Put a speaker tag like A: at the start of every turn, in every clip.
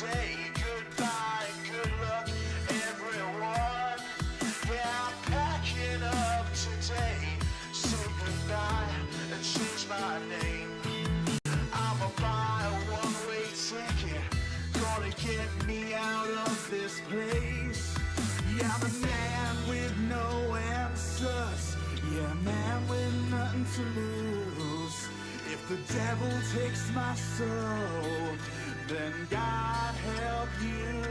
A: say goodbye and good luck, everyone. Yeah, I'm packing up today. Say goodbye and change my name. I'ma buy a one-way ticket, gonna get me out of this place. Yeah, I'm a man with no answers. Yeah, a man with nothing to lose. If the devil takes my soul, then God help you.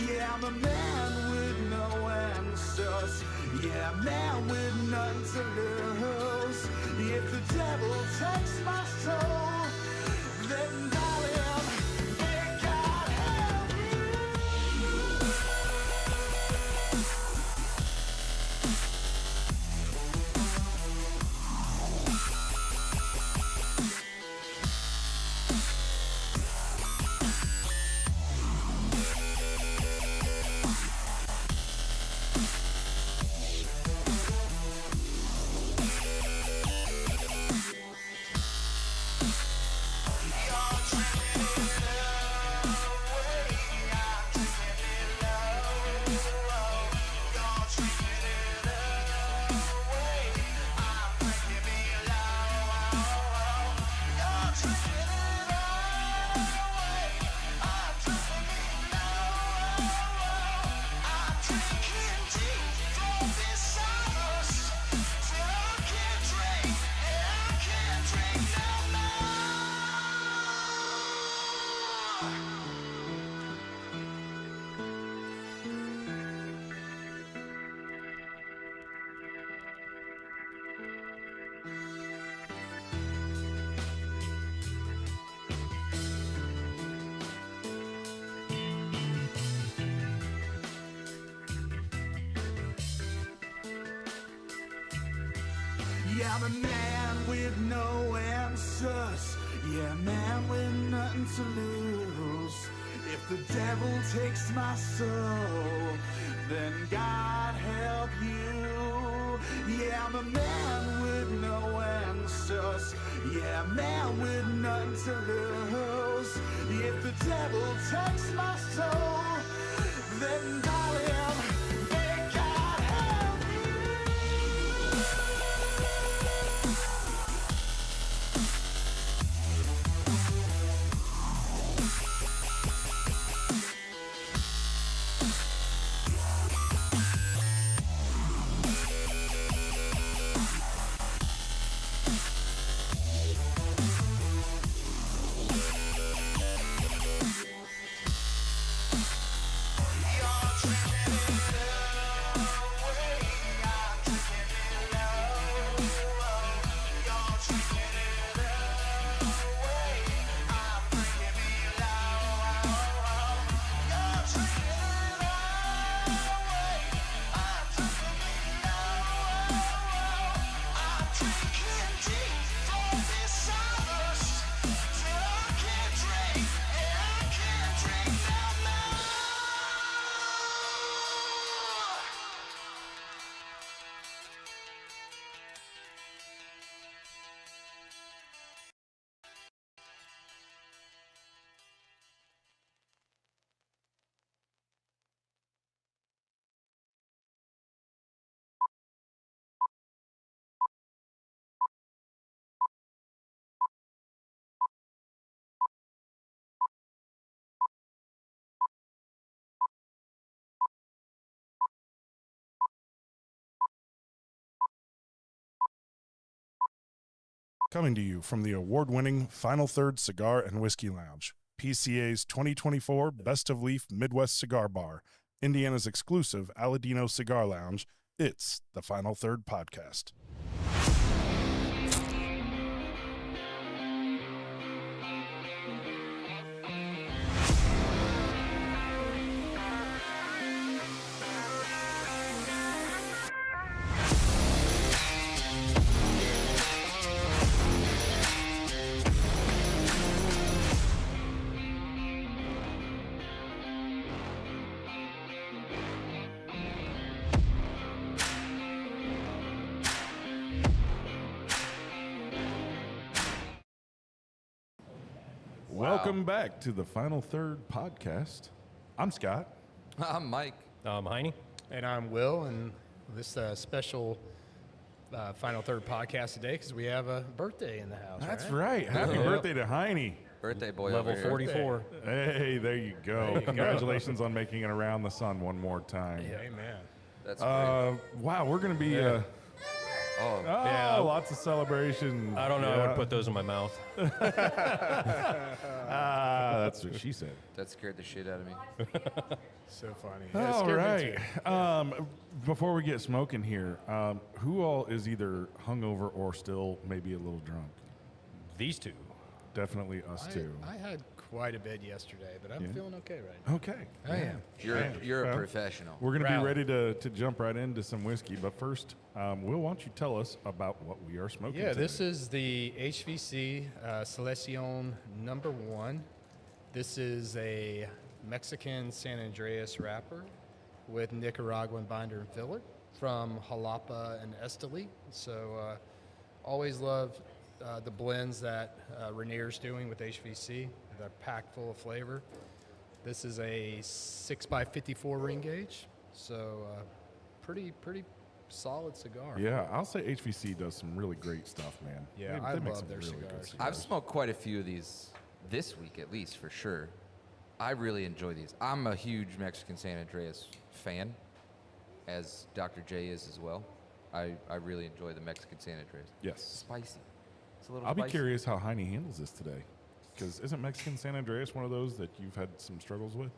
A: Yeah, I'm a man with no answers. Yeah, a man with nothing to lose. If the devil takes my soul, then darling, may God help you. Yeah, I'm a man with no answers. Yeah, a man with nothing to lose. If the devil takes my soul, then God help you. Yeah, I'm a man with no answers. Yeah, a man with nothing to lose. If the devil takes my soul, then darling, may God help you.
B: Coming to you from the award-winning Final Third Cigar and Whiskey Lounge, PCA's 2024 Best of Leaf Midwest Cigar Bar, Indiana's exclusive Aladino Cigar Lounge, it's the Final Third Podcast. Welcome back to the Final Third podcast. I'm Scott.
C: I'm Mike.
D: I'm Heiney.
E: And I'm Will, and this special Final Third podcast today because we have a birthday in the house.
B: That's right. Happy birthday to Heine.
C: Birthday boy
D: Level
C: over here.
D: 44.
B: Hey, there you go. Congratulations on making it around the sun one more time.
E: Amen.
C: That's great.
B: Wow, we're going to be... lots of celebration.
D: I don't know. I would put those in my mouth.
B: That's what she said.
C: That scared the shit out of me.
E: So funny. Yeah, it
B: All
E: scared me
B: right.
E: too.
B: Before we get smoking here, who all is either hungover or still maybe a little drunk?
D: These two.
B: Definitely us two.
E: I had quite a bit yesterday, but I'm
B: Yeah.
E: feeling okay right now.
B: Okay.
E: I am.
C: You're a
B: Well,
C: professional.
B: We're going to be
E: Rally.
B: ready to jump right into some whiskey, but first, Will, why don't you tell us about what we are smoking
E: Yeah,
B: today?
E: this is the HVC Selección number 1. This is a Mexican San Andreas wrapper with Nicaraguan binder and filler from Jalapa and Esteli. So always love the blends that Rainier's doing with HVC. They're packed full of flavor. This is a 6x54 ring gauge, so pretty solid cigar.
B: Yeah, I'll say HVC does some really great stuff, man.
E: Yeah,
B: They
E: I
B: make
E: love
B: some
E: their
B: really good
E: cigars.
C: I've smoked quite a few of these this week, at least for sure. I really enjoy these. I'm a huge Mexican San Andreas fan, as Dr. J is as well. I really enjoy the Mexican San Andreas.
B: Yes.
C: Spicy. It's a little
B: I'll be
C: spicy.
B: curious how Heine handles this today. Because isn't Mexican San Andreas one of those that you've had some struggles with?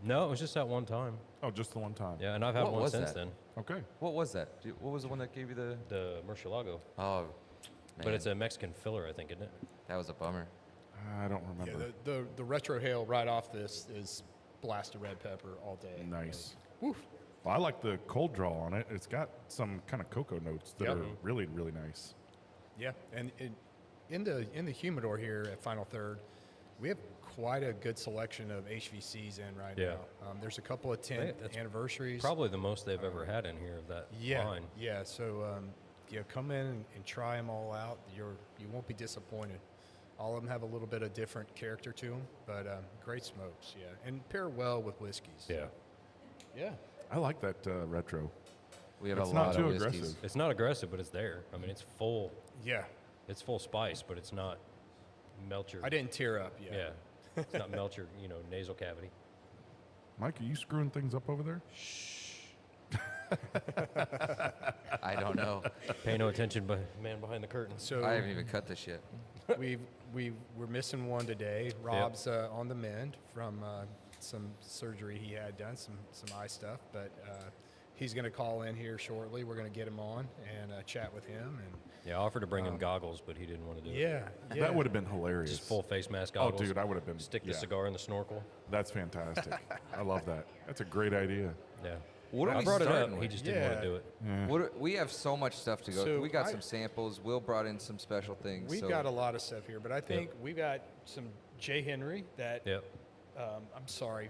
D: No, it was just that one time.
B: Oh, just the one time.
D: Yeah, and I've had
C: What
D: one
C: was
D: since
C: that?
D: then.
B: Okay.
C: What was that? What was the one that gave you the...
D: The Murcielago.
C: Oh, man.
D: But it's a Mexican filler, I think, isn't it?
C: That was a bummer.
B: I don't
E: Yeah,
B: remember.
E: the retro hail right off this is blasted red pepper all day.
B: Nice.
E: Woof.
B: Well, I like the cold draw on it. It's got some kind of cocoa notes that
E: Yep.
B: are really, really nice.
E: Yeah, and in the humidor here at Final Third, we have quite a good selection of HVCs in right
D: Yeah.
E: now. There's a couple of 10th
D: That's
E: anniversaries.
D: Probably the most they've ever had in here of that line.
E: Yeah. So come in and try them all out. You won't be disappointed. All of them have a little bit of different character to them, but great smokes. Yeah, and pair well with whiskeys.
D: Yeah.
E: Yeah.
B: I like that retro.
C: We have
B: It's
C: a
B: not
C: lot
B: too
C: of whiskeys.
B: aggressive.
D: It's not aggressive, but it's there. I mean, it's full.
E: Yeah.
D: It's full spice, but it's not melt your.
E: I didn't tear up yet.
D: Yeah. It's not melt your, nasal cavity.
B: Mike, are you screwing things up over there?
C: I don't know.
D: Pay no attention, but man behind the curtain.
E: So
C: I haven't even cut this yet.
E: we're missing one today. Rob's on the mend from some surgery he had done, some eye stuff, but he's going to call in here shortly. We're going to get him on and chat with him. And
D: Yeah, I offered to bring him goggles, but he didn't want to do it.
E: yeah,
B: That would have been hilarious.
D: Just full face mask
B: Oh,
D: goggles.
B: dude, I would have been.
D: Stick the
B: yeah.
D: cigar in the snorkel.
B: That's fantastic. I love that. That's a great idea.
D: Yeah.
C: What are
D: I
C: we
D: brought it up.
C: starting
D: He
C: with?
D: just didn't want
E: Yeah.
D: to do it.
C: We have so much stuff to go.
E: So
C: we got
E: I-
C: some samples. Will brought in some special things.
E: we've
C: so
E: got a lot of stuff here, but I think we've got some Jay Henry that
D: Yep.
E: I'm sorry,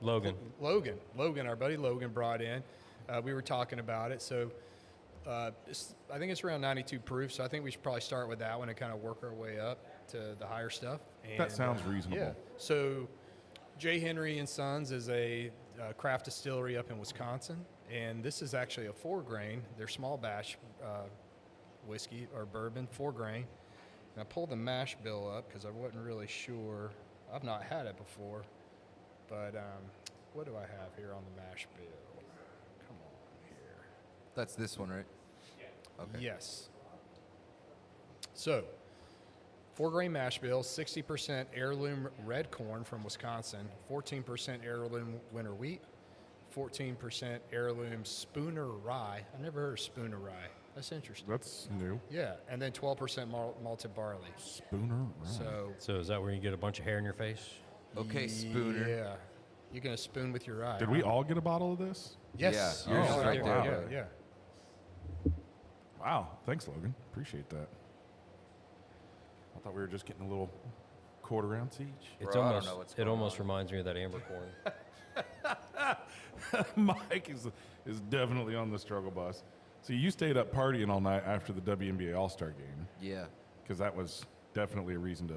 D: Logan.
E: Logan, our buddy Logan brought in. We were talking about it, so I think it's around 92 proof. So I think we should probably start with that one and kind of work our way up to the higher stuff. And,
B: That sounds reasonable.
E: Yeah. So Jay Henry and Sons is a craft distillery up in Wisconsin, and this is actually a 4-grain. They're small batch whiskey or bourbon, 4-grain. And I pulled the mash bill up because I wasn't really sure. I've not had it before, but what do I have here on the mash bill? Come on here.
C: That's this one, right? Okay.
E: Yes. So, 4-grain mash bill, 60% heirloom red corn from Wisconsin, 14% heirloom winter wheat, 14% heirloom Spooner rye. I never heard of Spooner rye. That's interesting.
B: That's new.
E: Yeah, and then 12% malted barley.
B: Spooner. Right.
E: So,
D: So is that where you get a bunch of hair in your face?
C: Okay, Spooner.
E: Yeah. You're going to spoon with your eye.
B: Did we all get a bottle of this?
E: Yes.
C: Yeah, yours
B: is right
E: there.
B: there.
E: Yeah.
B: Wow. Thanks, Logan. Appreciate that. I thought we were just getting a little quarter ounce each.
D: It's
C: Bro, I don't
D: almost
C: know what's
D: it
C: going
D: almost
C: on.
D: reminds me of that amber corn.
B: Mike is definitely on the struggle bus. So you stayed up partying all night after the WNBA All-Star game
C: Yeah.
B: because that was definitely a reason to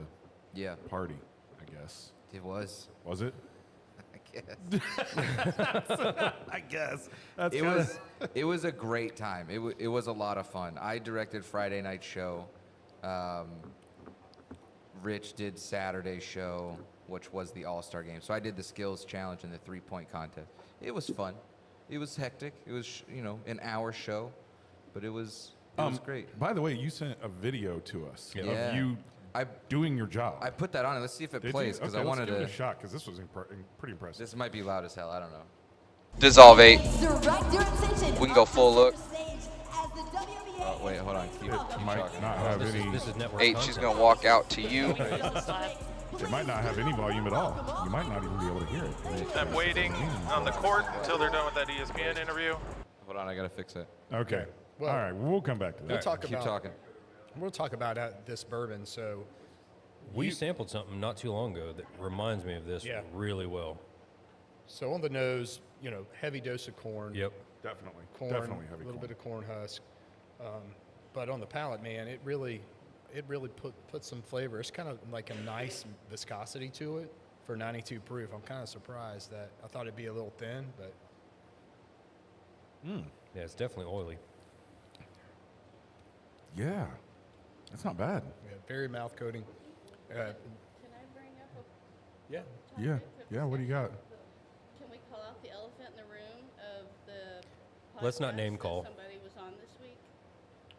C: Yeah,
B: party, I guess.
C: it was.
B: Was it?
C: I guess.
B: I guess. That's
C: It was a great time. It was a lot of fun. I directed Friday night show. Rich did Saturday show, which was the All-Star game. So I did the skills challenge and the 3-point contest. It was fun. It was hectic. It was, an hour show, but it was great.
B: By the way, you sent a video to us
C: Yeah.
B: of you doing your job.
C: I put that on. Let's see if it
B: Did you?
C: plays because
B: Okay,
C: I
B: let's
C: wanted
B: give it
C: to.
B: a shot because this was pretty impressive.
C: This might be loud as hell. I don't know.
F: Dissolve 8.
G: We can go full look.
C: Oh, wait, hold on. Keep
B: Might
C: talking.
B: not have any.
D: This is network
F: 8, she's going to walk out to you.
B: It might not have any volume at all. You might not even be able to hear it.
H: I'm waiting on the court until they're done with that ESPN interview.
C: Hold on, I gotta fix it.
B: Okay.
E: Well,
B: all right. We'll come back to that.
E: We'll talk
C: Keep
E: about
C: talking.
E: We'll talk about this bourbon. So
D: We sampled something not too long ago that reminds me of this
E: Yeah.
D: really well.
E: on the nose, heavy dose of corn.
D: Yep.
B: Definitely.
E: Corn,
B: Definitely heavy
E: a little
B: corn.
E: bit of corn husk. But on the palate, man, it really put some flavor. It's kind of like a nice viscosity to it for 92 proof. I'm kind of surprised that I thought it'd be a little thin, but
D: Yeah, it's definitely oily.
B: Yeah. That's not bad.
E: yeah, very mouth coating.
I: Can I bring up a
E: Yeah.
B: Yeah. Yeah. What do you got?
I: Can we call out the elephant in the room of the
D: Let's not
I: podcast
D: name
I: that
D: call.
I: somebody was on this week?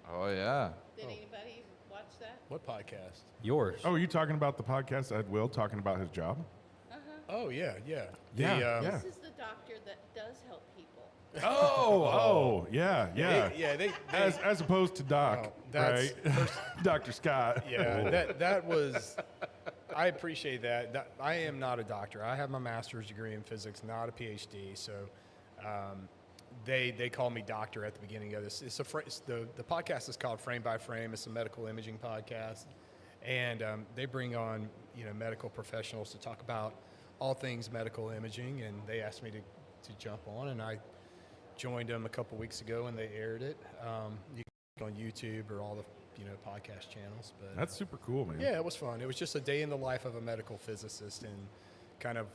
C: Oh yeah.
I: Did anybody watch that?
E: What podcast?
D: Yours.
B: Oh, you talking about the podcast Ed Will talking about his job?
E: Oh yeah.
B: Yeah,
E: The,
B: yeah.
I: This is the doctor that does help people.
B: Oh, yeah, yeah.
E: They
B: As opposed to Doc,
E: Oh, that's-
B: right? Dr. Scott.
E: Yeah, that was. I appreciate that. I am not a doctor. I have my master's degree in physics, not a PhD. So, they call me doctor at the beginning of this. The podcast is called Frame by Frame. It's a medical imaging podcast, and they bring on medical professionals to talk about all things medical imaging. And they asked me to jump on, and I joined them a couple weeks ago, and they aired it. You can on YouTube or all the podcast channels. But
B: That's super cool, man.
E: yeah, it was fun. It was just a day in the life of a medical physicist and kind of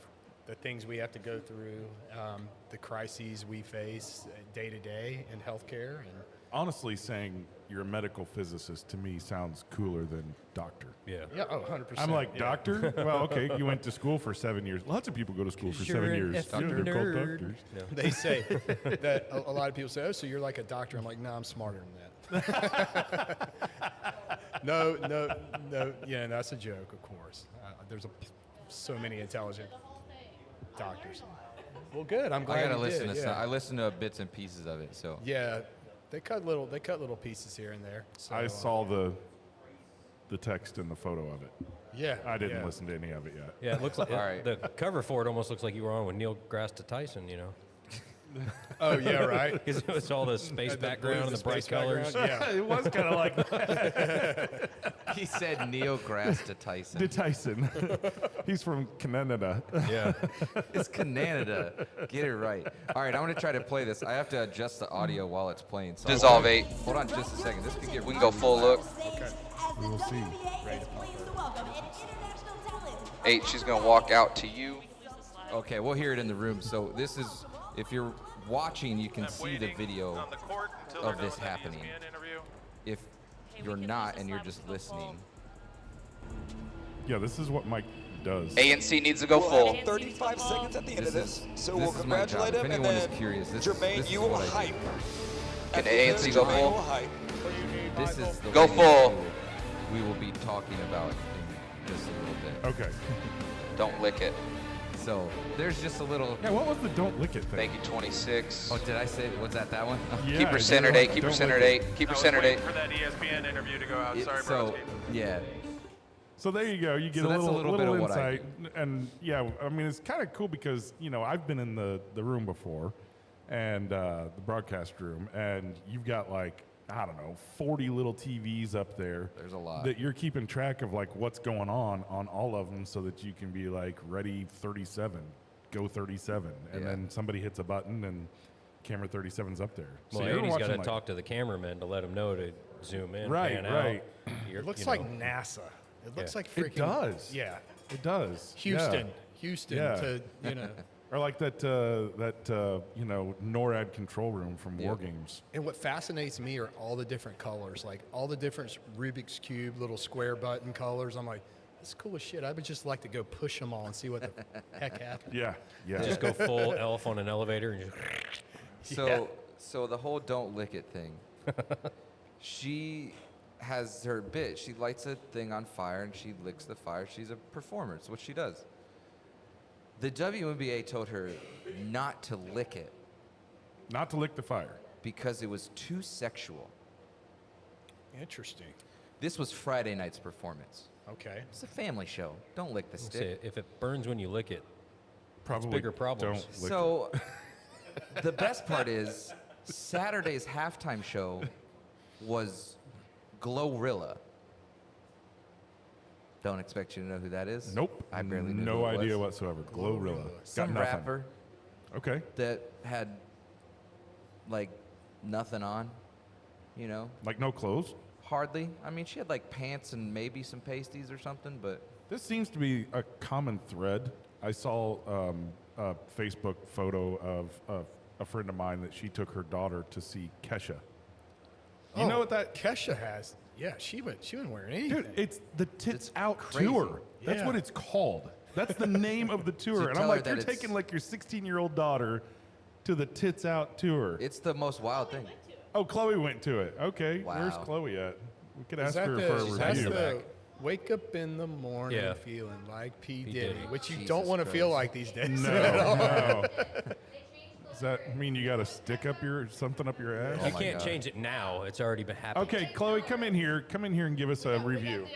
E: the things we have to go through, the crises we face day to day in healthcare. And
B: Honestly, saying you're a medical physicist to me sounds cooler than doctor.
D: Yeah.
E: yeah, 100%.
B: I'm like,
E: yeah.
B: doctor? Well, okay, you went to school for 7 years. Lots of people go to school for 7
D: you're an
B: years.
D: effing
B: They're called
D: nerd.
B: doctors.
D: Yeah.
E: They say that a lot of people say, oh, so you're like a doctor. I'm like, no, I'm smarter than that. No, yeah, that's a joke, of course. There's so many intelligent doctors. Well, good. I'm glad
C: I gotta
E: you
C: listen
E: did,
C: to
E: yeah.
C: some. I listened to bits and pieces of it. So
E: Yeah, they cut little pieces here and there. So,
B: I saw the text and the photo of it.
E: Yeah,
B: I didn't
E: yeah.
B: listen to any of it yet.
D: Yeah, it looks like
C: All right.
D: the cover for it almost looks like you were on with Neil deGrasse Tyson,
E: Oh yeah, right.
D: because it was all the space
E: The
D: background and
E: blue,
D: the bright
E: space
D: colors.
E: background, Yeah.
B: It was kind of like that.
C: he said Neil Grass to Tyson.
B: To Tyson. He's from Canada.
D: Yeah.
C: It's Canada. Get it right. All right, I'm gonna try to play this. I have to adjust the audio while it's playing. So
F: Dissolve 8.
C: Hold on just a second. This could get.
F: We can go full look.
B: We will see.
F: 8, she's going to walk out to you.
C: Okay, we'll hear it in the room. So this is, if you're watching, you can
H: I'm
C: see the
H: waiting
C: video
H: on the court until
C: of
H: they're done
C: this
H: with that
C: happening.
H: ESPN interview.
C: If you're not and you're just listening.
B: Yeah, this is what Mike does.
F: ANC needs to go full.
G: 35 seconds at the end of this. So
C: this
G: we'll
C: is my job.
G: congratulate
C: If
G: him and
C: anyone is
G: then
C: curious, this
G: Jermaine,
C: is
G: you will
C: what I do.
G: hype.
F: Can
G: At the end of
F: ANC
G: the
F: go
G: Jermaine
F: full?
G: will hype.
C: This is the
F: Go
C: way
F: full.
C: we will be talking about in just a little bit.
B: Okay.
F: Don't lick it.
C: So there's just a little.
B: Yeah, what was the don't lick it thing?
F: Thank you, 26.
C: Oh, did I say? Was that that one?
B: Yeah,
F: Keep her
B: you
F: centered,
B: know,
F: 8. Keep her
B: don't
F: centered,
B: lick it.
F: 8. Keep her
H: I was
F: centered, 8.
H: waiting for that ESPN interview to go out. Sorry,
C: So
H: Brodsky.
C: yeah.
B: So there you go. You get
C: So
B: a
C: that's a
B: little
C: little bit of what I
B: insight, and yeah, I mean it's kind of cool because I've been in the room before, and the broadcast room, and you've got like 40 little TVs up there.
C: There's a lot.
B: that you're keeping track of like what's going on all of them, so that you can be like ready 37, go 37, and
C: Yeah.
B: then somebody hits a button and camera 37's up there.
D: Well,
B: you're
D: Andy's got to
B: watching, like-
D: talk to the cameraman to let him know to zoom in,
B: Right,
D: pan
B: right.
D: out. You're-
E: It looks
D: you
E: like
D: know.
E: NASA. It looks like
B: It
E: freaking.
B: does.
E: Yeah.
B: It does.
E: Houston.
B: Yeah.
E: Houston
B: Yeah.
E: to, you know.
B: Or like that NORAD control room from War Games.
E: And what fascinates me are all the different colors, like all the different Rubik's Cube little square button colors. I'm like, that's cool as shit. I would just like to go push them all and see what the heck happens.
B: Yeah, yeah.
D: Just go full elf on an elevator and just.
C: So the whole don't lick it thing. She has her bit. She lights a thing on fire and she licks the fire. She's a performer. It's what she does. The WNBA told her not to lick it
B: Not to lick the fire.
C: because it was too sexual.
E: Interesting.
C: This was Friday night's performance.
E: Okay.
C: It's a family show. Don't lick the
D: Say,
C: stick.
D: if it burns when you lick it,
B: Probably
D: bigger problems.
B: Don't lick
C: So the best part is Saturday's halftime show was Glorilla. Don't expect you to know who that is.
B: it. Nope.
C: I barely knew
B: No
C: who it
B: idea
C: was.
B: whatsoever. Glorilla. Got
C: Some
B: nothing.
C: rapper
B: Okay.
C: that had like nothing on, you know,
B: Like no clothes.
C: hardly. I mean, she had like pants and maybe some pasties or something, but
B: This seems to be a common thread. I saw a Facebook photo of a friend of mine that she took her daughter to see Kesha. You know what that?
E: Kesha has? Yeah, she wouldn't wear anything.
B: Dude, it's the Tits
C: It's
B: Out
C: crazy.
B: Tour. That's
E: Yeah.
B: what it's called. That's the name of the tour. And I'm
C: tell her
B: like,
C: that
B: you're
C: it's-
B: taking like your 16-year-old daughter to the Tits Out Tour.
C: it's the most wild thing.
B: Oh, Chloe went to it. Okay.
C: Wow.
B: Where's Chloe at? We could
E: Is
B: ask
E: that
B: her
E: the,
B: for a
E: that's
B: review.
E: the wake up in the morning
D: Yeah.
E: feeling like P.
D: P.
E: Diddy,
D: Diddy.
E: which you
C: Jesus
E: don't want to feel
C: Christ.
E: like these days.
B: No, no. Does that mean you got to stick up something up your ass?
D: You
C: my
D: can't
C: God.
D: change it now. It's already been happening.
B: Okay, Chloe, come in here. Come in here and give us a review.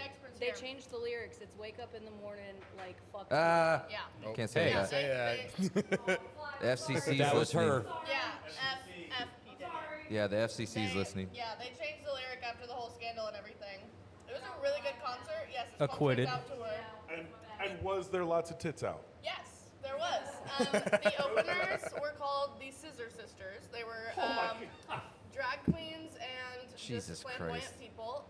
I: They changed the lyrics. It's wake up in the morning like fuck.
C: Ah,
I: Yeah.
C: can't say
D: Hey.
C: that.
E: Say that.
C: The FCC's
D: That was
C: listening.
D: her.
I: Yeah. F P Diddy.
C: Yeah, the FCC's listening.
I: Yeah, they changed the lyric after the whole scandal and everything. It was a really good concert. Yes, it's
D: Acquitted.
I: called Tits Out Tour.
B: And was there lots of tits out?
I: Yes, there was. The openers were called the Scissor Sisters. They were drag queens and
C: Jesus
I: just flamboyant
C: Christ.
I: people.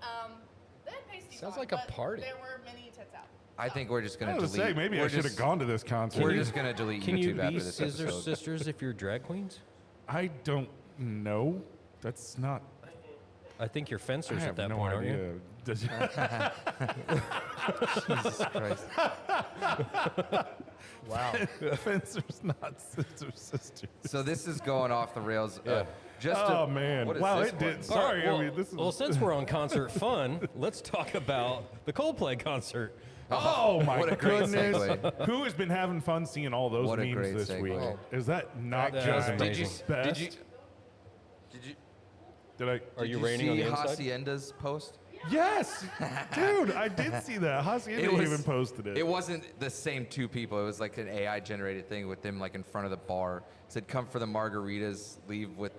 I: They had pasties
E: Sounds
I: on,
E: like a
I: but
E: party.
I: There were many tits out.
C: I think we're just
B: I
C: gonna
B: was
C: delete.
B: gonna say maybe I
C: we're
B: should have
C: just-
B: gone to this concert.
C: We're just gonna delete
D: Can you
C: YouTube after
D: be
C: this
D: Scissor
C: episode.
D: Sisters if you're drag queens?
B: I don't know. That's not.
D: I think you're
B: I
D: fencers
B: have
D: at that
B: no
D: point, aren't you?
B: idea. Does-
C: Jesus Christ.
E: Wow.
B: Fencers, not Scissor Sisters.
C: So this is going off the rails.
D: Yeah.
B: Oh man!
C: What is
B: Wow,
C: this
B: it did.
C: one?
B: Sorry,
D: All right,
B: I mean this is.
D: well, since we're on concert fun, let's talk about the Coldplay concert.
B: Oh my
C: What a great
B: goodness!
C: segue.
B: Who has been having fun seeing all those
C: What a
B: memes
C: great
B: this
C: segue.
B: week?
C: Oh.
B: Is that not
D: That
B: just
D: was
B: the
D: amazing.
B: best?
C: Did you
B: Did I?
D: Are you
C: did
D: raining on
C: see
D: the inside?
C: Hacienda's post?
B: Yes, dude, I did see that. Hacienda even posted it.
C: It wasn't the same two people. It was like an AI generated thing with them like in front of the bar. It said, "Come for the margaritas, leave with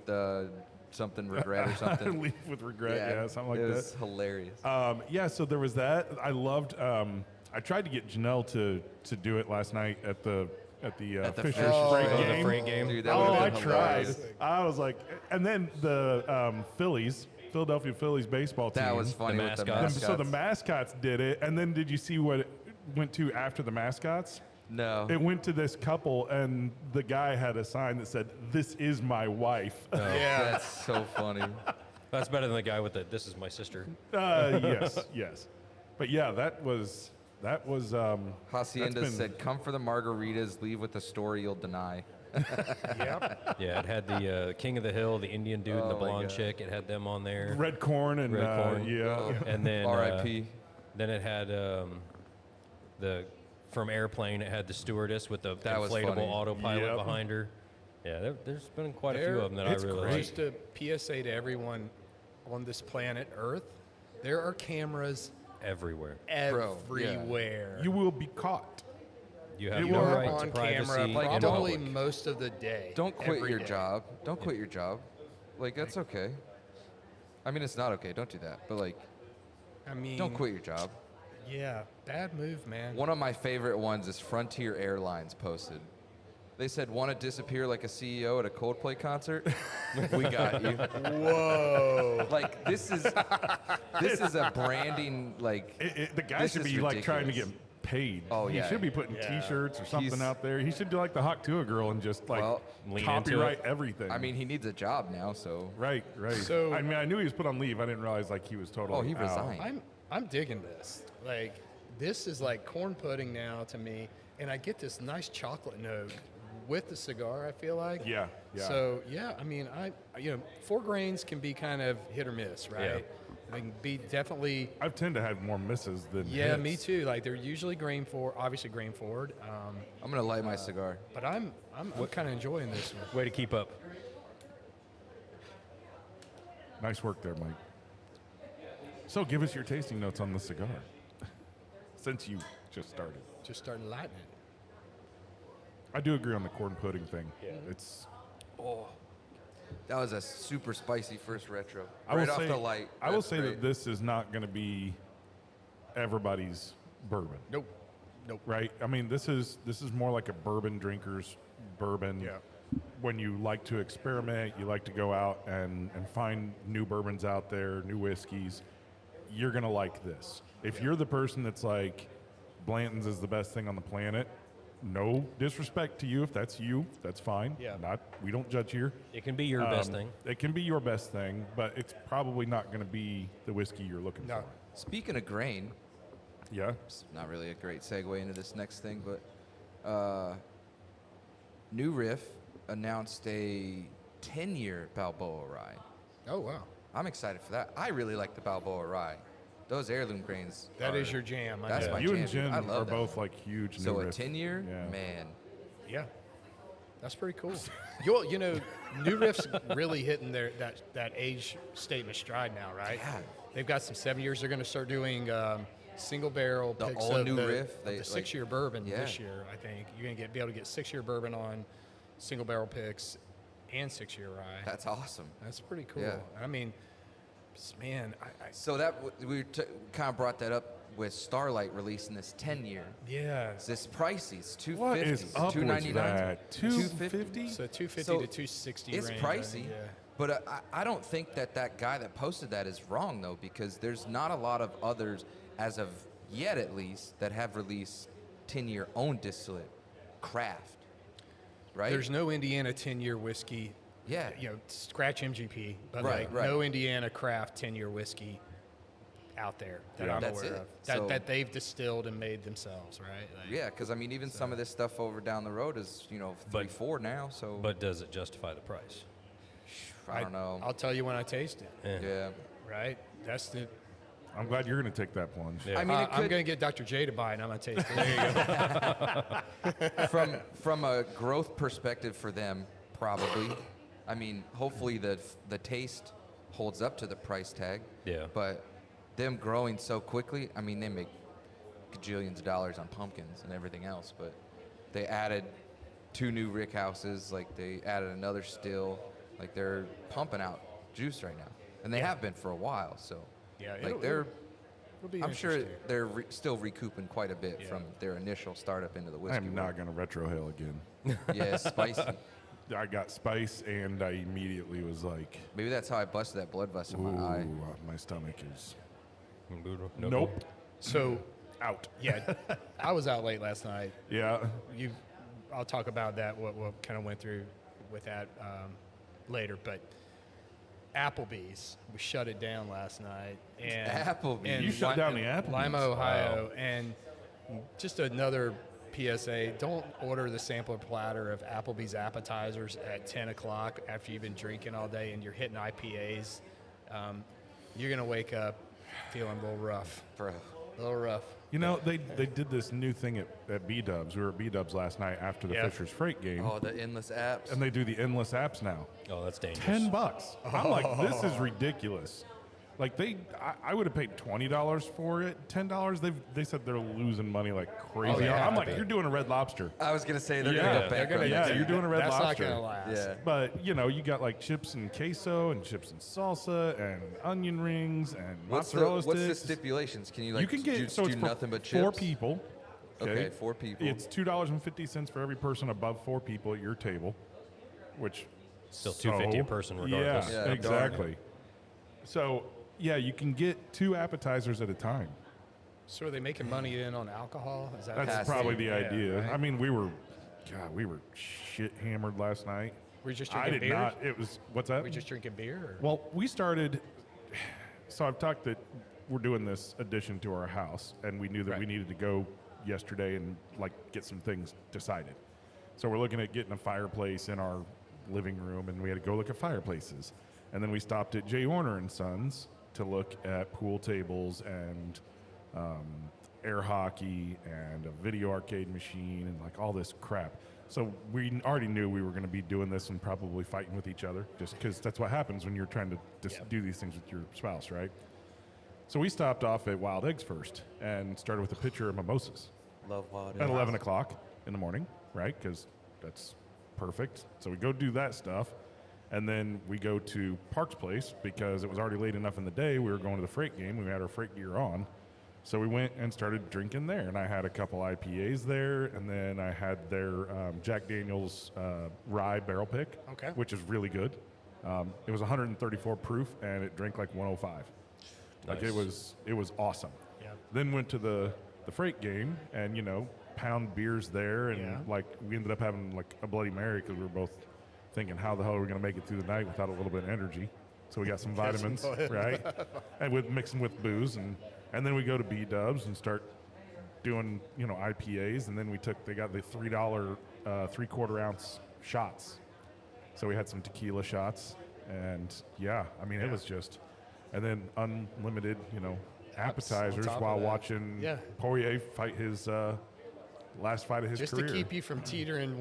C: something regret or something."
B: Leave with regret, yeah, something like
C: it
B: that.
C: was hilarious.
B: Yeah, so there was that. I loved. I tried to get Janelle to do it last night at the
C: At the
B: Fisher
C: Fisher
B: Freight
C: Freight.
B: game.
D: The freight game.
C: Dude, that
B: Oh,
C: would've
B: I
C: been
B: tried.
C: hilarious.
B: I was like, and then the Philadelphia Phillies baseball team.
C: That was funny with the
D: mascots.
C: mascots.
B: So the mascots did it, and then did you see what it went to after the mascots?
C: No.
B: It went to this couple, and the guy had a sign that said, "This is my wife."
E: Yeah.
C: That's so funny.
D: That's better than the guy with the "This is my sister."
B: Yes. But yeah, that was.
C: Hacienda
B: that's been-
C: said, "Come for the margaritas, leave with the story you'll deny."
E: Yep.
D: Yeah, it had the King of the Hill, the Indian dude, and the
C: Oh my
D: blonde
C: God.
D: chick. It had them on there.
B: Red corn and
D: Red corn.
B: yeah.
D: And then
C: R.I.P.
D: Then it had the from Airplane. It had the stewardess with the
C: That was
D: inflatable
C: funny.
D: autopilot
B: Yep.
D: behind her. Yeah, there's been quite a few
E: There-
D: of them that I
B: it's
D: really
B: great.
D: like.
E: Just a PSA to everyone on this planet Earth, there are cameras
D: Everywhere.
C: Bro, yeah.
E: everywhere.
B: You will be caught.
D: You have
B: You
D: no
B: are
D: right
E: on
D: to privacy
E: camera
C: Like,
D: in
E: probably
D: public.
E: most of the day.
C: Don't quit
E: every
C: your
E: day.
C: job. Don't quit your job. Like, that's okay. I mean, it's not okay. Don't do that. But, like,
E: I mean,
C: don't quit your job.
E: Yeah, bad move, man.
C: One of my favorite ones is Frontier Airlines posted. They said, want to disappear like a CEO at a Coldplay concert? We got you.
E: Whoa.
C: Like, this is a branding, like,
B: The guy
C: this
B: should
C: is
B: be like trying to
C: ridiculous.
B: get paid.
C: Oh,
B: he
C: yeah.
B: should be putting
E: Yeah.
B: T-shirts or something
C: He's-
B: out there. He should do like the Hawk Tua girl and just like
C: Well,
D: lean into
B: copyright
D: it.
B: everything.
C: I mean, he needs a job now, so.
B: right.
E: So-
B: I mean, I knew he was put on leave. I didn't realize like he was totally.
C: Oh, he
B: out.
C: resigned.
E: I'm digging this. Like, this is like corn pudding now to me, and I get this nice chocolate note with the cigar. I feel like.
B: Yeah.
E: So yeah, I mean, 4 grains can be kind of hit or miss, right? They can be definitely.
B: I tend to have more misses than
E: Yeah,
B: hits.
E: me too. Like they're usually obviously grain forward.
C: I'm going to light my cigar.
E: But I'm kind of enjoying this one.
D: Way to keep up.
B: Nice work there, Mike. So, give us your tasting notes on the cigar, since you just started.
E: Just starting lighting it.
B: I do agree on the corn pudding thing.
E: Yeah.
B: It's.
C: That was a super spicy first retro.
B: I
C: Right
B: will
C: off
B: say,
C: the light.
B: I will
C: That's
B: say
C: great.
B: that this is not going to be everybody's bourbon,
E: Nope.
B: right? I mean, this is more like a bourbon drinker's bourbon.
E: Yeah.
B: When you like to experiment, you like to go out and find new bourbons out there, new whiskeys, you're going to like this. If you're the person that's like, Blanton's is the best thing on the planet, no disrespect to you. If that's you, that's fine.
E: Yeah.
B: We don't judge here.
D: It can be your best thing.
B: It can be your best thing, but it's probably not going to be the whiskey you're looking
E: No.
B: for.
C: Speaking of grain,
B: Yeah.
C: it's not really a great segue into this next thing, but New Riff announced a 10-year Balboa rye.
E: Oh wow.
C: I'm excited for that. I really like the Balboa rye. Those heirloom grains.
E: That is
C: are-
E: your jam. I
C: That's
E: know.
C: my
B: You
C: jam.
B: and
C: dude.
B: Jen
C: I
B: are
C: love that.
B: both like huge.
C: So
B: New
C: a
B: Riff.
C: 10-year,
B: Yeah.
C: man.
E: Yeah, that's pretty cool. New Riff's really hitting that age statement stride now, right?
C: Yeah.
E: They've got some 7 years. They're going to start doing single barrel
C: The
E: picks
C: all
E: of
C: new
E: the,
C: Riff,
E: of
C: they,
E: the
C: like-
E: 6-year bourbon
C: Yeah.
E: this year. I think you're going to be able to get 6-year bourbon on single barrel picks and 6-year rye.
C: That's awesome.
E: That's pretty cool.
C: Yeah.
E: I mean, man,
C: So that we kind of brought that up with Starlight releasing this 10-year.
E: yeah.
C: This pricey. It's $250.
B: What is up with
C: $299.
B: that? $250?
E: So 250
C: So
E: to 260
C: It's
E: range.
C: pricey,
E: Yeah.
C: but I don't think that guy that posted that is wrong, though, because there's not a lot of others, as of yet at least, that have released 10-year own distillate craft, right?
E: There's no Indiana 10-year whiskey.
C: Yeah.
E: Scratch MGP, but
C: Right,
E: like
C: right.
E: no Indiana craft 10-year whiskey out there that
B: Yeah.
E: I'm
C: That's
E: aware
C: it.
E: of.
C: So-
E: That they've distilled and made themselves, right? Like,
C: Yeah, because, I mean, even some of this stuff over down the road is, 3-4 now, so
D: But does it justify the price?
C: I don't know.
E: I'll tell you when I taste it,
C: Yeah.
E: right? That's the.
B: I'm glad you're going to take that plunge.
D: Yeah.
C: I mean, it
E: I'm
C: could,
E: going to get Dr. J to buy it, and I'm going to taste it. There you go.
C: from a growth perspective for them, probably. I mean, hopefully the taste holds up to the price tag.
D: Yeah.
C: But them growing so quickly, I mean, they make gajillions of dollars on pumpkins and everything else. But they added 2 new rick houses, like they added another still, like they're pumping out juice right now, and they have been for a while. So,
E: Yeah,
C: like they're.
E: It'll be
C: I'm sure
E: interesting.
C: they're still recouping quite a bit
E: Yeah.
C: from their initial startup into the whiskey.
B: I'm not
C: world.
B: going to retrohale again.
C: Yeah, it's spicy.
B: I got spice, and I immediately was like,
C: Maybe that's how I busted that blood vessel in
B: ooh,
C: my eye.
B: my stomach is.
D: No.
B: Nope.
E: So,
B: Out.
E: yeah, I was out late last night.
B: Yeah.
E: I'll talk about that, what kind of went through with that later. But Applebee's, we shut it down last night. And
C: Applebee's?
E: in
B: You shut down the Applebee's?
E: Lima, Ohio. And just another PSA, don't order the sampler platter of Applebee's appetizers at 10 o'clock after you've been drinking all day and you're hitting IPAs. You're going to wake up feeling a little rough.
C: Bro.
E: A little rough.
B: You know, they did this new thing at B-Dubs. We were at B-Dubs last night after the
E: Yeah.
B: Fisher's Freight game,
C: Oh, the endless apps.
B: and they do the endless apps now.
D: Oh, that's dangerous.
B: $10. I'm like, this is ridiculous. Like I would have paid $20 for it. $10. They said they're losing money like crazy.
E: Oh, yeah.
B: I'm like, you're doing a Red Lobster.
C: I was gonna say they're
B: Yeah,
C: gonna go
B: they're
C: bankrupt.
B: Yeah, you're doing a Red
E: That's
B: Lobster.
E: not going to last.
C: Yeah.
B: But you got like chips and queso and chips and salsa and onion rings and
C: What's
B: mozzarella
C: the
B: sticks.
C: stipulations? Can you like
B: you can get
C: just
B: so
C: do
B: it's for
C: nothing but
B: 4
C: chips?
B: people.
C: Okay, 4 people.
B: It's $2.50 for every person above 4 people at your table, which
D: Still $2.50 a person regardless.
B: Yeah,
C: Yeah,
B: exactly. So yeah, you can get 2 appetizers at a time.
E: So are they making money in on alcohol? Is that
B: That's
C: Has
B: probably
C: to.
B: the
E: Yeah,
B: idea.
E: right?
B: I mean, we were shit hammered last night.
E: Were you just
B: I
E: drinking
B: did
E: beer?
B: not. It was what's that?
E: Were you just drinking beer? Or?
B: Well, we started. So I've talked that we're doing this addition to our house, and we knew that we
E: Right.
B: needed to go yesterday and like get some things decided. So we're looking at getting a fireplace in our living room, and we had to go look at fireplaces. And then we stopped at Jay Horner and Sons to look at pool tables and air hockey and a video arcade machine and like all this crap. So we already knew we were going to be doing this and probably fighting with each other, just because that's what happens when you're trying to do these things with your spouse, right? So we stopped off at Wild Eggs first and started with a pitcher of mimosas
F: Love water.
B: at 11 o'clock in the morning, right? Because that's perfect. So we go do that stuff. And then we go to Park's Place because it was already late enough in the day. We were going to the freight game. We had our freight gear on. So we went and started drinking there. And I had a couple IPAs there. And then I had their Jack Daniels rye barrel pick,
E: Okay.
B: which is really good. It was 134 proof, and it drank like 105. Like it was awesome.
E: Yeah.
B: Then went to the freight game and, pound beers there. And
E: Yeah.
B: like we ended up having like a Bloody Mary because we were both thinking, how the hell are we going to make it through the night without a little bit of energy? So we got some vitamins, right? And with mixing with booze, and then we go to B-Dubs and start doing, IPAs, and then they got the $3 3/4 ounce shots. So we had some tequila shots, and it was just, and then unlimited, appetizers
E: top of
B: while
E: that.
B: watching
E: Yeah.
B: Poirier fight his last fight of his
E: Just
B: career.
E: to keep you from teetering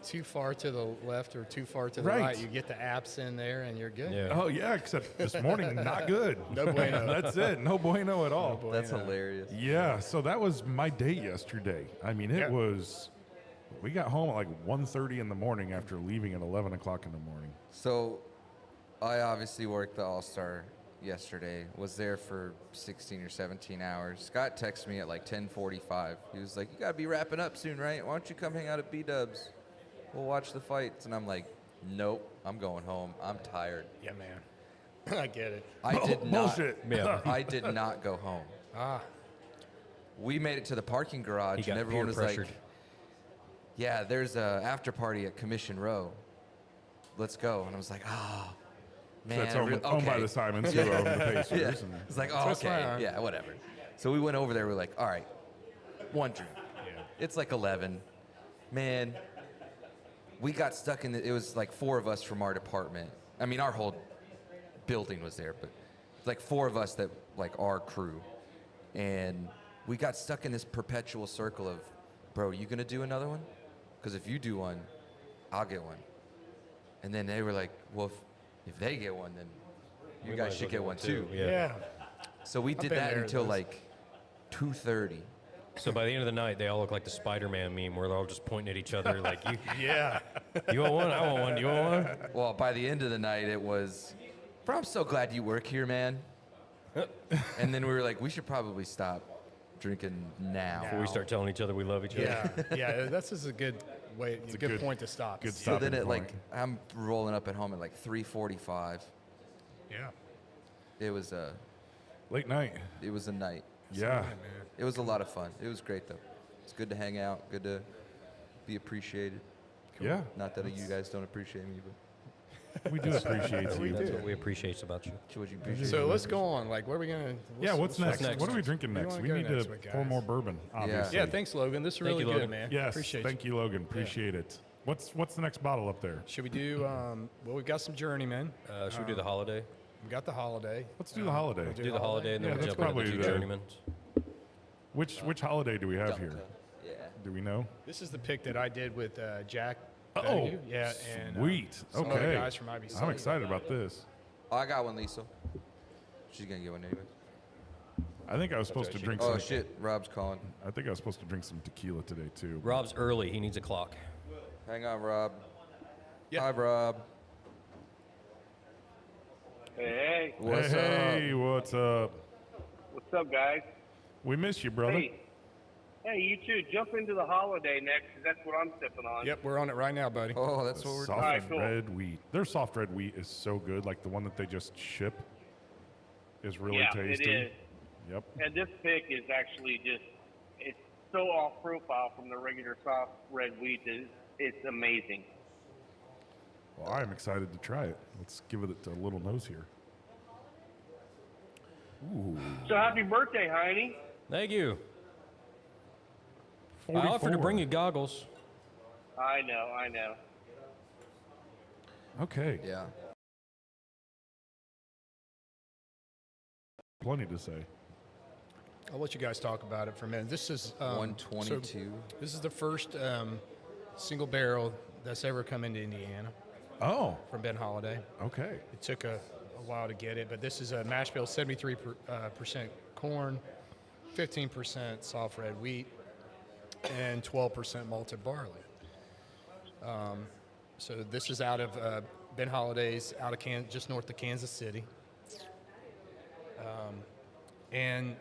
E: too far to the left or too far to the
B: Right.
E: right, you get the apps in there and you're good.
D: Yeah.
B: Oh yeah, except this morning, not good.
E: No bueno.
B: That's it. No bueno at all.
C: That's hilarious.
B: Yeah, so that was my day yesterday. I mean, it was. We got home at like 1:30 in the morning after leaving at 11 o'clock in the morning.
C: So, I obviously worked the All-Star yesterday. Was there for 16 or 17 hours. Scott texted me at like 10:45. He was like, "You gotta be wrapping up soon, right? Why don't you come hang out at B-Dubs? We'll watch the fights." And I'm like, "Nope, I'm going home. I'm tired."
E: Yeah, man. I get it.
C: I did not.
B: Bullshit.
D: Yeah.
C: I did not go home. We made it to the parking garage,
D: He got
C: and everyone
D: peer
C: was
D: pressured.
C: like, "Yeah, there's a after party at Commission Row. Let's go." And I was like, "Oh, man."
B: That's
C: I
B: owned,
C: really-
B: owned by
C: okay."
B: the Simons, who own the Pacers.
C: Yeah.
B: And
C: It's like, oh,
E: Twist my
C: okay,
E: arm.
C: yeah, whatever. So we went over there. We're like, all right, one drink. It's like 11. Man, we got stuck in it was like 4 of us from our department. I mean, our whole building was there, but like 4 of us that like our crew. And we got stuck in this perpetual circle of, bro, you gonna do another one? Because if you do one, I'll get one. And then they were like, well, if they get one, then you
D: We might
C: guys
D: as
C: should
D: well
C: get one too.
D: Yeah.
C: So we did
E: been
C: that
E: there,
C: until
E: those.
C: like 2:30.
D: So by the end of the night, they all look like the Spider-Man meme where they're all just pointing at each other like,
E: Yeah.
D: you want one? I want one. Do you want one?
C: Well, by the end of the night, it was, bro, I'm so glad you work here, man. And then we were like, we should probably stop drinking now.
D: Before we start telling each other we love each other.
E: Yeah. Yeah. That's just a good way, a good point to stop.
B: good
C: So then
B: stopping
C: at like,
B: point.
C: I'm rolling up at home at like 3:45.
E: Yeah.
C: It was a
B: Late night.
C: night.
B: Yeah.
C: It was a lot of fun. It was great though. It's good to hang out. Good to be appreciated.
B: Yeah.
C: Not that you guys don't appreciate me, but
B: We do appreciate you.
D: That's what we appreciate about you.
C: what you appreciate.
E: So let's go on. Like, where are we gonna?
B: Yeah, what's next?
D: next?
B: What are we drinking
E: Where do
B: next?
E: you
B: We
E: wanna
B: need
E: go
B: to
E: next week,
B: pour
E: guys?
B: more bourbon, obviously.
E: Yeah. Thanks, Logan. This is
D: Thank
E: really
D: you,
E: good,
D: Logan.
E: man.
B: Yes,
E: Appreciate
B: thank you, Logan. Appreciate it. What's the next bottle up there?
E: Should we do? Well, we've got some Journeyman.
D: Should we do the holiday?
E: We got the holiday.
B: Let's do the holiday.
E: we'll
D: Do the holiday and then
B: Yeah,
D: we'll
B: that's
D: jump into
B: probably
D: the 2
B: the-
D: journeymen.
B: Which holiday do we have here?
C: Yeah.
B: Do we know?
E: This is the pick that I did with Jack.
B: Oh,
E: Donahue. Yeah, and
B: sweet.
E: some
B: Okay.
E: other guys from IBC.
B: I'm excited about this.
C: Oh, I got one, Lisa. She's gonna get one anyway.
B: I think I was supposed to drink
C: Oh
B: some.
C: shit, Rob's calling.
B: I think I was supposed to drink some tequila today too.
D: Rob's early. He needs a clock.
C: Hang on, Rob.
E: Yeah.
C: Hi, Rob.
J: Hey,
C: What's
B: hey,
C: up?
B: what's up?
J: what's up, guys?
B: We miss you, brother.
J: Hey, Hey, you two, jump into the holiday next, 'cause that's what I'm sipping on.
E: Yep, we're on it right now, buddy.
C: Oh, that's what we're
B: Soft
C: doing.
J: Alright, cool.
B: red wheat. Their soft red wheat is so good. Like the one that they just ship is really
J: Yeah,
B: tasty.
J: it is.
B: Yep.
J: And this pick is actually it's so off profile from the regular soft red wheat that it's amazing.
B: Well, I'm excited to try it. Let's give it a little nose here. Ooh.
J: So happy birthday, Heiney.
D: Thank you. I
B: 44.
D: offered to bring you goggles.
J: I know.
B: Okay.
C: Yeah.
B: Plenty to say.
E: I'll let you guys talk about it for a minute. This is
C: 122.
E: This is the first single barrel that's ever come into Indiana
B: Oh,
E: from Ben Holiday.
B: okay.
E: It took a while to get it, but this is a mash bill, 73% corn, 15% soft red wheat, and 12% malted barley. So this is out of Ben Holiday's, out of just north of Kansas City. And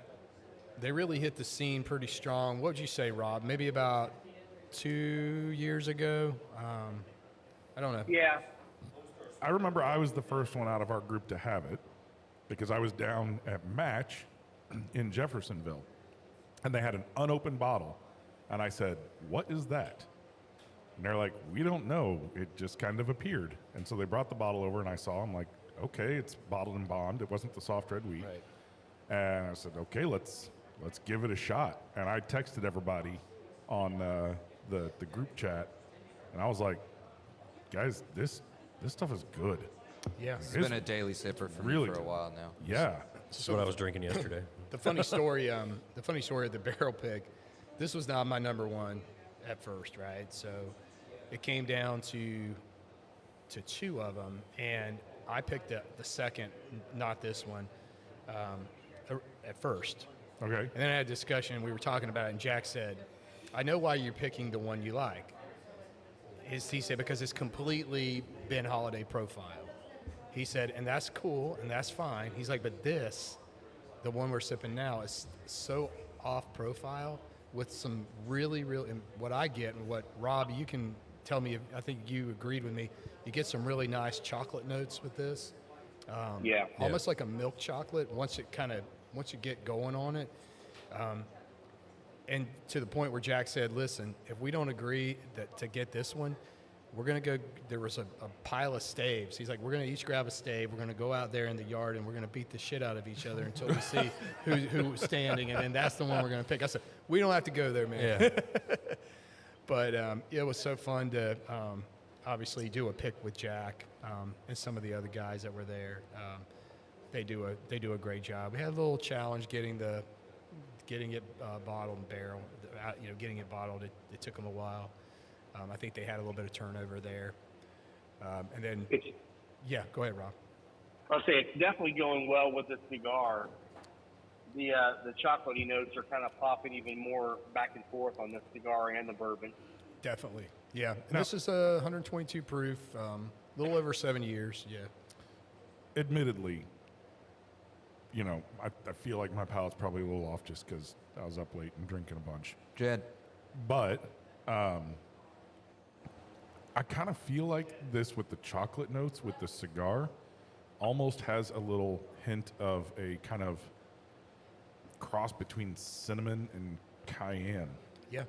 E: they really hit the scene pretty strong. What would you say, Rob? Maybe about 2 years ago? I don't know.
J: Yeah.
B: I remember I was the first one out of our group to have it because I was down at Match in Jeffersonville and they had an unopened bottle. And I said, "What is that?" And they're like, "We don't know. It just kind of appeared." And so they brought the bottle over and I saw them like, okay, it's bottled in bond. It wasn't the soft red wheat.
E: Right.
B: And I said, okay, let's give it a shot. And I texted everybody on the group chat and I was like, guys, this stuff is good.
E: Yeah.
C: It's been a daily sipper for
B: really
C: me for a
B: good.
C: while now.
B: Yeah.
D: That's what I was drinking yesterday.
E: The funny story of the barrel pick, this was not my number one at first, right? So it came down to two of them, and I picked the second, not this one, at first.
B: Okay.
E: And then I had a discussion, we were talking about it, and Jack said, "I know why you're picking the one you like." He said, because it's completely Ben Holiday profile. He said, and that's cool, and that's fine. He's like, but this, the one we're sipping now, is so off profile with some really, and what I get, and what, Rob, you can tell me, I think you agreed with me, you get some really nice chocolate notes with this.
J: Yeah.
E: Almost like a milk chocolate once you get going on it. And to the point where Jack said, listen, if we don't agree to get this one, we're going to go, there was a pile of staves. He's like, we're going to each grab a stave. We're going to go out there in the yard and we're going to beat the shit out of each other until we see who's standing. And then that's the one we're going to pick. I said, we don't have to go there, man.
D: Yeah.
E: But it was so fun to obviously do a pick with Jack and some of the other guys that were there. They do a great job. We had a little challenge getting it bottled and barrel, getting it bottled. It took them a while. I think they had a little bit of turnover there. And then, yeah, go ahead, Rob.
J: I'll say it's definitely going well with the cigar. The chocolatey notes are kind of popping even more back and forth on the cigar and the bourbon.
E: Definitely, yeah. And this is a 122 proof, a little over 7 years, yeah.
B: Admittedly, I feel like my palate's probably a little off just because I was up late and drinking a bunch.
C: Jed.
B: But I kind of feel like this with the chocolate notes with the cigar almost has a little hint of a kind of cross between cinnamon and cayenne.
E: Yeah,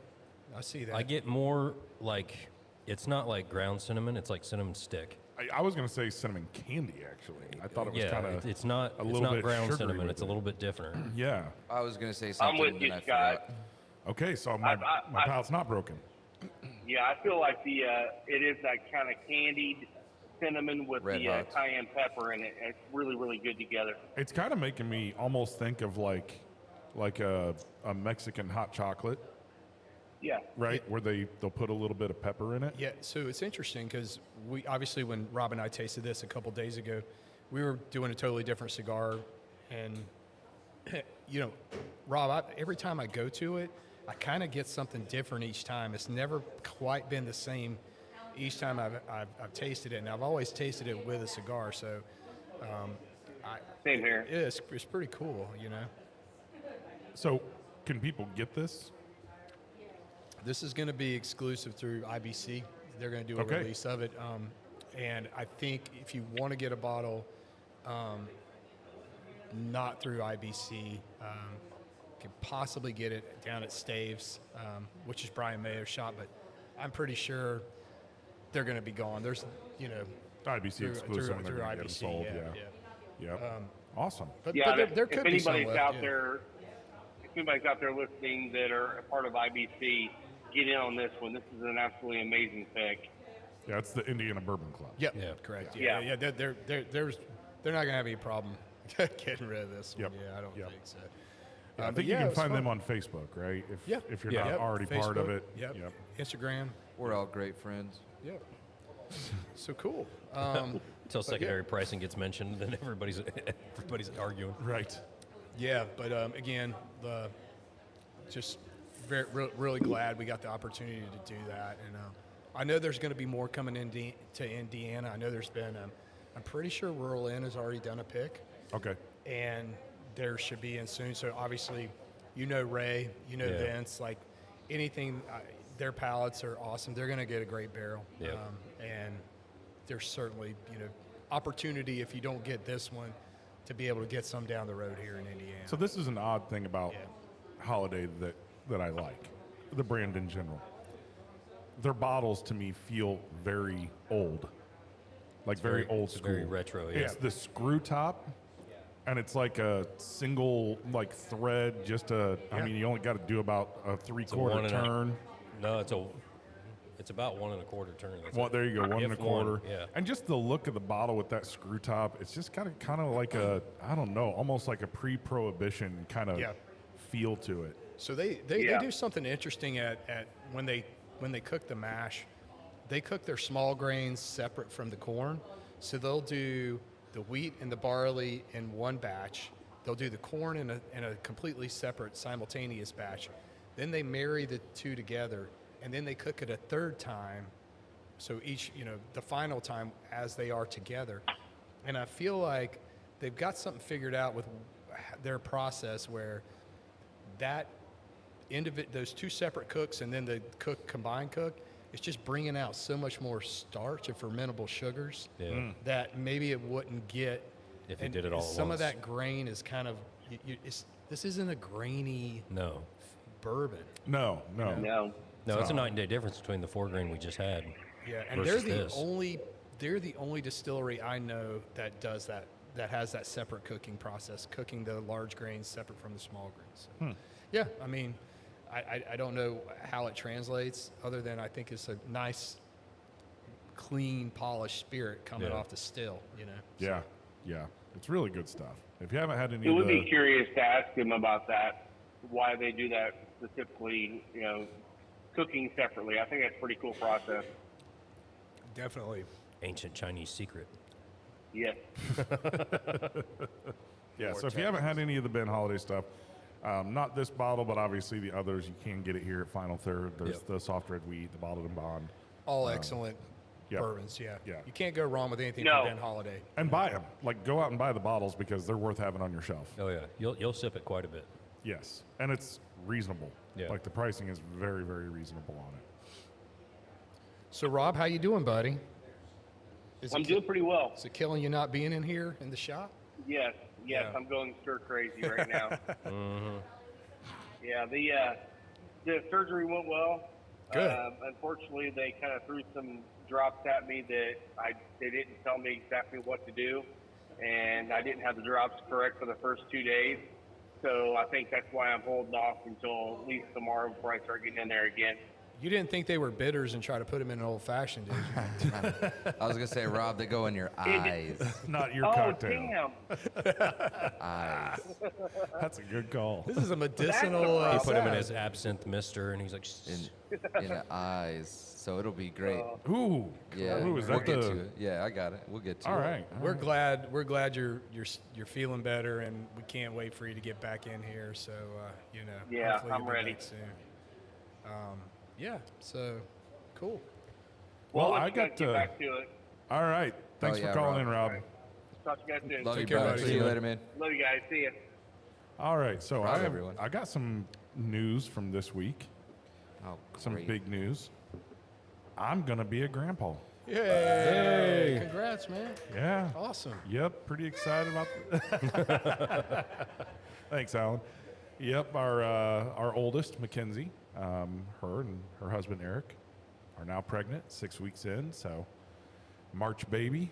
E: I see that.
D: I get more like, it's not like ground cinnamon, it's like cinnamon stick.
B: I was going to say cinnamon candy, actually. I thought it was kind of
D: it's not
B: a little bit
D: ground
B: sugary
D: cinnamon,
B: with
D: it's a
B: it.
D: little bit different.
B: Yeah.
C: I was going to say something,
J: I'm with you,
C: and I
J: Scott.
C: forgot.
B: Okay, so my palate's not broken.
J: Yeah, I feel like it is that kind of candied cinnamon with
C: Red
J: the
C: Hot.
J: cayenne pepper in it. It's really, really good together.
B: It's kind of making me almost think of like a Mexican hot chocolate,
J: Yeah.
B: right? Where they'll put a little bit of pepper in it.
E: Yeah, so it's interesting because we obviously, when Rob and I tasted this a couple days ago, we were doing a totally different cigar, and Rob, every time I go to it, I kind of get something different each time. It's never quite been the same each time I've tasted it, and I've always tasted it with a cigar. So,
J: Same here.
E: it's pretty cool,
B: So, can people get this?
E: This is going to be exclusive through IBC. They're going to do a
B: Okay.
E: release of it. And I think if you want to get a bottle not through IBC, can possibly get it down at Staves, which is Brian Mayo's shop, but I'm pretty sure they're going to be gone. There's,
B: IBC
E: through
B: exclusive when they're
E: through
B: gonna get them
E: IBC,
B: sold.
E: yeah.
B: Yep. Awesome.
E: But,
J: Yeah,
E: but there
J: if
E: could be some
J: anybody's
E: left,
J: out
E: yeah.
J: there, if anybody's out there listening that are a part of IBC, get in on this one. This is an absolutely amazing pick.
B: Yeah, it's the Indiana Bourbon Club.
E: Yep,
D: Yeah.
E: correct.
J: Yeah.
E: Yeah. They're not going to have any problem getting rid of this one.
B: Yep.
E: Yeah, I don't
B: Yep.
E: think so.
B: I
E: But
B: think
E: yeah,
B: you
E: it
B: can
E: was
B: find
E: fun.
B: them on Facebook, right? If you're
E: Yeah.
B: not
E: Yep.
B: already part of
E: Facebook,
B: it.
E: Yep. Instagram.
C: We're all great friends.
E: Yep. So cool.
D: Until secondary pricing gets mentioned, then everybody's arguing.
B: Right.
E: Yeah, but again, just really glad we got the opportunity to do that, and I know there's going to be more coming to Indiana. I know there's been, I'm pretty sure Rural Inn has already done a pick,
B: Okay.
E: and there should be in soon. So obviously, Ray,
D: Yeah.
E: Vince, like anything, their pallets are awesome. They're going to get a great barrel,
D: Yeah.
E: and there's certainly opportunity if you don't get this one to be able to get some down the road here in Indiana.
B: So this is an odd thing about
E: Yeah.
B: Holiday that I like, the brand in general. Their bottles to me feel very old, like very old
D: it's
B: school.
D: very retro, yeah.
B: It's the screw top, and it's like a single like thread. I mean, you only got to do about a 3/4
D: one and a-
B: turn.
D: No, it's about 1 1/4 turn. That's
B: Well,
D: it.
B: there you go, 1
D: If
B: 1/4.
D: yeah.
B: And just the look of the bottle with that screw top, it's just kind of like I don't know, almost like a pre-prohibition kind of
E: Yeah.
B: feel to it.
E: So they do something interesting at when they cook the mash. They cook their small grains separate from the corn. So they'll do the wheat and the barley in one batch. They'll do the corn in a completely separate simultaneous batch. Then they marry the two together, and then they cook it a third time. So each, the final time as they are together. And I feel like they've got something figured out with their process where those two separate cooks and then the combined cook, it's just bringing out so much more starch and fermentable sugars
D: Yeah.
E: that maybe it wouldn't get
D: If you
E: and
D: did it all at
E: some
D: once.
E: of that grain is kind of this isn't a grainy
D: No.
E: bourbon.
B: No.
J: No.
D: No, it's a night and day difference between the 4 grain we just had.
E: Yeah, and
D: versus
E: they're the only distillery I know that does that has that separate cooking process, cooking the large grains separate from the small grains. So, yeah, I mean, I don't know how it translates other than I think it's a nice, clean, polished spirit coming
D: Yeah.
E: off the still,
B: Yeah. It's really good stuff. If you haven't had any
J: It
B: of
J: would be
B: the,
J: curious to ask him about that, why they do that specifically, cooking separately. I think that's a pretty cool process.
E: Definitely.
D: Ancient Chinese secret.
J: Yes.
B: yeah. So if you haven't had any of the Ben Holiday stuff, not this bottle, but obviously the others, you can get it here at Final Third. There's
D: Yep.
B: the soft red wheat, the bottled and bond,
E: All excellent
B: yep.
E: bourbons, yeah.
B: Yeah.
E: You can't go wrong with anything
J: No.
E: from Ben Holiday.
B: and buy them. Like go out and buy the bottles because they're worth having on your shelf.
D: Oh yeah, you'll sip it quite a bit.
B: Yes, and it's reasonable.
D: Yeah.
B: Like the pricing is very, very reasonable on it.
E: So, Rob, how you doing, buddy?
J: I'm doing pretty well.
E: Is it killing you not being in here in the shop?
J: Yes,
E: Yeah.
J: I'm going stir crazy right now. Yeah, the surgery went well.
E: Good.
J: Unfortunately, they kind of threw some drops at me that they didn't tell me exactly what to do, and I didn't have the drops correct for the first 2 days. So I think that's why I'm holding off until at least tomorrow before I start getting in there again.
E: You didn't think they were bitters and try to put them in an old fashioned, did you?
C: I was gonna say, Rob, they go in your eyes.
B: Not your
J: Oh,
B: cocktail.
J: damn.
C: Eyes.
B: That's a good call.
E: This is a medicinal.
J: That's
D: He
J: the
D: put him in
J: Yeah.
D: his absinthe mister, and he's like,
C: In the eyes. So it'll be great.
B: Ooh.
C: Yeah,
B: Ooh, is
C: we'll
B: that
C: get
B: the?
C: to it. Yeah, I got it. We'll get to
B: All
C: it.
B: right.
E: We're glad you're feeling better, and we can't wait for you to get back in here. So
J: Yeah,
E: hopefully
J: I'm
E: you'll be
J: ready.
E: back soon. Yeah, so cool.
B: Well,
J: I'll
B: I
J: let you guys
B: got
J: get
B: to.
J: back to it.
B: All right. Thanks
C: Oh,
B: for
C: yeah,
B: calling in,
C: Rob.
B: Rob.
J: Talk to you guys soon.
C: Love you,
E: care,
C: brother.
E: buddy.
C: See you later, man.
J: Love you guys. See ya.
B: All right. So
C: Rob, everyone.
B: I got some news from this week.
C: Oh,
B: some
C: great.
B: big news. I'm going to be a grandpa.
E: Yay! Congrats, man.
B: Yeah.
E: Awesome.
B: Yep, pretty excited about Thanks, Alan. Yep, our oldest, Mackenzie, her and her husband, Eric, are now pregnant, 6 weeks in, so March baby.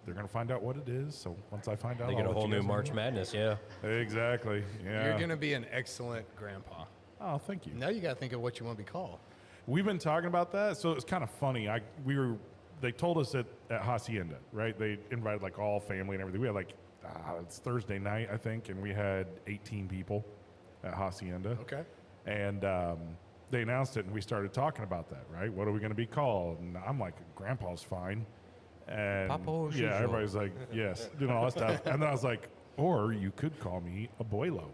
B: They're going to find out what it is, so once I find out,
D: They
B: I'll
D: get a
B: let
D: whole
B: you
D: new
B: guys
D: March
B: know.
D: Madness, yeah.
B: Exactly, yeah.
E: You're going to be an excellent grandpa.
B: Oh, thank you.
E: Now you got to think of what you want to be called.
B: We've been talking about that, so it's kind of funny. They told us at Hacienda, right? They invited like all family and everything. We had like, it's Thursday night, I think, and we had 18 people at Hacienda.
E: Okay.
B: And they announced it, and we started talking about that, right? What are we going to be called? And I'm like, Grandpa's fine. And
D: Papa as
B: yeah,
D: usual.
B: everybody's like, yes, doing all that stuff. And then I was like, or you could call me Abuelo.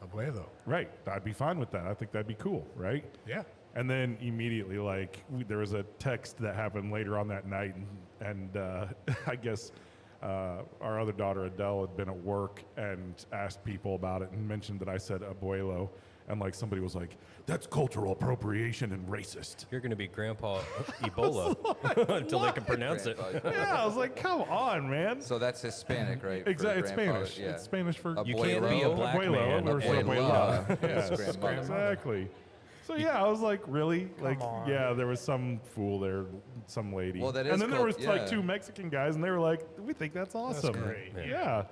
E: Abuelo.
B: Right. I'd be fine with that. I think that'd be cool, right?
E: Yeah.
B: And then immediately, like, there was a text that happened later on that night, and I guess our other daughter, Adele, had been at work and asked people about it and mentioned that I said abuelo, and, like, somebody was like, that's cultural appropriation and racist.
D: You're going to be Grandpa Ebola until they can pronounce it.
B: Yeah, I was like, come on, man.
C: So that's Hispanic, right? for
B: Exactly, it's
C: grandfather?
B: Spanish.
C: Yeah.
B: It's Spanish for
D: You can't be a
C: Abuelo.
D: black
B: abuelo.
D: man.
B: Or
C: Abuela.
B: abuela. Yes,
C: It's grandmother.
B: exactly. So yeah, I was like, really? Like, yeah, there was some fool there, some lady.
C: Well, that
B: and
C: is
B: then there
C: cool,
B: was
C: yeah.
B: like 2 Mexican guys, and they were like, we think that's awesome.
E: great.
B: Yeah.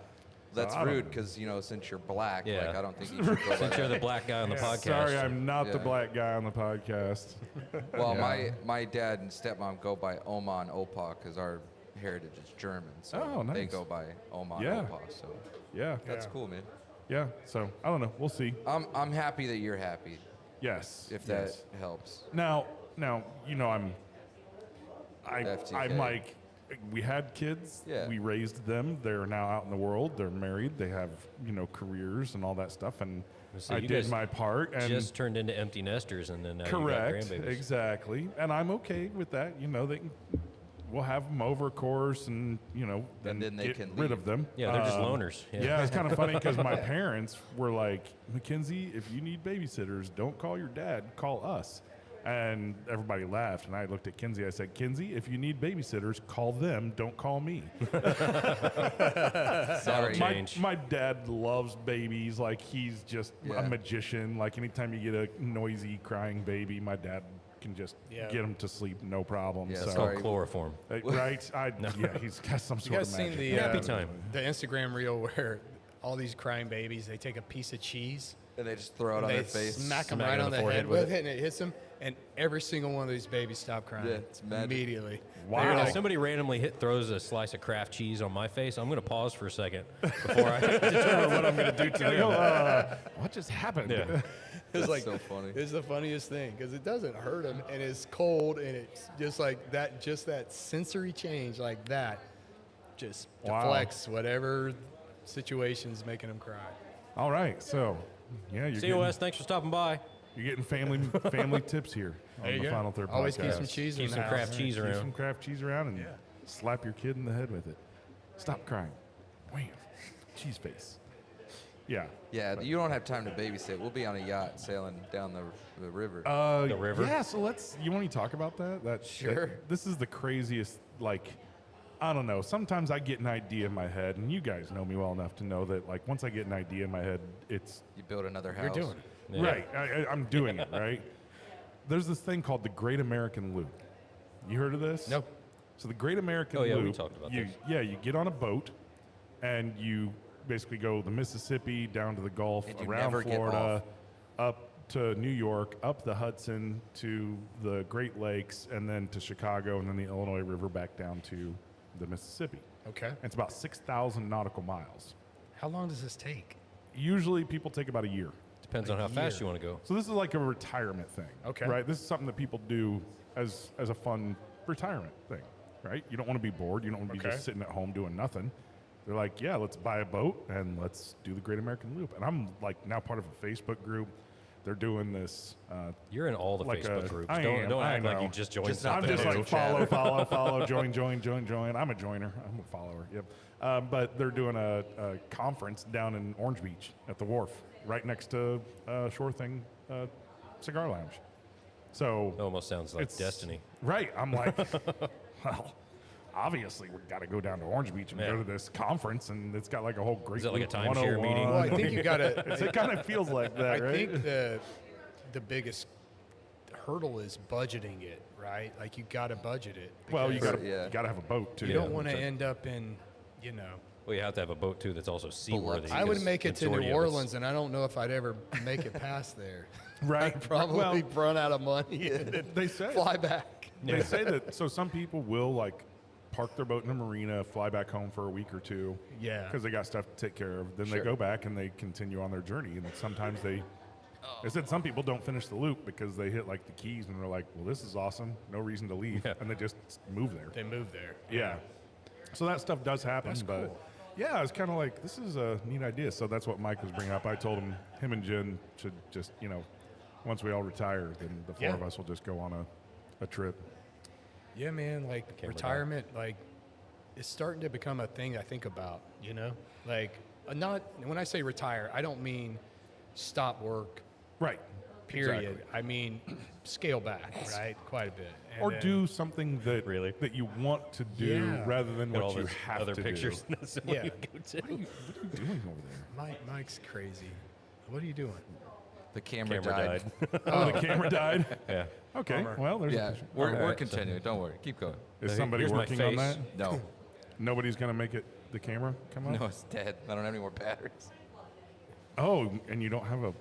C: That's
B: So, I don't
C: rude
B: know.
C: because, since you're black,
D: Yeah.
C: like, I don't think you should go by
D: Since you're the
C: that.
D: black guy on the podcast.
B: Sorry, I'm not the
C: Yeah.
B: black guy on the podcast.
C: Well,
B: Yeah.
C: my dad and stepmom go by Oma and Opa because our heritage is German. So
B: Oh,
C: they
B: nice.
C: go by Oma
B: Yeah.
C: and Opa. So
B: Yeah.
C: that's cool, man.
B: Yeah. So I don't know. We'll see.
C: I'm happy that you're happy,
B: Yes.
C: if that
B: yes.
C: helps.
B: Now, I'm
C: FTK.
B: like, we had kids.
C: Yeah.
B: We raised them. They're now out in the world. They're married. They have, careers and all that stuff. And
D: So
B: I
D: you
B: did
D: guys
B: my part. And
D: just turned into empty nesters, and then now
B: correct.
D: you got grandbabies.
B: Exactly. And I'm okay with that. We'll have them over, of course, and, then
C: they
B: get
C: can
B: rid
C: leave.
B: of them.
D: Yeah, they're just loners.
B: Yeah, it's kind of funny because my parents were like, Mackenzie, if you need babysitters, don't call your dad, call us. And everybody laughed, and I looked at Kinsey. I said, Kinsey, if you need babysitters, call them, don't call me.
C: Sorry.
D: Change.
B: My dad loves babies. Like, he's just
C: Yeah.
B: a magician. Like, anytime you get a noisy, crying baby, my dad can just get him to sleep, no problem.
C: Yeah,
B: so,
D: It's
C: sorry.
D: called chloroform.
B: right? Yeah, he's got some
E: You
B: sort
E: guys
B: of
E: seen
B: magic.
E: the
D: Happy time.
E: the Instagram reel where all these crying babies, they take a piece of cheese,
C: And they just throw it
E: and
C: on
E: they
C: their face.
E: smack them
D: Smack
E: right
D: it
E: on the
D: forehead
E: head
D: with
E: with it, and it hits them, and every single one of these babies stop crying
C: Yeah, it's magic.
E: immediately.
B: Wow.
E: They're
D: If
E: like,
D: somebody randomly throws a slice of Kraft cheese on my face, I'm going to pause for a second before I determine what I'm going to do to them.
B: What just happened?
D: Yeah.
E: it's like
C: so funny.
E: It's the funniest thing because it doesn't hurt them, and it's cold, and it's just like that. Just that sensory change, like that, just
B: Wow.
E: deflects whatever situation's making them cry.
B: All right, so yeah, you're
D: See you,
B: getting,
D: Wes. Thanks for stopping by.
B: you're getting family tips here on
E: There you
B: the
E: go.
B: Final Third
E: Always
B: podcast.
E: keep some cheese
D: Keep
E: in
D: some
E: the
D: Kraft
E: house.
D: cheese
B: Keep
D: around.
B: some Kraft cheese around and slap your kid in the head with it. Stop crying. Wham. Cheese face. Yeah.
C: Yeah, you don't have time to babysit. We'll be on a yacht sailing down the river.
D: The river?
B: Yeah, so you want to talk about that?
C: Sure.
B: This is the craziest, like, I don't know. Sometimes I get an idea in my head, and you guys know me well enough to know that, like, once I get an idea in my head, it's
C: you build another house.
E: You're doing it.
D: Yeah.
B: right. I'm doing it, right? There's this thing called the Great American Loop. You heard of this?
E: Nope.
B: So the Great American
D: Oh, yeah,
B: Loop.
D: we talked about
B: you,
D: this.
B: Yeah, you get on a boat, and you basically go the Mississippi down to the Gulf,
C: And you
B: around
C: never get
B: Florida, up to New York, up the Hudson to the Great Lakes, and then to Chicago, and then the Illinois River back down to the Mississippi.
E: Okay.
B: And it's about 6,000 nautical miles.
E: How long does this take?
B: Usually people take about a year.
D: Depends on how fast you want to go.
B: So this is like a retirement thing.
E: Okay.
B: Right? This is something that people do as a fun retirement thing, right? You don't want to be bored. You don't want to be
E: Okay.
B: just sitting at home doing nothing. They're like, yeah, let's buy a boat and let's do the Great American Loop. And I'm like now part of a Facebook group. They're doing this.
D: You're in all the
B: Like
D: Facebook
B: a-
D: groups.
B: I
D: Don't,
B: am,
D: don't
B: I
D: act like
B: know.
D: you just joined
C: Just not
B: I'm
D: something.
B: just
C: the
B: like
C: video chat.
B: follow, join. I'm a joiner. I'm a follower. Yep. But they're doing a conference down in Orange Beach at the wharf, right next to Shore Thing Cigar Lounge. So
D: It almost sounds like
B: it's-
D: destiny.
B: Right. I'm like, well, obviously we got to go down to Orange Beach and go to this conference, and it's got like a whole great.
D: Is it like a
B: Loop
D: timeshare
B: 101.
D: meeting?
E: Well, I think you got to.
B: It kind of feels like that,
E: I
B: right?
E: think the biggest hurdle is budgeting it, right? Like you got to budget it.
B: well, you
E: because
B: got to have a boat too.
E: you don't want to end up in, you know.
D: Well, you have to have a boat too that's also seaworthy.
E: I would
D: because
E: make it to
D: majority
E: New
D: of it's-
E: Orleans, and I don't know if I'd ever make it past there.
B: right.
E: I'd probably
B: Well,
E: run out of money and
B: they say
E: fly back.
B: They say that. So some people will like park their boat in a marina, fly back home for a week or two.
E: Yeah.
B: Because they got stuff to take care of. Then they go back and they continue on their journey. And sometimes they said some people don't finish the loop because they hit like the Keys and they're like, well, this is awesome. No reason to leave.
D: Yeah.
B: And they just move there.
E: They move there.
B: Yeah. So that stuff does happen.
E: That's
B: but
E: cool.
B: yeah, it's kind of like, this is a neat idea. So that's what Mike was bringing up. I told him and Jen should just, once we all retire, then the four of us will just go on a trip.
E: Yeah, man. Like
D: Camera
E: retirement, like it's starting to become a thing I think about. Like not when I say retire, I don't mean stop work.
B: Right.
E: Period.
B: Exactly.
E: I mean scale back, right? Quite a bit. And
B: Or
E: then-
B: do something that
D: Really?
B: that you want to do
E: Yeah.
B: rather than
D: Got all
B: what you
D: those
B: have
D: other
B: to
D: pictures.
B: do.
D: That's the
E: Yeah.
D: one you go to.
B: What are you doing over there?
E: Mike's crazy. What are you doing?
C: The camera,
D: Camera
C: died.
D: died.
B: Oh, the camera died.
D: Yeah.
B: Okay.
E: Bummer.
B: Well, there's
C: Yeah,
B: a picture.
C: we're
D: Alright, so-
C: continuing. Don't worry. Keep going.
B: Is
D: So
B: somebody
D: here's my
B: working on that?
D: face.
C: No,
B: Nobody's gonna make it. The camera come up.
C: no, it's dead. I don't have any more batteries.
B: Oh, and you don't have a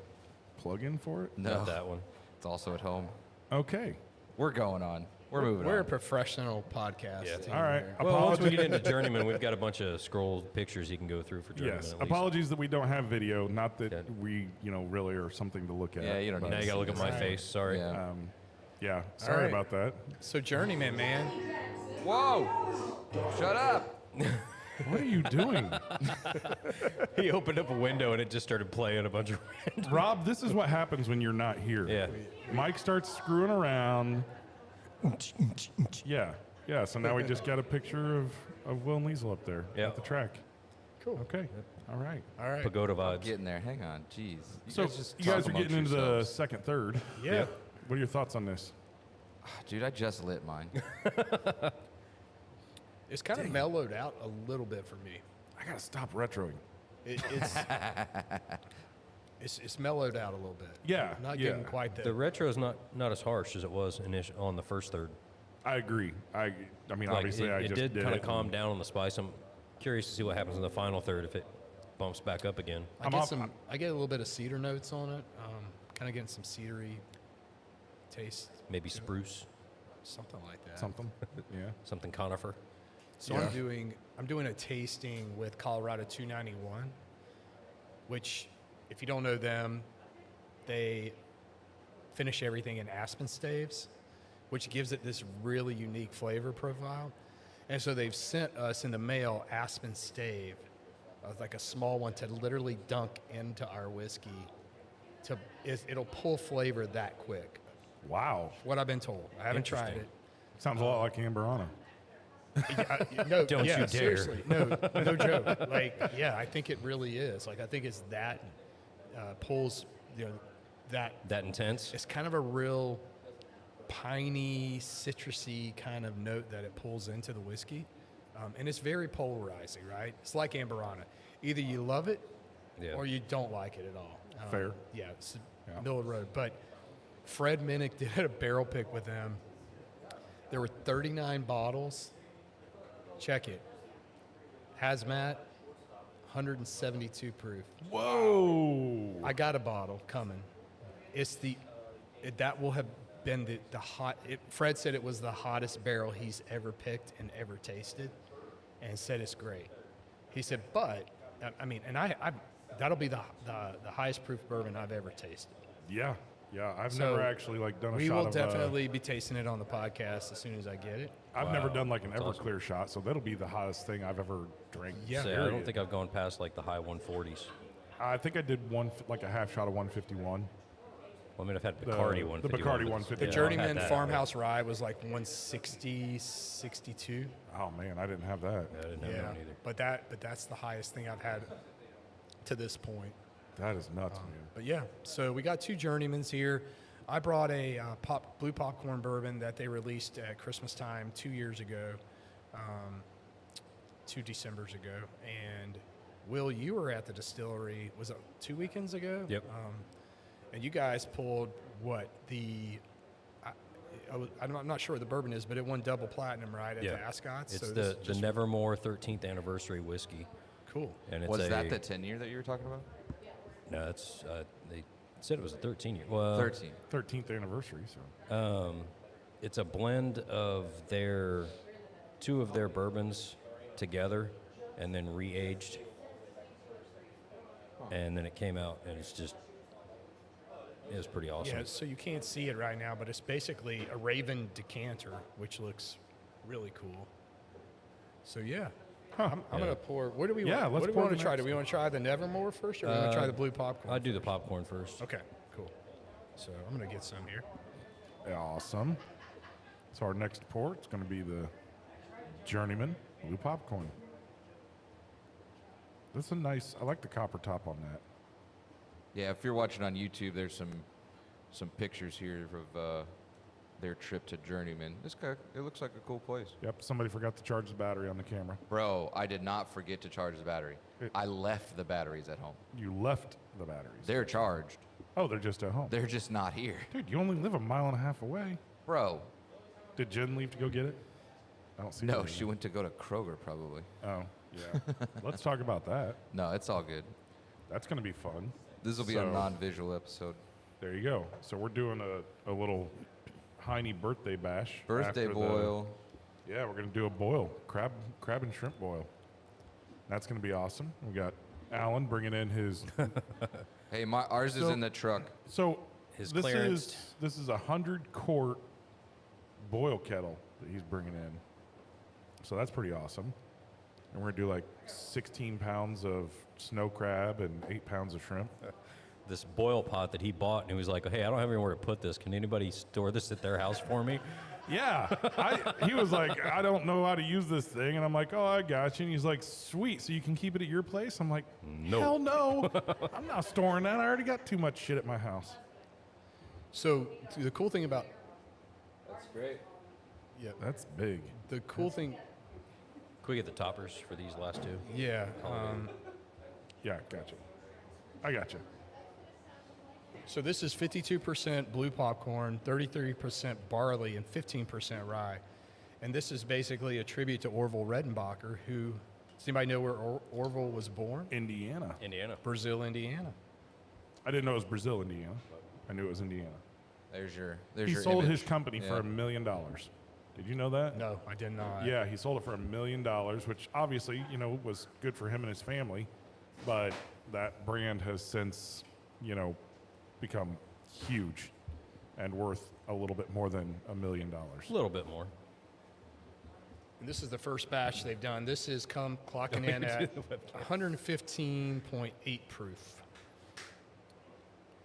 B: plug-in for it?
C: No,
D: Not that one.
C: it's also at home.
B: Okay.
C: We're going on. We're moving
E: We're a
C: on.
E: professional podcast.
D: Yeah.
E: team
B: All right.
E: here.
D: Well, once we
B: Apologies.
D: get into Journeyman, we've got a bunch of scrolled pictures you can go through for Journeyman.
B: Yes.
D: at least.
B: Apologies that we don't have video. Not that
D: Yeah.
B: we, really are something to look at.
C: Yeah, you don't
B: but,
C: need
D: Now you got to look at my
E: Right.
D: face. Sorry.
C: Yeah.
B: Yeah. Sorry
E: right.
B: about that.
E: So Journeyman, man.
C: Whoa! Shut up!
B: What are you doing,
D: He opened up a window and it just started playing a bunch of.
B: Rob? This is what happens when you're not here.
D: Yeah.
B: Mike starts screwing around. Yeah. Yeah. So now we just got a picture of Will Liesel up there
D: Yeah.
B: at the track.
E: Cool.
B: Okay. All right.
E: All right.
D: Pagoda vibes.
C: Getting there. Hang on. Jeez.
B: So
C: just
B: you guys
C: talk
B: are getting
C: amongst
B: into the
C: yourselves.
B: second, third.
E: Yeah.
B: What are your thoughts on this?
C: Dude, I just lit mine.
E: It's kind of mellowed out a little bit for me.
B: I gotta stop retroing.
E: It's mellowed out a little bit.
B: Yeah,
E: Not
B: yeah.
E: getting quite
D: The
E: the.
D: retro is not as harsh as it was on the first third.
B: I agree. I mean,
D: Like,
B: obviously,
D: it,
B: I
D: it
B: just
D: did
B: did
D: kind
B: it
D: of calm down on the spice. I'm curious to see what happens in the final third if it bumps back up again.
E: I get a little bit of cedar notes on it. Kind of getting some cedary taste,
D: Maybe spruce,
E: something like that.
B: Something. Yeah.
D: something conifer.
E: So I'm doing a tasting with Colorado 291, which, if you don't know them, they finish everything in aspen staves, which gives it this really unique flavor profile. And so they've sent us in the mail aspen stave, like a small one, to literally dunk into our whiskey. It'll pull flavor that quick.
B: Wow.
E: What I've been told. I haven't tried
D: Interesting.
E: it.
B: Sounds a lot like Amberana.
E: No,
D: Don't
E: yeah,
D: you dare.
E: Seriously, no joke. Like, yeah, I think it really is. Like, I think it's that pulls, that
D: That intense.
E: it's kind of a real piney, citrusy kind of note that it pulls into the whiskey, and it's very polarizing, right? It's like Amberana. Either you love it,
D: Yeah.
E: or you don't like it at all.
B: Fair.
E: Yeah, it's
B: Yeah.
E: middle of the road. But Fred Minnick did a barrel pick with them. There were 39 bottles. Check it. Hazmat, 172 proof.
B: Whoa.
E: I got a bottle coming. That will have been the hot. Fred said it was the hottest barrel he's ever picked and ever tasted, and said it's great. He said, but I mean, and I that'll be the highest proof bourbon I've ever tasted.
B: Yeah. Yeah. I've
E: So
B: never actually done a
E: We
B: shot
E: will
B: of.
E: definitely be tasting it on the podcast as soon as I get it.
B: I've never done like an
D: That's awesome.
B: Everclear shot, so that'll be the hottest thing I've ever drank.
E: Yeah.
D: So I
B: period.
D: don't think I've gone past like the high 140s.
B: I think I did like a half shot of 151.
D: Well, I mean, I've had
B: The-
D: Bacardi
B: the
D: 151.
B: Bacardi
D: but-
B: 151.
E: The
B: Yeah,
E: Journeyman
D: I've had that.
E: Farmhouse Rye was like 160, 62.
B: Oh man, I didn't have that.
D: I didn't have that one either.
E: but that's the highest thing I've had to this point.
B: That is nuts, man.
E: But yeah, so we got two Journeymans here. I brought a blue popcorn bourbon that they released at Christmas time 2 years ago, 2 Decembers ago. And Will, you were at the distillery, was it 2 weekends ago?
D: Yep.
E: And you guys pulled what? I'm not sure what the bourbon is, but it won double platinum, right, at the Ascot's?
D: It's
E: So
D: the
E: this is
D: Nevermore 13th anniversary whiskey.
E: cool.
D: And it's
C: Was that the 10 year that you were talking about?
D: No, it's they said it was a 13 year. Well,
C: 13.
B: 13th anniversary. So
D: it's a blend of two of their bourbons together and then re-aged. And then it came out, and it was pretty awesome.
E: Yeah, so you can't see it right now, but it's basically a Raven decanter, which looks really cool. So yeah, I'm gonna pour. What do we?
B: Yeah,
E: want,
B: let's
E: what do we
B: pour
E: want
B: the
E: to try? Do
B: next
E: we want to try the Nevermore first, or do we want to try the blue popcorn?
D: I'd do the popcorn first.
E: Okay, cool. So I'm gonna get some here.
B: awesome. So our next pour, it's going to be the Journeyman Blue Popcorn. That's a nice, I like the copper top on that.
C: Yeah, if you're watching on YouTube, there's some pictures here of their trip to Journeyman. It looks like a cool place.
B: Yep, somebody forgot to charge the battery on the camera.
C: Bro, I did not forget to charge the battery. I left the batteries at home.
B: You left the batteries.
C: They're charged.
B: Oh, they're just at home.
C: They're just not here.
B: Dude, you only live 1.5 miles away.
C: Bro,
B: Did Jen leave to go get it? I don't see her
C: no,
B: leaving.
C: she went to go to Kroger probably.
B: Oh, yeah. Let's talk about that.
C: No, it's all good.
B: That's going to be fun.
C: This will be a
B: So-
C: non-visual episode.
B: There you go. So we're doing a little Heiney birthday bash.
C: Birthday
B: after
C: boil.
B: Yeah, we're going to do a boil, crab and shrimp boil. That's going to be awesome. We got Alan bringing in his.
C: Hey, ours is
B: So-
C: in the truck.
B: So
D: His
B: this
D: clearance.
B: is a 100-quart boil kettle that he's bringing in. So that's pretty awesome. And we're going to do like 16 pounds of snow crab and 8 pounds of shrimp.
D: This boil pot that he bought, and he was like, "Hey, I don't have anywhere to put this. Can anybody store this at their house for me?"
B: Yeah. He was like, I don't know how to use this thing. And I'm like, oh, I got you. And he's like, sweet. So you can keep it at your place? I'm like,
D: No.
B: hell no. I'm not storing that. I already got too much shit at my house.
E: So the cool thing about
C: That's great.
B: That's big.
E: the cool thing,
D: Can we get the toppers for these last two?
E: yeah.
B: Yeah, gotcha. I gotcha.
E: So this is 52% blue popcorn, 33% barley, and 15% rye. And this is basically a tribute to Orville Redenbacher, who, does anybody know where Orville was born?
B: Indiana.
D: Indiana.
E: Brazil, Indiana.
B: I didn't know it was Brazil, Indiana. I knew it was Indiana.
C: There's your
B: He sold
C: image.
B: his company for $1 million. Did you know that?
E: No, I did not.
B: Yeah, he sold it for $1 million, which obviously, was good for him and his family. But that brand has since, become huge and worth a little bit more than $1 million.
D: A little bit more.
E: And this is the first batch they've done. This is clocking in at 115.8 proof.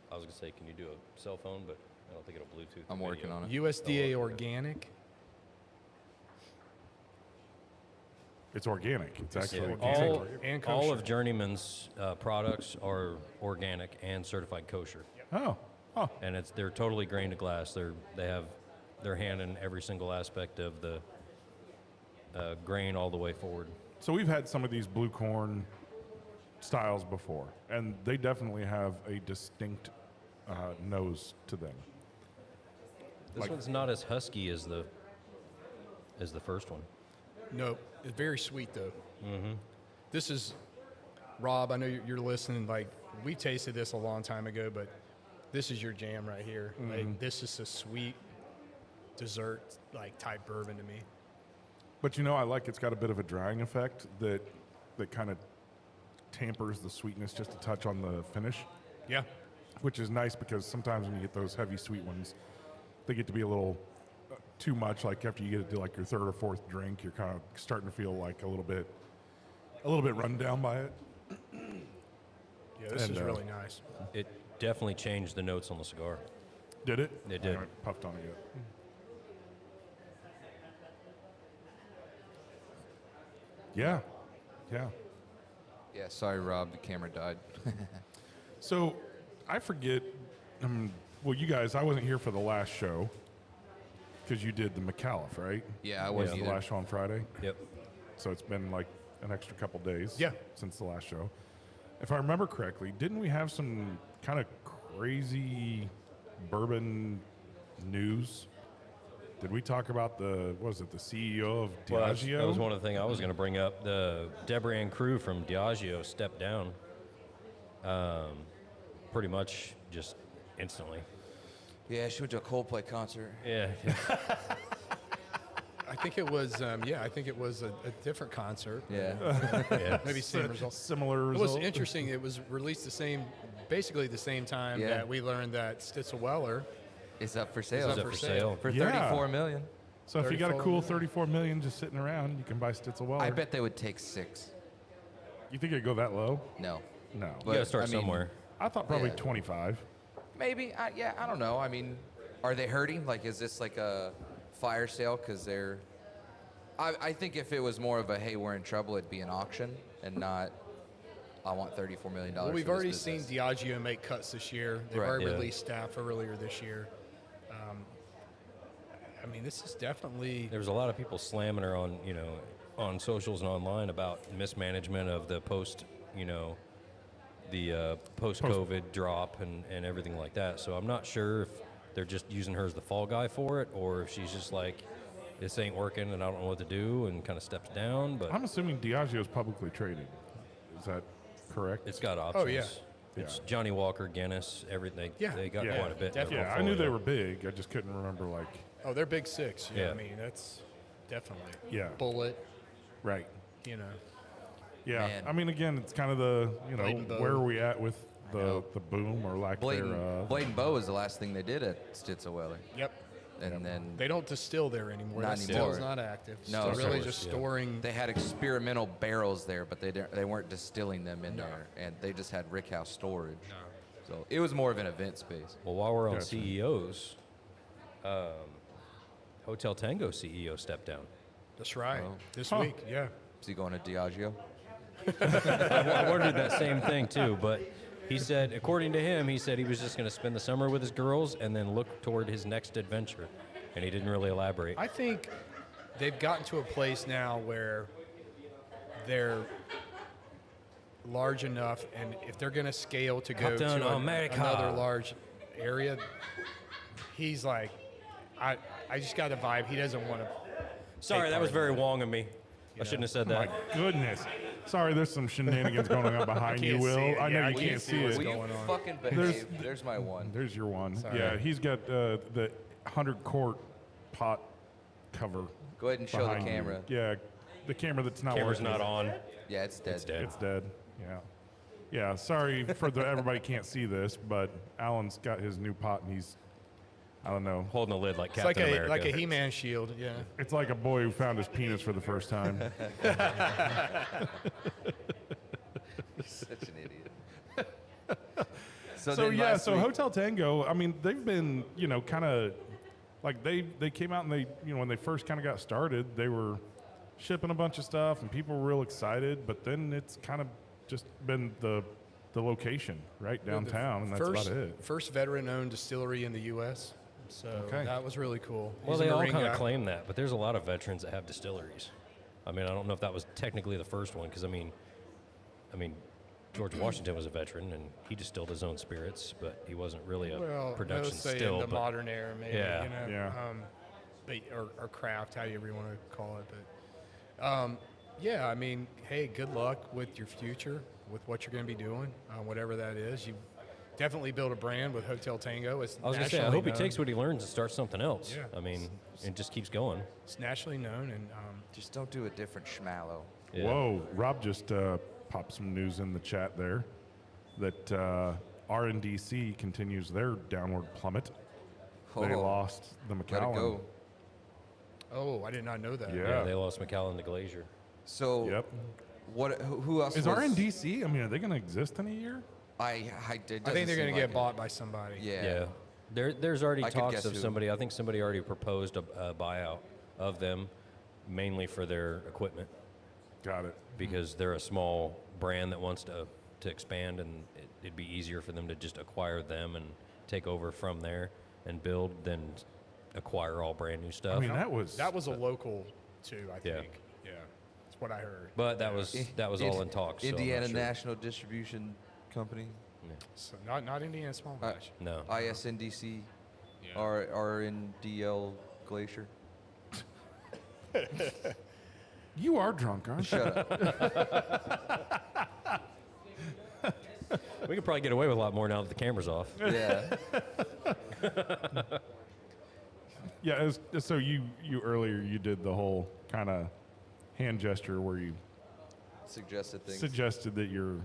D: I was gonna say, can you do a cell phone? But I don't think it'll Bluetooth.
C: I'm working on it.
E: USDA organic.
B: It's organic. It's actually
D: All,
E: And
D: all
E: kosher.
D: of Journeyman's products are organic and certified kosher,
B: Oh,
D: and they're totally grain to glass. They have their hand in every single aspect of the grain all the way forward.
B: So we've had some of these blue corn styles before, and they definitely have a distinct nose to them.
D: This one's not as husky as the first one.
E: No, it's very sweet though. Mm-hmm. This is, Rob, I know you're listening. Like, we tasted this a long time ago, but this is your jam right here. Like, this is a sweet dessert type bourbon to me.
B: But I like it's got a bit of a drying effect that kind of tampers the sweetness just a touch on the finish,
E: Yeah.
B: which is nice because sometimes when you get those heavy sweet ones, they get to be a little too much. Like after you get to like your third or fourth drink, you're kind of starting to feel like a little bit run down by it.
E: Yeah, this
B: And,
E: is really nice.
D: It definitely changed the notes on the cigar.
B: Did it?
D: It did.
B: I haven't puffed on it yet. Yeah. Yeah.
C: Yeah, sorry, Rob. The camera died.
B: So I forget, well, you guys, I wasn't here for the last show because you did the McAuliffe, right?
C: Yeah, I
B: Was
C: wasn't
B: the
C: either.
B: last show on Friday?
D: Yep.
B: So it's been like an extra couple days
E: Yeah.
B: since the last show. If I remember correctly, didn't we have some kind of crazy bourbon news? Did we talk about the CEO of Diageo?
D: That was one of the things I was going to bring up. The Deborah Ann Crew from Diageo stepped down pretty much just instantly.
C: Yeah, she went to a Coldplay concert.
D: Yeah.
E: I think it was, I think it was a different concert.
C: Yeah.
D: Yeah.
E: Maybe same results.
B: Similar
E: It
B: result.
E: was interesting. It was released basically the same time
C: Yeah.
E: that we learned that Stitzel-Weller
C: It's up for sale.
E: is up for sale.
C: For
B: Yeah.
C: $34 million.
B: So if you got a
E: 34
B: cool
E: million.
B: 34 million just sitting around, you can buy Stitzel-Weller.
C: I bet they would take 6.
B: You think it'd go that low?
C: No.
B: No.
D: You got
C: But,
D: to start
C: I mean,
D: somewhere.
B: I thought probably
C: Yeah.
B: 25.
C: Maybe. I don't know. I mean, are they hurting? Like, is this like a fire sale? Because they're. I think if it was more of a, hey, we're in trouble, it'd be an auction and not, I want $34 million.
E: Well, we've
C: for this
E: already seen
C: business.
E: Diageo make cuts this year. They've
C: Right.
E: already
D: Yeah.
E: released staff earlier this year. I mean, this is definitely.
D: There was a lot of people slamming her on, on socials and online about mismanagement of the post-COVID drop and everything like that. So I'm not sure if they're just using her as the fall guy for it, or if she's just like, this ain't working and I don't know what to do, and kind of steps down. But
B: I'm assuming Diageo is publicly traded. Is that correct?
D: it's got options.
E: Oh, yeah.
D: It's Johnny Walker, Guinness, everything.
E: Yeah.
D: They got
B: Yeah.
D: quite a bit. in their
E: Definitely.
B: Yeah, I knew they
D: portfolio.
B: were big. I just couldn't remember, like,
E: Oh, they're big six. Yeah.
D: Yeah.
E: I mean, that's definitely.
B: Yeah.
E: Bullet,
B: right.
E: you know.
B: Yeah.
C: Man.
B: I mean, again, it's kind of the,
E: Blade and Bow.
B: where are we at with the boom or lack
C: Blade
B: thereof?
C: and Bow was the last thing they did at Stitzel-Weller.
E: Yep.
C: And then
E: They don't distill there anymore.
C: Not
E: That
C: anymore.
E: still's not active.
C: No,
E: So really
C: so
E: just
D: yeah.
E: storing.
C: they had experimental barrels there, but they weren't distilling them in there. And they just had rickhouse storage. So it was more of an event space.
D: Well, while we're on
B: Gotcha.
D: CEOs, Hotel Tango CEO stepped down.
E: That's right.
C: Oh.
E: This
B: Huh.
E: week, yeah.
C: Is he going to Diageo?
D: I wondered that same thing too, but he said, according to him, he said he was just going to spend the summer with his girls and then look toward his next adventure, and he didn't really elaborate.
E: I think they've gotten to a place now where they're large enough, and if they're going to scale to go
D: Captain
E: to
D: America.
E: another large area, he's like, I just got a vibe. He doesn't want to.
D: Sorry, that was very Wong of me. I shouldn't have said
B: My
D: that.
B: goodness. Sorry, there's some shenanigans going on behind you,
E: can't
B: Will.
E: see it.
B: I know
E: Yeah, I
B: you
E: can't
B: can't
E: see
B: see
E: what's
B: it.
C: Will you
E: going on?
C: fucking behave? There's my one.
B: There's your one.
E: Sorry.
B: Yeah, he's got the 100-quart pot cover.
C: Go ahead and show the
B: behind you.
C: camera.
B: Yeah, the camera that's not
D: Camera's
B: working.
D: not on.
C: Yeah, it's dead.
D: It's dead.
B: It's dead. Yeah. Yeah, sorry for everybody can't see this, but Alan's got his new pot and he's, I don't know.
D: Holding the lid like
E: It's like
D: Captain
E: a
D: America.
E: like a He-Man shield. Yeah.
B: It's like a boy who found his penis for the first time.
C: Such an idiot.
B: So
C: then
B: yeah,
C: last
B: so
C: week-
B: Hotel Tango, I mean, they've been, kind of like they came out and they, when they first kind of got started, they were shipping a bunch of stuff and people were real excited, but then it's kind of just been the location right downtown, and that's
E: first,
B: about it.
E: First veteran-owned distillery in the U.S. So
B: Okay.
E: that was really cool.
D: Well,
E: He's a
D: they all
E: Marine
D: kind of
E: guy.
D: claim that, but there's a lot of veterans that have distilleries. I mean, I don't know if that was technically the first one, because I mean, George Washington was a veteran and he distilled his own spirits, but he wasn't really a
E: Well,
D: production
E: let's say
D: still.
E: in the
D: but
E: modern era, maybe.
D: Yeah.
E: You know,
B: Yeah.
E: or craft, however you want to call it. But yeah, I mean, hey, good luck with your future, with what you're going to be doing, whatever that is. You definitely build a brand with Hotel Tango. It's
D: I was going to say, I
E: nationally
D: hope he
E: known.
D: takes what he learns and starts something else.
E: Yeah.
D: I mean, it just keeps going.
E: It's nationally known, and
C: Just don't do a different schmallow.
D: Yeah.
B: Whoa, Rob just popped some news in the chat there that RNDC continues their downward plummet. They
C: Oh,
B: lost the
C: Let it
B: Macallan.
C: go.
E: oh, I did not know that.
B: Yeah.
D: Yeah, they lost McAllen to Glacier.
C: So,
B: Yep.
C: what? Who else
B: Is
C: was,
B: RNDC? I mean, are they going to exist in a year?
C: I
E: I think they're going to get bought by somebody.
C: Yeah.
D: There's already
C: I could
D: talks
C: guess
D: of
C: who.
D: somebody. I think somebody already proposed a buyout of them, mainly for their equipment,
B: Got it.
D: because they're a small brand that wants to expand, and it'd be easier for them to just acquire them and take over from there and build than acquire all brand new stuff.
B: I mean, that was
E: a local too, I
D: Yeah.
E: think. Yeah, that's what I heard.
D: but that was all in talks. so I'm not
C: Indiana
D: sure.
C: National Distribution Company,
E: So not Indiana Small Batch.
D: No.
C: ISNDC,
E: Yeah.
C: RNDL Glacier.
B: you are drunk, aren't you?
C: Shut up.
D: We could probably get away with a lot more now that the camera's off.
C: Yeah.
B: Yeah. So you earlier you did the whole kind of hand gesture where you
C: Suggested things.
B: suggested that you're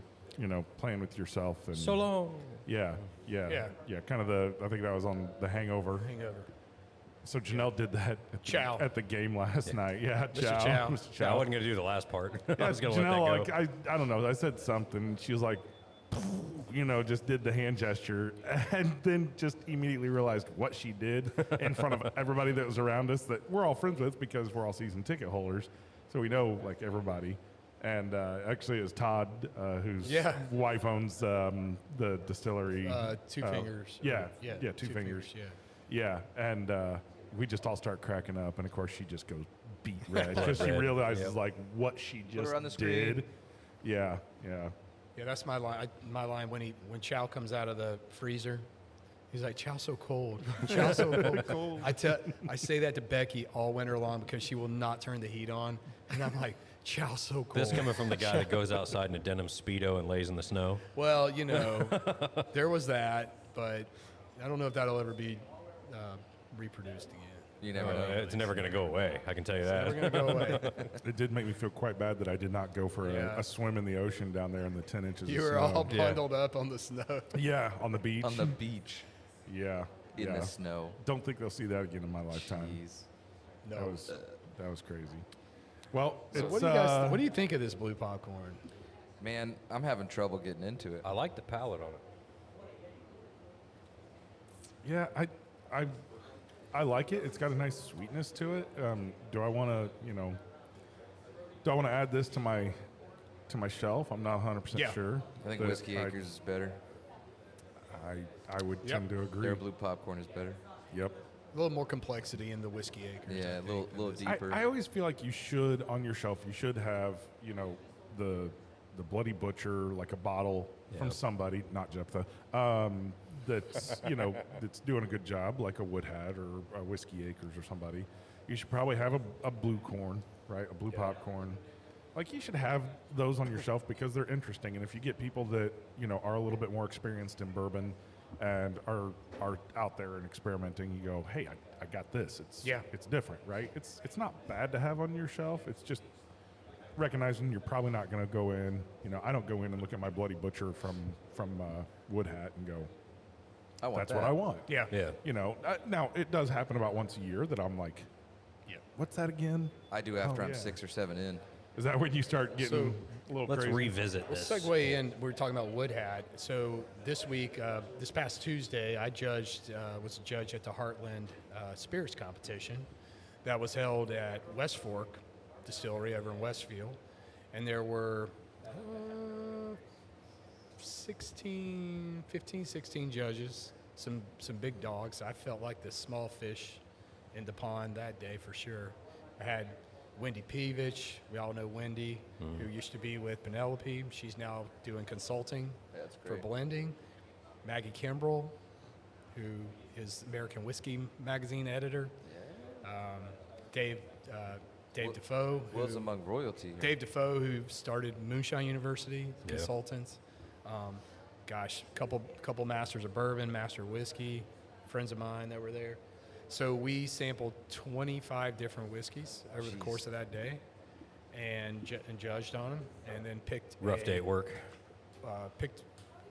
B: playing with yourself and
D: So long.
B: Yeah. Kind of I think that was on The Hangover.
E: Hangover.
B: So Janelle did that
E: Chow.
B: at the game last night. Yeah,
E: Mr.
B: Chow.
E: Chow.
B: Mr.
D: Yeah, I
B: Chow.
D: wasn't gonna do the last part. I
B: Yeah,
D: was gonna
B: Janelle,
D: let that go.
B: like I don't know. I said something. She was like, just did the hand gesture, and then just immediately realized what she did in front of everybody that was around us that we're all friends with because we're all season ticket holders, so we know like everybody. And actually, it was Todd, whose wife owns the distillery.
E: Two Fingers.
B: Yeah,
E: Yeah,
B: Two
E: Two
B: Fingers.
E: Fingers,
B: Yeah, and we just all start cracking up, and of course she just goes beet red
D: Blood
B: because she
D: red.
B: realizes
D: Yep.
B: like what she
C: her
B: just
C: on the screen.
B: did. Yeah.
E: Yeah, that's my line. My line when Chow comes out of the freezer, he's like, "Chow's so cold. Chow's so cold." I say that to Becky all winter long because she will not turn the heat on, and I'm like, "Chow's so cold."
D: This coming from the guy that goes outside in a denim Speedo and lays in the snow.
E: Well, there was that, but I don't know if that'll ever be reproduced again.
C: You never know.
D: It's never going to go away. I can tell you that.
E: We're gonna go away.
B: It did make me feel quite bad that I did not go for
E: Yeah.
B: a swim in the ocean down there in the 10 inches
E: You
B: of
E: were
B: snow.
E: all bundled up on the snow.
B: Yeah, on the beach.
C: On the beach
B: yeah.
C: in
B: yeah.
C: the snow.
B: Don't think they'll see that again in my lifetime.
C: Jeez.
E: No.
B: That was crazy. Well,
E: So
B: it's,
E: what do you guys? What do you think of this blue popcorn?
C: Man, I'm having trouble getting into it.
D: I like the palette on it.
B: Yeah, I like it. It's got a nice sweetness to it. Do I want to add this to my shelf? I'm not 100%
E: Yeah.
B: sure.
C: I think
B: that
C: Whiskey Acres is better.
B: I would tend to agree.
C: Their blue popcorn is better.
B: Yep.
E: A little more complexity in the Whiskey Acres.
C: Yeah,
E: I
C: a little
E: think, than this.
C: deeper.
B: I always feel like you should on your shelf. You should have the Bloody Butcher, like a bottle from
D: Yep.
B: somebody, not Jephthah. That's that's doing a good job, like a Wood Hat or a Whiskey Acres or somebody. You should probably have a blue corn, right? A blue popcorn. Like you should have those on your shelf because they're interesting. And if you get people that are a little bit more experienced in bourbon and are out there and experimenting, you go, hey, I got this. It's different, right? It's not bad to have on your shelf. It's just recognizing you're probably not going to go in. I don't go in and look at my Bloody Butcher from Wood Hat and go,
C: I want
B: that's
C: that.
B: what I want.
E: Yeah.
D: Yeah.
B: Now it does happen about once a year that I'm like, what's that again?
C: I do after
B: Oh,
C: I'm
B: yeah.
C: 6 or 7 in.
B: Is that when you start getting a little
D: Let's
B: crazy?
D: revisit
E: We'll
D: this.
E: segue in. We were talking about Wood Hat. So this week, this past Tuesday, I was a judge at the Heartland Spirits Competition that was held at West Fork Distillery over in Westfield. And there were 15, 16 judges, some big dogs. I felt like the small fish in the pond that day for sure. I had Wendy Peevich. We all know Wendy, who used to be with Penelope. She's now doing consulting
C: That's
E: for
C: great.
E: blending. Maggie Kimbrell, who is American Whiskey Magazine editor. Dave Defoe.
C: Was
E: who-
C: among royalty. here.
E: Dave Defoe, who started Moonshine University,
D: Yeah.
E: consultants. Couple masters of bourbon, master of whiskey, friends of mine that were there. So we sampled 25 different whiskeys over the
C: Jeez.
E: course of that day, and judged on them, and then picked
D: Rough day at work.
E: picked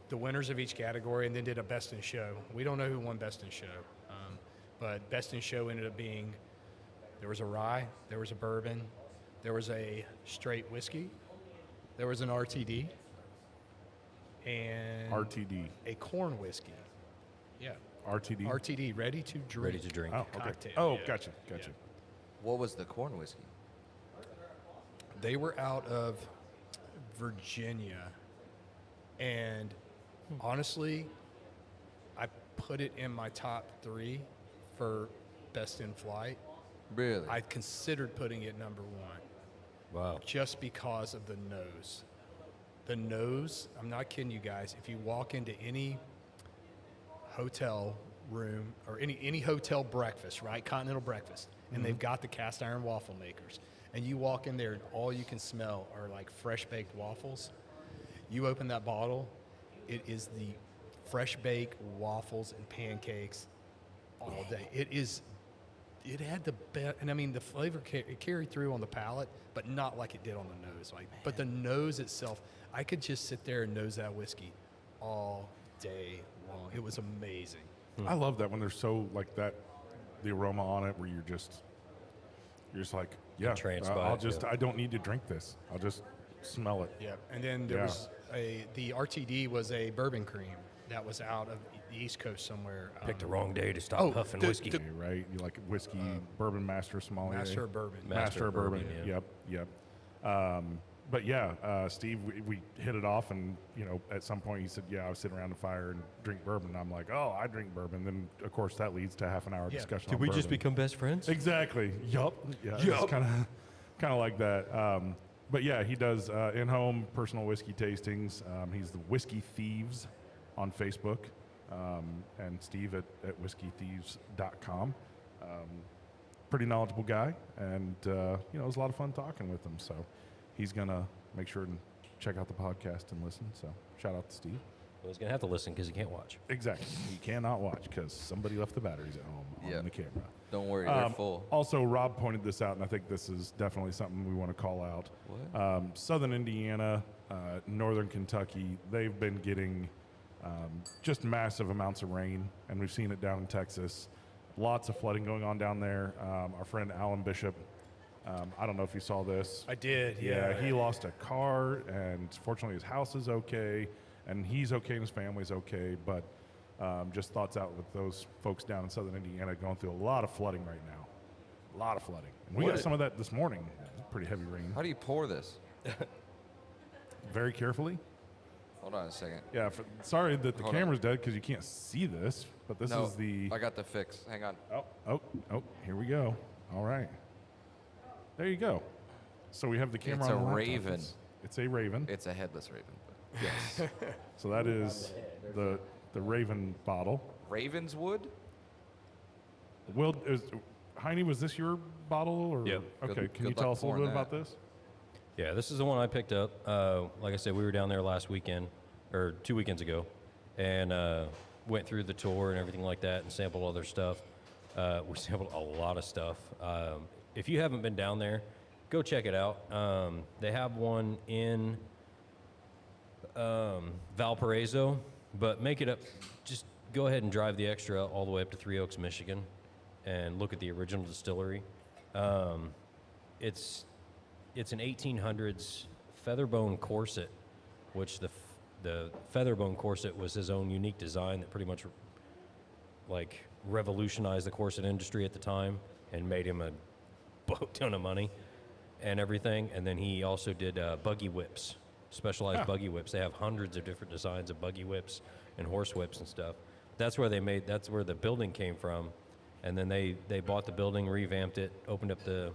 E: the winners of each category, and then did a best in show. We don't know who won best in show, but best in show ended up being there was a rye, there was a bourbon, there was a straight whiskey, there was an RTD, and
B: RTD.
E: a corn whiskey. Yeah,
B: RTD.
E: RTD, ready to drink.
D: Ready to drink.
B: Oh, okay.
E: Cocktail,
B: Oh,
E: yeah.
B: gotcha.
E: Yeah.
C: What was the corn whiskey?
E: They were out of Virginia, and honestly, I put it in my top 3 for best in flight.
C: Really?
E: I considered putting it number 1
D: Wow.
E: just because of the nose. The nose, I'm not kidding you guys. If you walk into any hotel room or any hotel breakfast, right? Continental breakfast, and they've got the cast iron waffle makers, and you walk in there and all you can smell are like fresh baked waffles. You open that bottle, it is the fresh baked waffles and pancakes all day. It had the best, and I mean the flavor it carried through on the palate, but not like it did on the nose. Like, but the nose itself, I could just sit there and nose that whiskey all day long. It was amazing.
B: I love that when they're so like that, the aroma on it, where you're just like, yeah,
D: Entranced by
B: I'll
D: it,
B: just,
D: yeah.
B: I don't need to drink this. I'll just smell it.
E: Yeah, and then there
B: Yeah.
E: was the RTD was a bourbon cream that was out of the East Coast somewhere.
D: Picked the wrong day to stop huffing whiskey.
B: Okay, right? You like whiskey, bourbon master sommelier.
E: Master of Bourbon.
B: Master of bourbon.
D: yeah.
B: Yep. But yeah, Steve, we hit it off, and at some point he said, "Yeah, I was sitting around the fire and drink bourbon." And I'm like, "Oh, I drink bourbon." Then of course that leads to half an hour discussion.
D: Did
B: on
D: we just
B: bourbon.
D: become best friends?
B: Exactly. Yup. Yeah. It's kind of like that. But yeah, he does in-home personal whiskey tastings. He's the Whiskey Thieves on Facebook, and Steve at whiskeythieves.com. Pretty knowledgeable guy, and it was a lot of fun talking with him. So he's gonna make sure and check out the podcast and listen. So shout out to Steve.
D: Well, he's going to have to listen because he can't watch.
B: Exactly. He cannot watch because somebody left the batteries at home on the camera.
C: Don't worry, they're full.
B: Also, Rob pointed this out, and I think this is definitely something we want to call out.
C: What?
B: Southern Indiana, Northern Kentucky, they've been getting just massive amounts of rain, and we've seen it down in Texas. Lots of flooding going on down there. Our friend Alan Bishop, I don't know if you saw this.
E: I did,
B: Yeah, he lost a car, and fortunately his house is okay, and he's okay and his family's okay, but just thoughts out with those folks down in Southern Indiana going through a lot of flooding right now. A lot of flooding. And we got some of that this morning. Pretty heavy rain.
C: How do you pour this?
B: Very carefully.
C: Hold on a second.
B: Yeah, sorry that the
C: Hold on.
B: camera's dead because you can't see this, but this
C: No,
B: is the...
C: I got the fix. Hang on.
B: Oh, here we go. All right. There you go. So we have the camera
C: It's
B: on
C: a
B: the laptop.
C: raven.
B: It's a raven.
C: It's a headless raven. But yes.
B: So that is the raven bottle.
C: Ravenswood?
B: Will, Heiney, was this your bottle? Or?
D: Yep.
B: Okay,
C: Good-
B: can you
C: good
B: tell
C: luck
B: us a little bit
C: pouring
B: about
C: that.
B: this?
D: Yeah, this is the one I picked up. Like I said, we were down there last weekend, or 2 weekends ago, and went through the tour and everything like that and sampled all their stuff. We sampled a lot of stuff. If you haven't been down there, go check it out. They have one in Valparaiso, but make it up. Just go ahead and drive the extra all the way up to Three Oaks, Michigan, and look at the original distillery. It's an 1800s featherbone corset, which the featherbone corset was his own unique design that pretty much like revolutionized the corset industry at the time and made him a boat ton of money and everything. And then he also did buggy whips, specialized buggy whips. They have hundreds of different designs of buggy whips and horse whips and stuff. That's where the building came from. And then they bought the building, revamped it, opened up the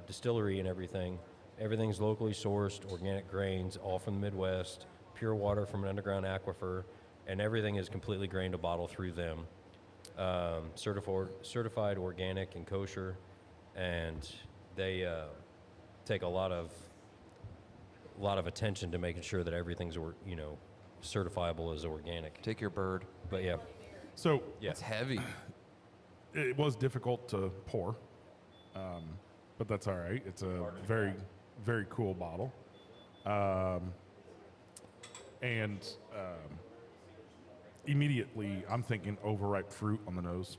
D: distillery and everything. Everything's locally sourced, organic grains, all from the Midwest, pure water from an underground aquifer, and everything is completely grain to bottle through them. Certified organic and kosher, and they take a lot of attention to making sure that everything's certifiable as organic.
C: Take your bird.
D: But yeah,
B: So
D: yeah,
C: It's heavy.
B: it was difficult to pour, but that's all right. It's a very, very cool bottle. And immediately I'm thinking overripe fruit on the nose.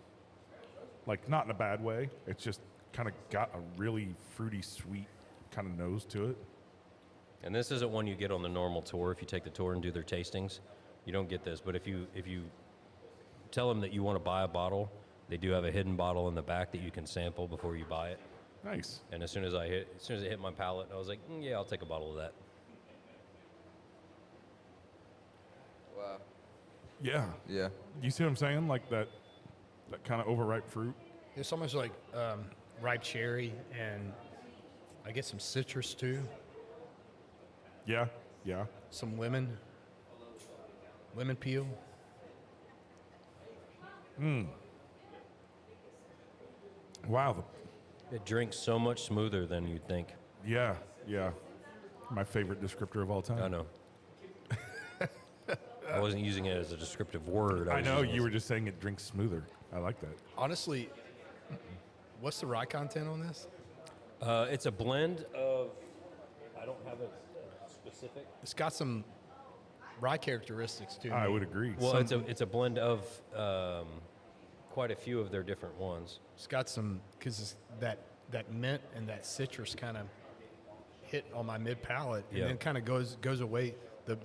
B: Like, not in a bad way. It's just kind of got a really fruity, sweet kind of nose to it.
D: and this isn't one you get on the normal tour. If you take the tour and do their tastings, you don't get this. But if you tell them that you want to buy a bottle, they do have a hidden bottle in the back that you can sample before you buy it.
B: Nice.
D: And as soon as it hit my palate, I was like, yeah, I'll take a bottle of that.
C: Wow.
B: Yeah.
C: Yeah.
B: You see what I'm saying? Like that kind of overripe fruit.
E: It's almost like ripe cherry, and I get some citrus too.
B: Yeah. Yeah.
E: Some lemon peel.
B: Wow.
D: It drinks so much smoother than you'd think.
B: Yeah. Yeah. My favorite descriptor of all time.
D: I know. I wasn't using it as a descriptive word.
B: I
D: was
B: know
D: using it
B: you
D: as-
B: were just saying it drinks smoother. I like that.
E: Honestly, what's the rye content on this?
D: It's a blend of. I don't have a specific.
E: It's got some rye characteristics too.
B: I would agree.
D: Well, it's a blend of quite a few of their different ones.
E: It's got some because that mint and that citrus kind of hit on my mid palate, and
D: Yeah.
E: then kind of goes away.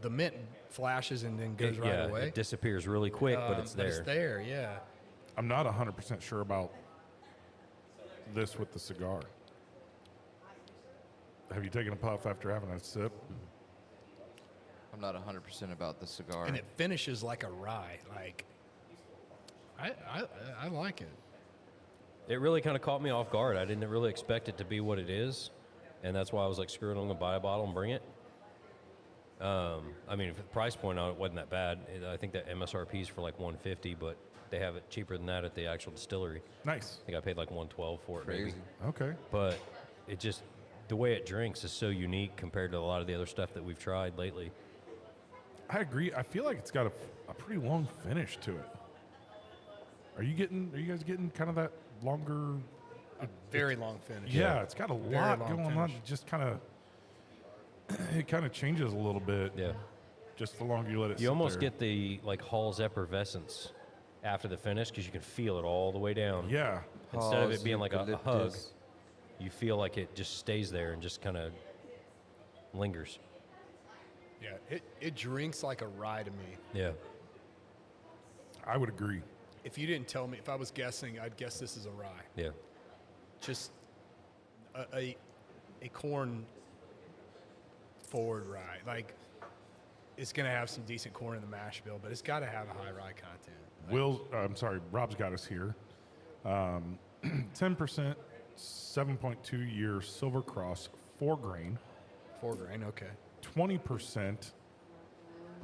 E: The mint flashes and then goes right away.
D: It disappears really quick, but it's there.
E: It's there, yeah.
B: I'm not 100% sure about this with the cigar. Have you taken a puff after having a sip?
C: I'm not 100% about the cigar.
E: And it finishes like a rye. Like I like it.
D: It really kind of caught me off guard. I didn't really expect it to be what it is, and that's why I was like, screw it, I'm going to buy a bottle and bring it. I mean, if the price point on it wasn't that bad. I think that MSRP is for like $150, but they have it cheaper than that at the actual distillery.
B: Nice.
D: I think I paid like $112 for it, maybe.
C: Crazy.
B: Okay.
D: But it just, the way it drinks is so unique compared to a lot of the other stuff that we've tried lately.
B: I agree. I feel like it's got a pretty long finish to it. Are you guys getting kind of that longer?
E: Very long finish.
B: Yeah, it's got a
E: Very
B: lot
E: long
B: going on.
E: finish.
B: It just kind of it kind of changes a little bit.
D: Yeah.
B: Just the longer you let it.
D: You
B: sit
D: almost
B: there.
D: get the like Hall's effervescence after the finish because you can feel it all the way down.
B: Yeah.
D: Instead of it being like a hug,
C: Eucalyptus.
D: you feel like it just stays there and just kind of lingers.
E: Yeah, it drinks like a rye to me.
D: Yeah.
B: I would agree.
E: If you didn't tell me, if I was guessing, I'd guess this is a rye.
D: Yeah.
E: Just a corn forward rye. Like it's gonna have some decent corn in the mash bill, but it's got to have a high rye content.
B: I'm sorry, Rob's got us here. 10%, 7.2 year Silver Cross, 4 grain.
E: 4 grain, okay.
B: 20%,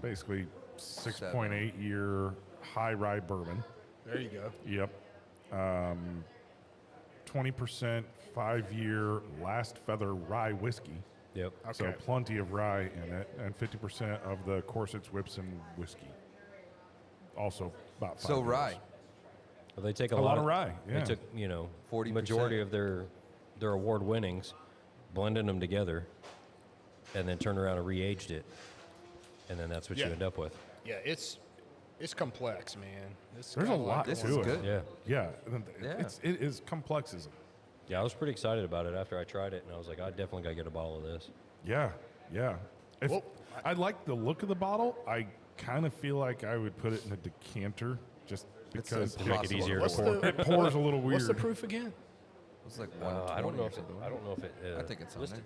B: basically 6.8 year high rye bourbon.
E: There you go.
B: Yep. 20% 5 year last feather rye whiskey.
D: Yep.
B: So
E: Okay.
B: plenty of rye in it, and 50% of the Corset's Whipson whiskey. Also about 5
C: So
B: years.
C: rye.
D: Well, they take a,
B: A lot of rye, yeah.
D: They took
C: 40%.
D: majority of their award winnings, blended them together, and then turned around and re-aged it, and then that's what you
E: Yeah.
D: end up with.
E: Yeah, it's complex, man. It's
B: There's
E: got
B: a lot
C: This
B: to
C: is
B: it.
C: good.
D: Yeah.
B: Yeah, and
C: Yeah.
B: it is complex as
D: Yeah, I was pretty excited about it after I tried it, and I was like, I definitely got to get a bottle of this.
B: yeah, yeah. If
E: Well,
B: I like the look of the bottle, I kind of feel like I would put it in a decanter just because
C: To
D: make it easier to
E: What's
D: pour.
E: the-
B: it pours a little weird.
E: What's the proof again?
C: It's like
D: I don't
C: 120
D: know
C: or
D: if it,
C: something.
D: I don't know if it.
C: I think it's on
D: listed.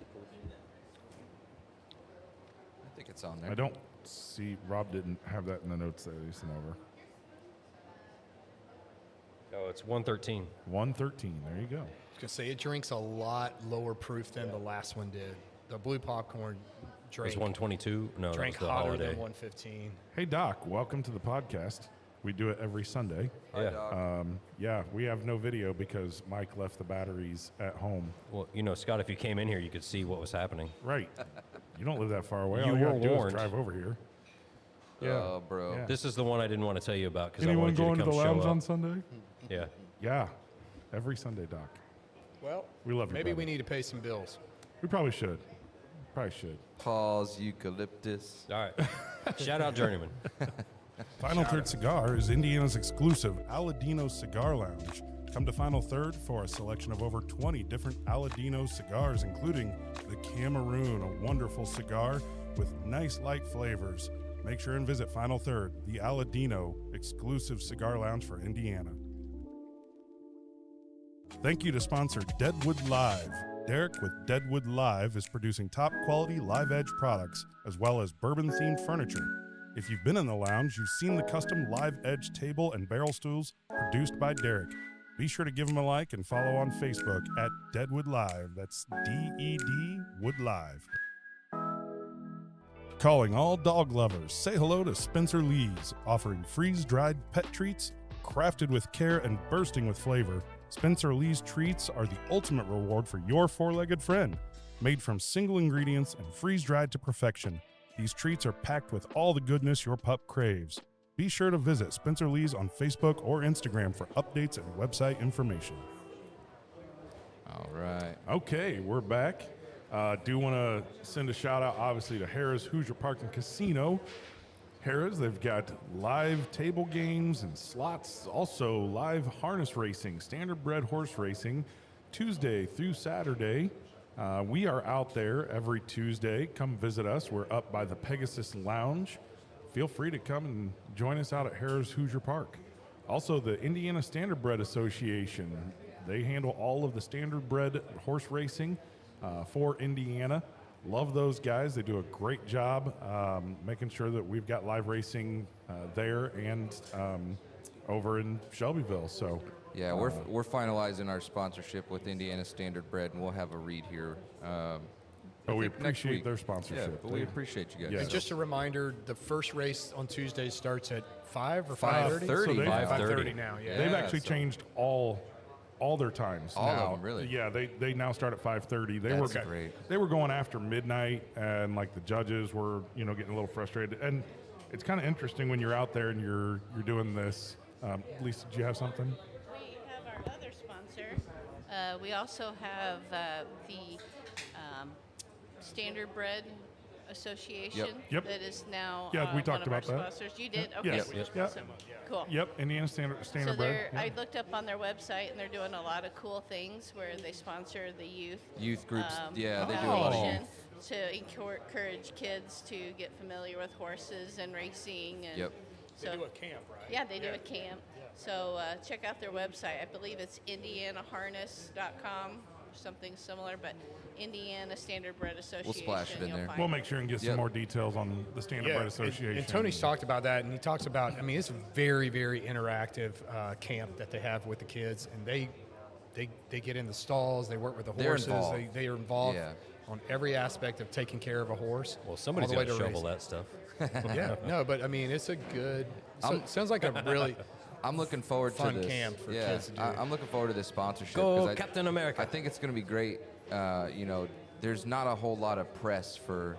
C: I think it's on there.
B: I don't see. Rob didn't have that in the notes that he sent over.
D: Oh, it's 113.
B: 113. There you go.
E: I was gonna say it drinks a lot lower proof than the last one did. The blue popcorn
D: It
E: drank
D: was 122. No, that
E: drank
D: was the
E: hotter
D: holiday.
E: than 115.
B: Hey Doc, welcome to the podcast. We do it every Sunday.
D: Yeah.
B: Yeah, we have no video because Mike left the batteries at home.
D: Well, Scott, if you came in here, you could see what was happening.
B: Right. You don't live that far away.
D: You
B: All you
D: were
B: gotta do is
D: warned.
B: drive over here.
C: Oh, bro.
B: Yeah.
D: This is the one I didn't want to tell you about because I
B: Anyone
D: wanted you
B: going
D: to
B: to
D: come
B: the
D: show
B: lounge
D: up.
B: on Sunday?
D: Yeah.
B: Yeah, every Sunday, Doc.
E: Well,
B: We love you,
E: maybe
B: brother.
E: we need to pay some bills.
B: We probably should. Probably should.
C: Pause eucalyptus.
D: All right. Shout out Journeyman.
B: Final Third Cigar is Indiana's exclusive Aladino Cigar Lounge. Come to Final Third for a selection of over 20 different Aladino cigars, including the Cameroon, a wonderful cigar with nice light flavors. Make sure and visit Final Third, the Aladino exclusive cigar lounge for Indiana. Thank you to sponsor Deadwood Live. Derek with Deadwood Live is producing top quality live edge products as well as bourbon themed furniture. If you've been in the lounge, you've seen the custom live edge table and barrel stools produced by Derek. Be sure to give him a like and follow on Facebook at Deadwood Live. That's D-E-D Wood Live. Calling all dog lovers, say hello to Spencer Lee's, offering freeze-dried pet treats, crafted with care and bursting with flavor. Spencer Lee's treats are the ultimate reward for your four-legged friend. Made from single ingredients and freeze-dried to perfection, these treats are packed with all the goodness your pup craves. Be sure to visit Spencer Lee's on Facebook or Instagram for updates and website information.
C: All right.
B: Okay, we're back. Do want to send a shout out, obviously, to Harrah's Hoosier Park and Casino. Harrah's, they've got live table games and slots, also live harness racing, standardbred horse racing, Tuesday through Saturday. We are out there every Tuesday. Come visit us. We're up by the Pegasus Lounge. Feel free to come and join us out at Harrah's Hoosier Park. Also, the Indiana Standardbred Association. They handle all of the standardbred horse racing for Indiana. Love those guys. They do a great job making sure that we've got live racing there and over in Shelbyville. So
C: Yeah, we're finalizing our sponsorship with Indiana Standardbred, and we'll have a read here.
B: But we
C: think next
B: appreciate
C: week.
B: their sponsorship.
C: Yeah, but we appreciate you guys.
B: Yeah.
E: And just a reminder, the first race on Tuesday starts at 5 or
C: 5:30.
E: 5:30?
B: So they-
E: 5:30 now, yeah.
B: They've
C: Yeah,
B: actually
C: so-
B: changed all their times
C: All of
B: now.
C: them, really?
B: Yeah, they now start at 5:30.
C: That's great.
B: They were going after midnight, and like the judges were, getting a little frustrated. And it's kind of interesting when you're out there and you're doing this. Lisa, did you have something?
K: We have our other sponsor. We also have the Standardbred Association
B: Yep.
K: that is now
B: Yeah, we
K: one
B: talked
K: of our
B: about that.
K: sponsors. You did? Okay.
B: Yes. Yep.
K: Awesome. Cool.
B: Yep, Indiana
K: So
B: Standardbred.
K: I looked up on their website, and they're doing a lot of cool things where they sponsor the youth
C: Groups, yeah, they do a lot of
K: foundation
C: youth.
K: to encourage kids to get familiar with horses and racing. And
C: Yep.
K: so,
E: They do a camp, right?
K: yeah, they do a camp. So check out their website. I believe it's indianaharness.com or something similar, but Indiana Standardbred Association.
C: splash it in
K: you'll
C: there.
K: find
B: We'll
K: it.
B: make sure and get some
C: Yep.
B: more details on the Standardbred Association.
E: And Tony's talked about that, and he talks about, it's a very, very interactive camp that they have with the kids, and they get in the stalls, they work with the
C: They're
E: horses,
C: involved.
E: they are involved
C: Yeah.
E: on every aspect of taking care of a horse.
D: Well, somebody's
E: all the way
D: got to
E: to
D: shovel
E: racing.
D: that stuff.
E: Yeah, no, but it's a good, sounds like a really
C: I'm looking forward
E: fun
C: to this.
E: camp for
C: yeah,
E: kids to do.
C: I'm looking forward to this sponsorship.
D: Go
C: 'cause
D: Captain America.
C: I think it's going to be great. There's not a whole lot of press for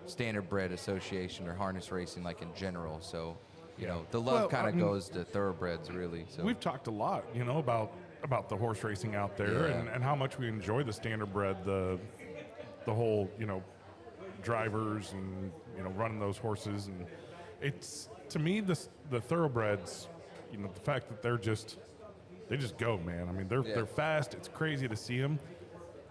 C: Standardbred Association or harness racing, like in general. So, the love
B: Well,
C: kind
B: I
C: of
B: mean,
C: goes to thoroughbreds, really. So
B: We've talked a lot, about the horse racing out there
C: Yeah.
B: and how much we enjoy the Standardbred, the whole, drivers and, running those horses. And it's, to me, the thoroughbreds, the fact that they just go, man. I mean, they're fast. It's crazy to see them.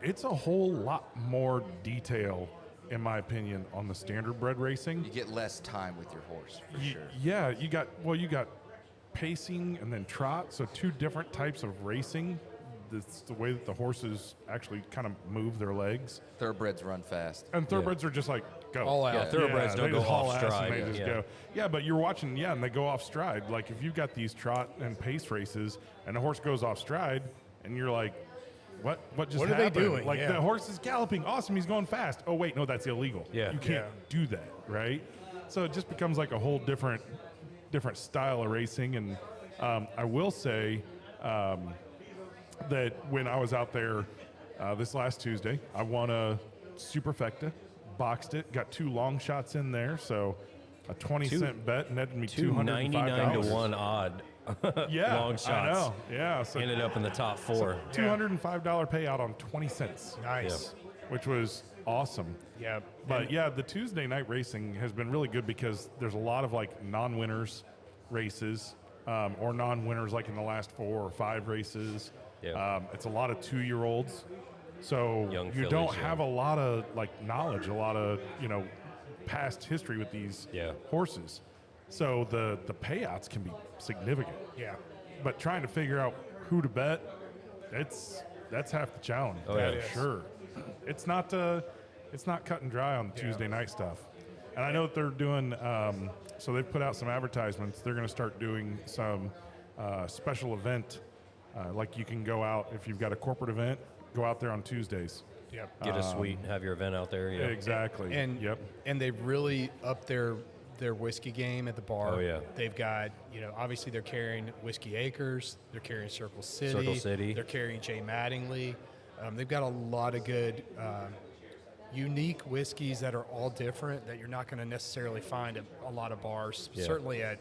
B: It's a whole lot more detail, in my opinion, on the Standardbred racing.
C: you get less time with your horse, for sure.
B: Yeah, you got pacing and then trot, so two different types of racing. It's the way that the horses actually kind of move their legs.
C: Thoroughbreds run fast.
B: And thoroughbreds are just like, go.
E: All out.
D: Yeah, thoroughbreds
B: they
D: don't go
B: just haul
D: off
B: ass and
D: stride.
B: they just go. Yeah, but you're watching, and they go off stride. Like if you've got these trot and pace races and the horse goes off stride and you're like, what just
E: What are they
B: happened?
E: doing?
B: Like
E: Yeah.
B: the horse is galloping. Awesome, he's going fast. Oh, wait, no, that's illegal.
D: Yeah.
B: You can't do that, right? So it just becomes like a whole different style of racing. And I will say that when I was out there this last Tuesday, I won a Superfecta, boxed it, got 2 long shots in there, so a 20-cent bet netted me $295.
D: 299 to 1 odd.
B: Yeah,
D: long shots.
B: I know. Yeah, so
D: Ended up in the top 4.
B: $205 payout on 20 cents,
E: nice.
B: which was awesome.
E: Yeah.
B: But yeah, the Tuesday night racing has been really good because there's a lot of like non-winners races or non-winners like in the last 4 or 5 races.
D: Yeah.
B: It's a lot of 2-year-olds. So
D: Young
B: you
D: fillies,
B: don't
D: yeah.
B: have a lot of like knowledge, a lot of, past history with these horses. So the payouts can be significant.
E: Yeah.
B: But trying to figure out who to bet, that's half the challenge.
D: Oh, yeah.
B: For sure. It's not cut and dry on the Tuesday night stuff. And I know that they're doing, so they've put out some advertisements. They're going to start doing some special event. Like you can go out, if you've got a corporate event, go out there on Tuesdays.
E: Yep.
D: Get a suite and have your event out there. Yeah.
B: Exactly.
E: And
B: yep.
E: and they've really upped their whiskey game at the bar.
D: Oh, yeah.
E: They've got, obviously they're carrying Whiskey Acres, they're carrying Circle City, they're carrying J. Mattingly. They've got a lot of good unique whiskeys that are all different that you're not going to necessarily find at a lot of bars, certainly at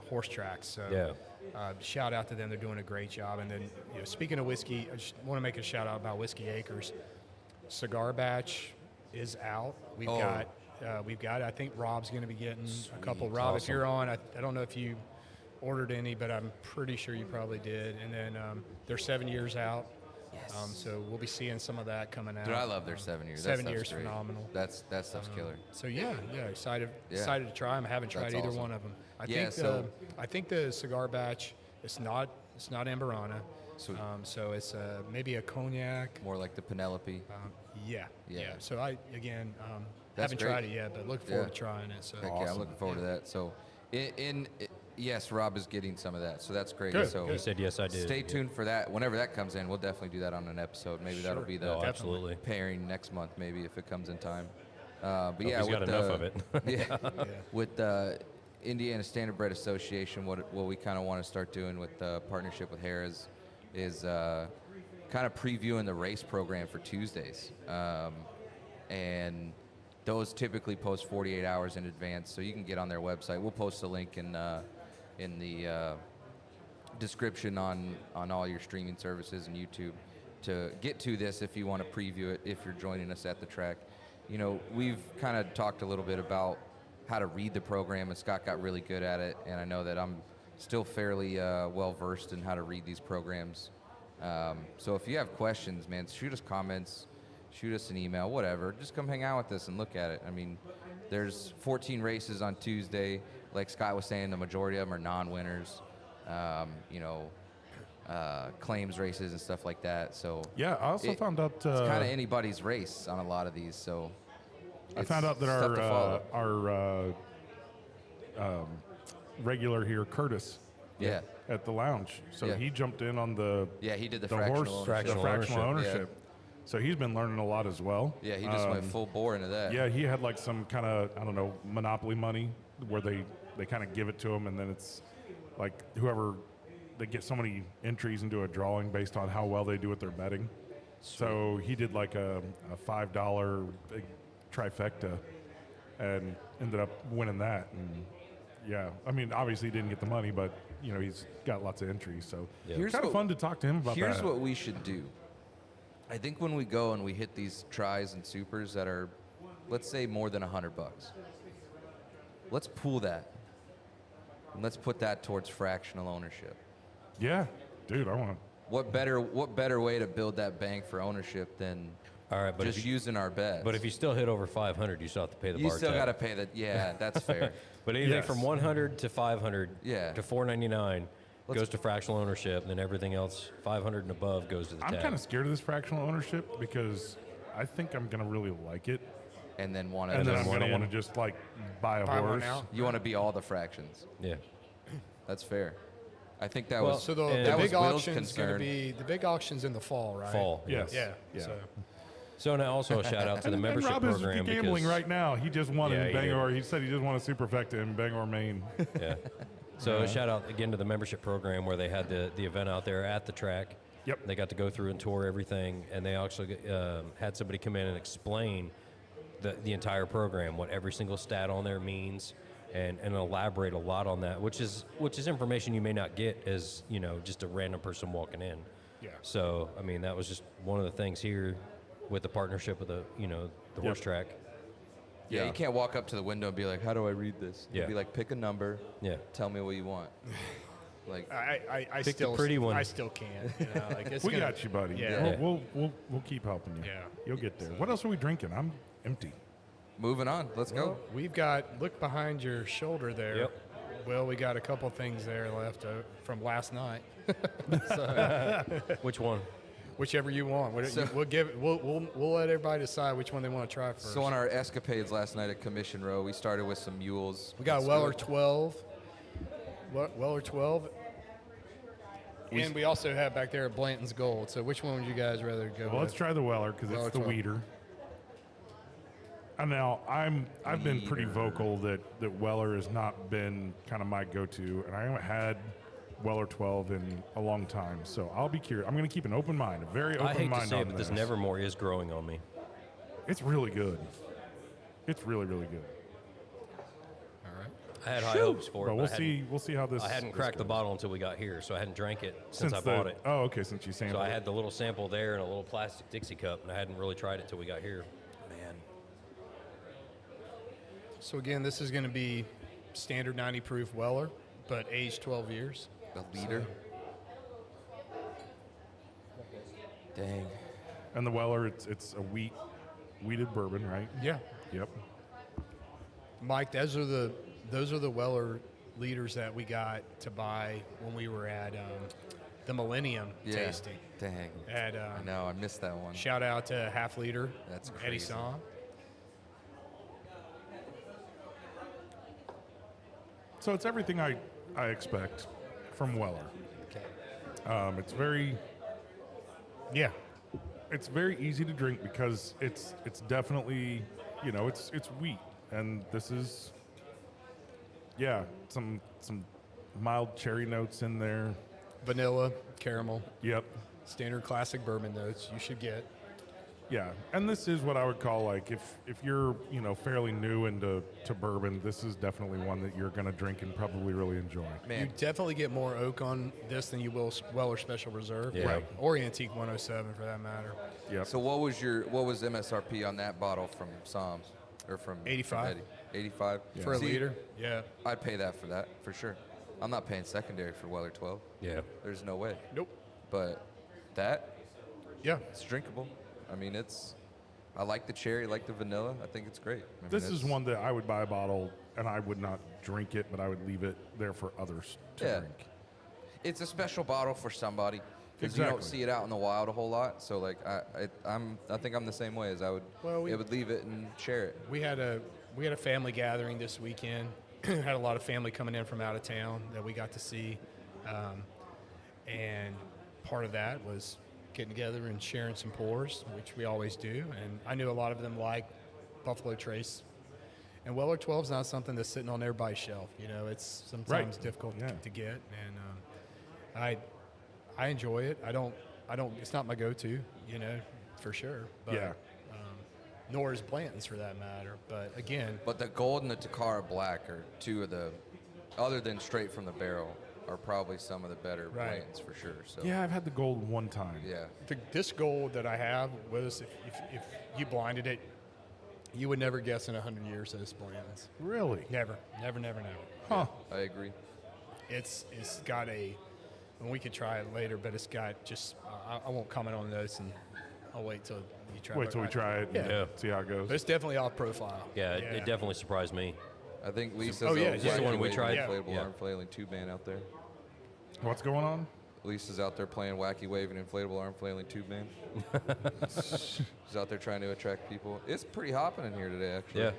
E: horse tracks. So shout out to them. They're doing a great job. And then speaking of whiskey, I just want to make a shout out about Whiskey Acres. Cigar batch is out. We've got I think Rob's going to be getting a couple. Rob, if you're on, I don't know if you ordered any, but I'm pretty sure you probably did. And then they're 7 years out. So we'll be seeing some of that coming out.
C: Dude, I love their 7 years.
E: 7 years, great. Phenomenal.
C: That stuff's killer.
E: So excited to try them. I haven't tried either one of them. I think the cigar batch, it's not Amberana. So it's maybe a cognac.
C: More like the Penelope.
E: Yeah. So I haven't
C: great.
E: tried it yet, but look forward to trying it. So
C: Yeah, I'm looking forward to that. So yes, Rob is getting some of that, so that's great.
E: Good,
C: so
D: He said yes, I did.
C: Stay tuned for that. Whenever that comes in, we'll definitely do that on an episode. Maybe that'll be the
D: absolutely
C: pairing next month, maybe if it comes in time. But yeah,
D: he's got enough of it.
C: With the Indiana Standardbred Association, what we kind of want to start doing with the partnership with Harrah's is kind of previewing the race program for Tuesdays, and those typically post 48 hours in advance, so you can get on their website. We'll post a link in the description on all your streaming services and YouTube to get to this if you want to preview it if you're joining us at the track. We've kind of talked a little bit about how to read the program, and Scott got really good at it, and I know that I'm still fairly well versed in how to read these programs. So if you have questions, man, shoot us comments, shoot us an email, whatever. Just come hang out with us and look at it. I mean, there's 14 races on Tuesday. Like Scott was saying, the majority of them are non-winners, claims races and stuff like that. So
B: yeah, I also found out
C: it's kind of anybody's race on a lot of these. So
B: I found out that our regular here, Curtis, at the lounge. So he jumped in on the
C: he did the
B: fractional ownership. So he's been learning a lot as well.
C: Yeah, he just went full bore into that.
B: Yeah, he had like some kind of, I don't know, monopoly money where they kind of give it to him, and then it's like whoever, they get so many entries into a drawing based on how well they do with their betting. Sweet. So he did like a $5 big trifecta and ended up winning that. And yeah, I mean, obviously he didn't get the money, but he's got lots of entries. So it's kind of fun to talk to him about that.
C: Here's what we should do. I think when we go and we hit these tries and supers that are, let's say, more than $100, let's pool that and let's put that towards fractional ownership.
B: Yeah, dude, I want to.
C: What better way to build that bank for ownership than just using our bets?
D: But if you still hit over 500, you still have to pay the bar
C: You still
D: tab.
C: got to pay the. Yeah, that's fair.
D: But anything from 100 to 500 to 499. Goes to fractional ownership, and then everything else, 500 and above, goes to the tab.
B: I'm kind of scared of this fractional ownership because I think I'm going to really like it.
C: And then want
B: to. And then I'm going to want to just like buy a horse.
C: You want to be all the fractions.
D: Yeah,
C: that's fair. I think that was.
E: So the big auction's going to be the big auction's in the fall, right?
D: Fall.
B: Yes.
E: Yeah.
D: So now also a shout out to the membership
B: Rob
D: program.
B: Rob is gambling right now. He just won in Bangor. He said he just won a superfecta in Bangor, Maine.
D: Yeah. So a shout out again to the membership program where they had the event out there at the track.
B: Yep.
D: They got to go through and tour everything, and they actually had somebody come in and explain the entire program, what every single stat on there means, and elaborate a lot on that, which is information you may not get as just a random person walking in.
E: Yeah.
D: So I mean that was just one of the things here with the partnership with the horse track.
C: Yeah, you can't walk up to the window and be like, "How do I read this?" You'd be like, "Pick a number.
D: Yeah.
C: Tell me what you want." Like,
E: I
D: pick
E: still
D: the pretty one.
E: I still can't.
B: We got you, buddy.
E: Yeah.
B: We'll keep helping you.
E: Yeah.
B: You'll get there. What else are we drinking? I'm empty.
C: Moving on. Let's go.
E: We've got, look behind your shoulder there.
D: Yep.
E: Well, we got a couple things there left from last night.
D: Which one?
E: Whichever you want. We'll let everybody decide which one they want to try first.
C: So on our escapades last night at Commission Row, we started with some mules.
E: We got
C: Let's
E: Weller
C: do it.
E: 12. Weller 12. And we also have back there Blanton's Gold. So which one would you guys rather go
B: Well,
E: with?
B: let's try the Weller because
E: Weller
B: it's the
E: 12.
B: weeder. And now I've been pretty vocal that Weller has not been kind of my go-to, and I haven't had Weller 12 in a long time. So I'll be curious. I'm going to keep an open mind, a very open
D: I hate
B: mind
D: to say
B: on
D: it, but this
B: this.
D: Nevermore is growing on me.
B: It's really good. It's really, really good.
E: All right.
D: I had high hopes for it.
B: But
D: but
B: we'll see how this.
D: I hadn't
B: this
D: cracked the
B: goes.
D: bottle until we got here, so I hadn't drank it since I
B: the-
D: bought it.
B: Oh, okay. Since you sampled
D: So I
B: it.
D: had the little sample there and a little plastic Dixie cup, and I hadn't really tried it till we got here. Man,
E: So again, this is going to be standard 90 proof Weller, but aged 12 years.
C: The leader. Dang.
B: And the Weller, it's a wheated bourbon, right?
E: Yeah.
B: Yep.
E: Mike, those are the Weller leaders that we got to buy when we were at the Millennium
C: Yeah.
E: tasting.
C: Dang.
E: At
C: I know. I missed that one.
E: shout out to Half Liter.
C: That's
E: Eddie
C: crazy.
E: Song.
B: So it's everything I expect from Weller.
E: Okay.
B: It's very
E: Yeah.
B: it's very easy to drink because it's definitely, it's wheat, and this is some mild cherry notes in there.
E: Vanilla, caramel,
B: Yep.
E: standard classic bourbon notes you should get.
B: Yeah, and this is what I would call, like, if you're fairly new into bourbon, this is definitely one that you're gonna drink and probably really enjoy.
E: You
C: Man,
E: definitely get more oak on this than you will Weller Special Reserve.
D: Yeah. Right.
E: Or Antique 107 for that matter.
B: Yep.
C: so what was MSRP on that bottle from Psalms or from
E: 85.
C: Eddie? 85
E: For a
C: See,
E: liter. Yeah.
C: I'd pay that for that for sure. I'm not paying secondary for Weller 12.
D: yeah.
C: There's no way.
E: Nope.
C: But that
E: Yeah.
C: it's drinkable. I mean, I like the cherry, I like the vanilla. I think it's great. I mean,
B: This is
C: it's-
B: one that I would buy a bottle and I would not drink it, but I would leave it there for others to
C: Yeah.
B: drink.
C: It's a special bottle for somebody because you
B: Exactly.
C: don't see it out in the wild a whole lot. So like I think I'm the same way as I would.
E: Well, we-
C: I would leave it and share it.
E: We had a family gathering this weekend. Had a lot of family coming in from out of town that we got to see, and part of that was getting together and sharing some pours, which we always do. And I knew a lot of them like Buffalo Trace. And Weller 12 is not something that's sitting on everybody's shelf. It's sometimes difficult
B: Yeah.
E: to get, and I enjoy it. I don't. It's not my go-to, for sure. But,
B: Yeah.
E: nor is Blanton's for that matter. But again,
C: But the gold and the Takara Black are two of the, other than straight from the barrel, are probably some of the better
E: Right.
C: blends for sure. So
B: Yeah, I've had the gold one time.
C: yeah.
E: this gold that I have was, if you blinded it, you would never guess in 100 years that it's Blanton's.
B: Really?
E: Never.
B: Huh.
C: I agree.
E: It's got a, and we could try it later, but it's got just, I won't comment on this, and I'll wait till you try it.
B: Wait till we try it and
D: Yeah.
B: see how it goes.
E: But it's definitely off profile.
D: Yeah, it definitely surprised me.
C: I think Lisa's
E: Oh, yeah,
C: a
E: is this the
D: one we
C: wacky
D: tried?
C: waving inflatable
D: Yeah.
C: arm flailing tube band out there.
B: What's going on?
C: Lisa's out there playing wacky waving inflatable arm flailing tube band. She's out there trying to attract people. It's pretty hopping in here today, actually.
D: Yeah.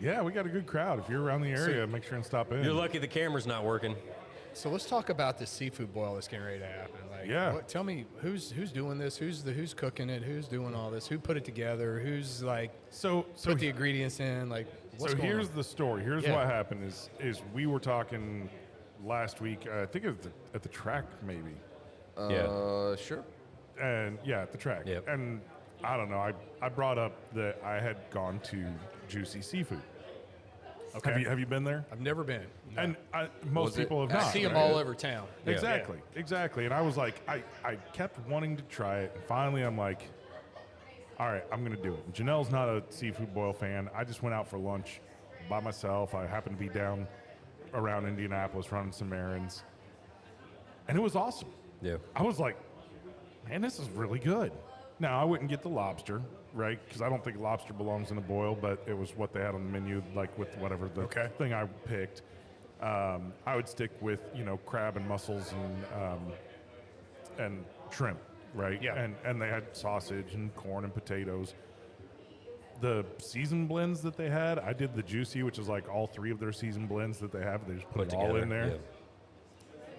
B: Yeah, we got a good crowd. If you're around the area, make sure and stop in.
D: You're lucky the camera's not working.
E: So let's talk about the seafood boil that's getting ready to happen. Like,
B: Yeah.
E: tell me who's doing this? Who's cooking it? Who's doing all this? Who put it together? Who's like
B: So
E: put the ingredients in? Like, what's
B: so
E: going
B: here's
E: on?
B: the story. Here's
E: Yeah.
B: what happened is we were talking last week. I think it was at the track maybe.
C: Sure.
B: And yeah, at the track.
D: Yep.
B: And I don't know. I brought up that I had gone to Juicy Seafood.
E: Okay.
B: Have you been there?
E: I've never been. No.
B: And most
C: Was it
B: people have
E: I
B: not.
E: see them
B: right?
E: all over town.
D: Yeah.
B: Exactly. And I was like, I kept wanting to try it. And finally, I'm like, all right, I'm going to do it. And Janelle's not a seafood boil fan. I just went out for lunch by myself. I happened to be down around Indianapolis running some errands. And it was awesome.
D: Yeah.
B: I was like, man, this is really good. Now, I wouldn't get the lobster, right? Because I don't think lobster belongs in a boil, but it was what they had on the menu, like with whatever the thing I picked. I would stick with, crab and mussels and shrimp. right?
E: Yeah.
B: And they had sausage and corn and potatoes. The season blends that they had, I did the juicy, which is like all 3 of their season blends that they have. They just put it all
D: together,
B: in there.
D: yeah.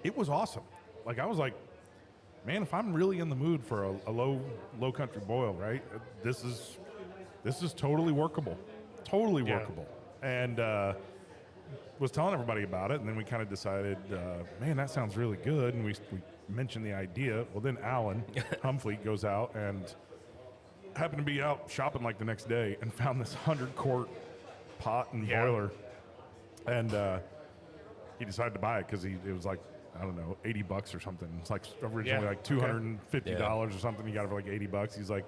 B: It was awesome. Like, I was like, man, if I'm really in the mood for a low country boil, right? This is totally workable. Totally workable. And was telling everybody about it, and then we kind of decided, man, that sounds really good. And we mentioned the idea. Well, then Alan Humphrey goes out and happened to be out shopping like the next day and found this 100-quart pot and boiler. And he decided to buy it because it was like, I don't know, $80 or something. It's like originally like $250 or something. He got it for like $80. He's like,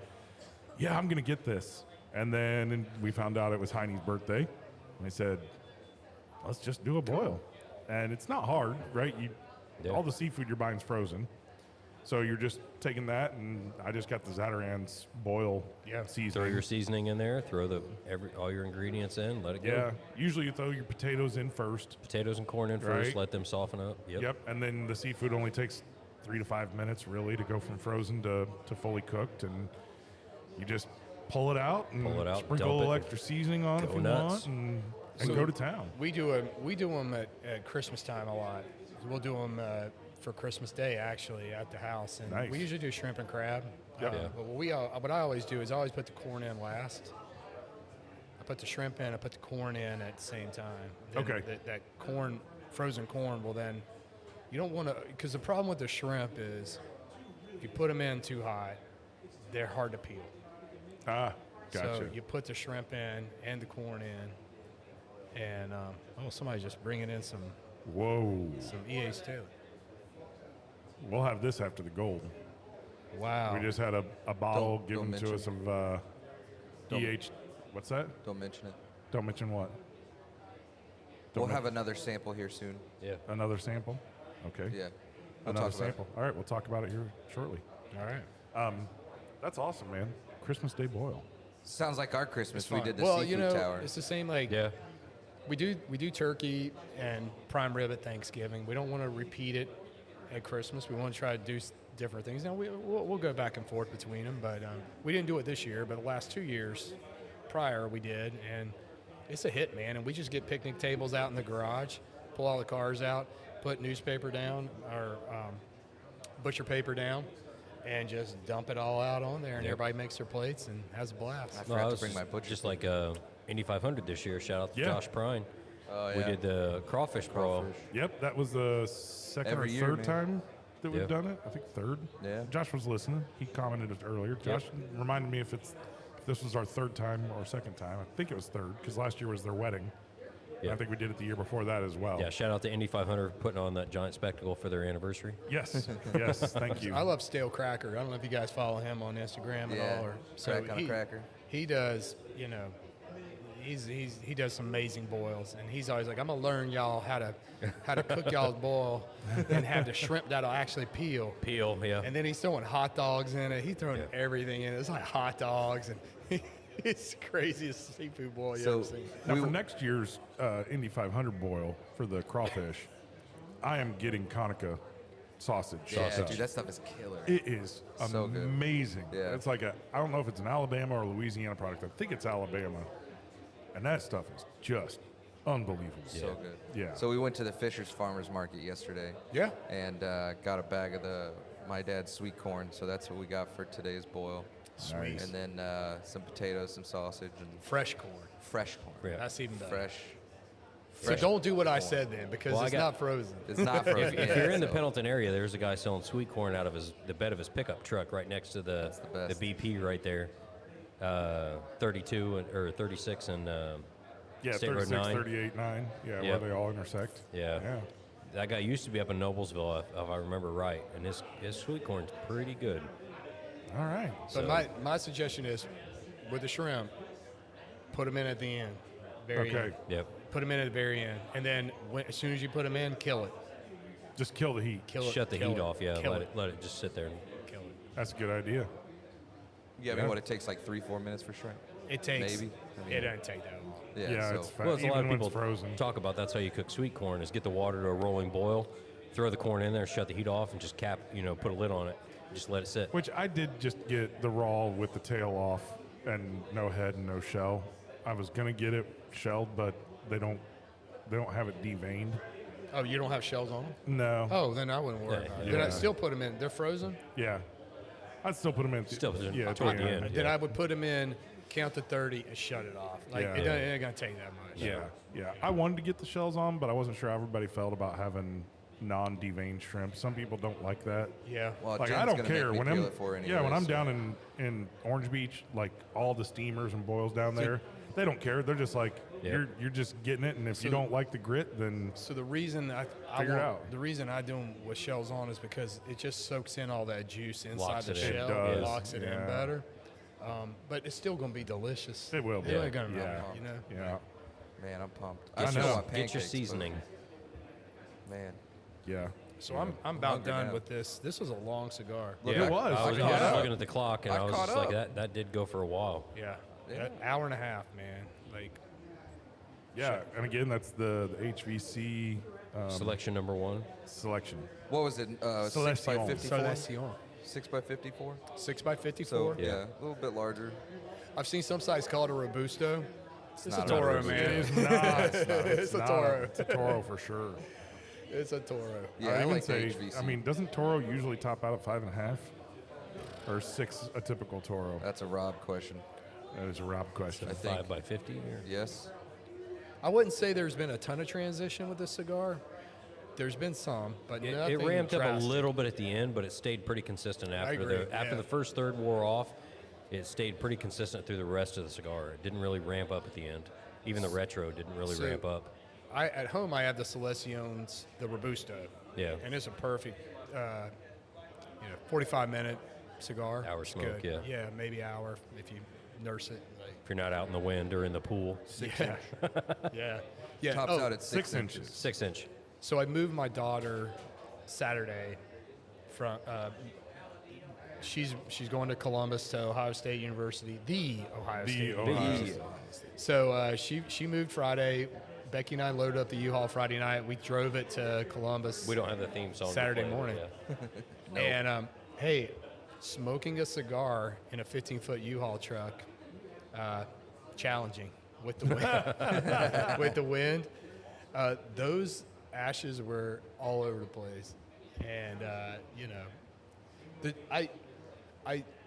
B: yeah, I'm going to get this. And then we found out it was Heiney's birthday. And I said, let's just do a boil. And it's not hard, right? All the seafood you're buying is frozen. So you're just taking that, and I just got the Zatarain's boil seasoning.
D: Throw your seasoning in there. Throw all your ingredients in. Let it go.
B: Yeah. Usually you throw your potatoes in first.
D: Potatoes and corn in first. Let them soften up.
B: Yep. And then the seafood only takes 3 to 5 minutes, really, to go from frozen to fully cooked. And you just pull it out and sprinkle a little extra seasoning on if you want, and go to town.
E: We do them at Christmas time a lot. We'll do them for Christmas Day, actually, at the house. And we usually do shrimp and crab. But what I always do is I always put the corn in last. I put the shrimp in, I put the corn in at the same time. Then that corn, frozen corn, will then, you don't want to, because the problem with the shrimp is if you put them in too hot, they're hard to peel.
B: Ah, gotcha.
E: So you put the shrimp in and the corn in, and somebody's just bringing in some EA's too.
B: We'll have this after the gold.
E: Wow.
B: We just had a bottle given to us of EH. What's that?
C: Don't mention it.
B: Don't mention what?
C: We'll have another sample here soon.
D: Yeah.
B: Another sample? Okay.
C: Yeah.
B: Another sample. All right, we'll talk about it here shortly.
E: All right.
B: That's awesome, man. Christmas Day boil.
C: Sounds like our Christmas. We did the
E: well,
C: seafood tower.
E: It's the same. Like, we do turkey and prime rib at Thanksgiving. We don't want to repeat it at Christmas. We want to try to do different things. Now we'll go back and forth between them, but we didn't do it this year. But the last 2 years prior, we did, and it's a hit, man. And we just get picnic tables out in the garage, pull all the cars out, put newspaper down or butcher paper down, and just dump it all out on there, and everybody makes their plates and has a blast.
C: I forgot to bring my butcher.
D: Just like Indy 500 this year. Shout out to Josh Prine.
C: Oh,
D: We did the crawfish brawl.
B: Yep, that was the second or third time that we've done it. I think third.
C: Yeah.
B: Josh was listening. He commented it earlier. Josh reminded me if this was our third time or second time. I think it was third because last year was their wedding. I think we did it the year before that as well.
D: Yeah, shout out to Indy 500 putting on that giant spectacle for their anniversary.
B: Yes, thank you.
E: I love Stale Cracker. I don't know if you guys follow him on Instagram at all.
C: Cracker.
E: He does, he does some amazing boils, and he's always like, I'm gonna learn y'all how to cook y'all's boil and have the shrimp that'll actually peel. And then he's throwing hot dogs in it. He's throwing everything in it. It's like hot dogs, and it's the craziest seafood boil you've ever seen.
B: Now, for next year's Indy 500 boil for the crawfish, I am getting Conica sausage.
C: Yeah, dude, that stuff is killer.
B: It is
C: So
B: amazing.
C: good. Yeah.
B: It's like I don't know if it's an Alabama or Louisiana product. I think it's Alabama. And that stuff is just unbelievable.
C: So good.
B: Yeah.
C: So we went to the Fisher's Farmers Market yesterday.
E: Yeah.
C: And got a bag of my dad's sweet corn. So that's what we got for today's boil.
E: Sweet.
C: And then some potatoes, some sausage, and
E: Fresh corn.
C: fresh corn.
E: Yeah. That's even better.
C: Fresh.
E: So don't do what I said then, because it's not frozen.
C: It's not frozen.
D: If you're in the Pendleton area, there's a guy selling sweet corn out of the bed of his pickup truck right next to the BP right there. 32 or 36 and State Road
B: 36,
D: 9.
B: 38, 9. Yeah, where they all intersect.
D: Yeah. That guy used to be up in Noblesville, if I remember right, and his sweet corn's pretty good.
B: All right.
E: So my suggestion is, with the shrimp, put them in at the end. Very end.
D: Yep.
E: Put them in at the very end, and then as soon as you put them in, kill it.
B: Just kill the heat.
D: Shut the heat off. Yeah. Let it just sit there. And
E: Kill it.
B: That's a good idea.
C: Yeah, I mean, what, it takes like 3-4 minutes for shrimp?
E: It takes.
C: Maybe.
E: It doesn't take that long.
B: Yeah,
C: so
B: it's fast.
D: Well, it's a lot of
B: Even when
D: people
B: it's frozen.
D: talk about that's how you cook sweet corn is get the water to a rolling boil, throw the corn in there, shut the heat off, and just put a lid on it. just let it sit.
B: Which I did just get the raw with the tail off and no head and no shell. I was gonna get it shelled, but they don't have it deveined.
E: Oh, you don't have shells on them?
B: No.
E: Oh, then I wouldn't worry about it. Then I'd still put them in. They're frozen?
B: Yeah. I'd still put them in.
D: Still put 'em
B: yeah,
D: toward the
B: yeah.
D: end.
E: Then I would put them in, count to 30, and shut it off. Like,
B: Yeah.
E: it ain't going to take that much.
B: Yeah. I wanted to get the shells on, but I wasn't sure how everybody felt about having non-deveined shrimp. Some people don't like that.
E: Yeah.
C: Well,
B: Like
C: Jen's
B: I don't
C: gonna
B: care
C: make me
B: when
C: peel
B: I'm
C: it for her
B: when I'm
C: anyway, so-
B: down in Orange Beach, like all the steamers and boils down there, they don't care. They're just like you're just getting it, and if you don't like the grit, then
E: So the reason
B: Figure it out.
E: the reason I do them with shells on is because it just soaks in all that juice inside
D: Locks
E: the
D: it in.
E: shell.
B: It does,
E: Locks it in
B: yeah.
E: better. But it's still going to be delicious.
B: it will be.
E: It ain't gonna
B: yeah.
E: matter, you know.
B: Yeah.
C: Man, I'm pumped.
B: I
C: still
B: know.
C: want
D: Get your
C: pancakes, but-
D: seasoning.
C: Man.
B: Yeah.
E: So I'm about
C: hungry
E: done
C: now.
E: with this. This was a long cigar.
B: It was.
D: I was
B: Yeah.
D: looking at the clock, and
C: I
D: I was
C: caught
D: just like,
C: up.
D: that did go for a while.
E: Yeah.
C: Yeah.
E: Hour and a half, man. Like,
B: Yeah, and again, that's the HVC
D: Selection number 1.
B: selection.
C: What was it? 6 by
B: Celestion.
C: 54?
E: Celestion.
C: 6 by 54?
E: 6 by 54.
C: So, yeah, a little bit larger.
E: I've seen some sites call it a Robusto. It's a
C: not a
E: Toro,
C: Robusto.
E: man.
B: It is not.
E: It's a
B: not
E: Toro.
B: It's a Toro for sure.
E: It's a Toro.
C: Yeah,
B: I
C: I
B: even
C: like
B: say,
C: the HVC.
B: I mean, doesn't Toro usually top out at 5.5 or 6? A typical Toro.
C: That's a Rob question.
B: That is a Rob question.
C: I think.
D: 5 by 50. Or?
C: Yes.
E: I wouldn't say there's been a ton of transition with this cigar. There's been some, but
D: It
E: nothing
D: ramped up a
E: drastic.
D: little bit at the end, but it stayed pretty consistent after
E: agree,
D: after
E: yeah.
D: the first third wore off. It stayed pretty consistent through the rest of the cigar. It didn't really ramp up at the end. Even the retro didn't really
E: So-
D: ramp up.
E: At home, I have the Celestion's, the Robusto.
D: Yeah.
E: And it's a perfect, 45-minute cigar.
D: Hour
E: It's
D: smoke,
E: good.
D: yeah.
E: Yeah, maybe hour if you nurse it. Like,
D: If you're not out in the wind or in the pool.
E: yeah. Yeah.
C: Tops
E: Oh,
C: out at 6
B: inches.
C: inches.
D: 6 inch.
E: So I moved my daughter Saturday from she's going to Columbus to Ohio State University, the Ohio State.
B: Ohio
E: University. So she moved Friday. Becky and I loaded up the U-Haul Friday night. We drove it to Columbus.
D: We don't have the theme song. to
E: Saturday
D: play,
E: morning.
D: yeah.
E: And hey, smoking a cigar in a 15-foot U-Haul truck, challenging with the wind. With the wind, those ashes were all over the place, and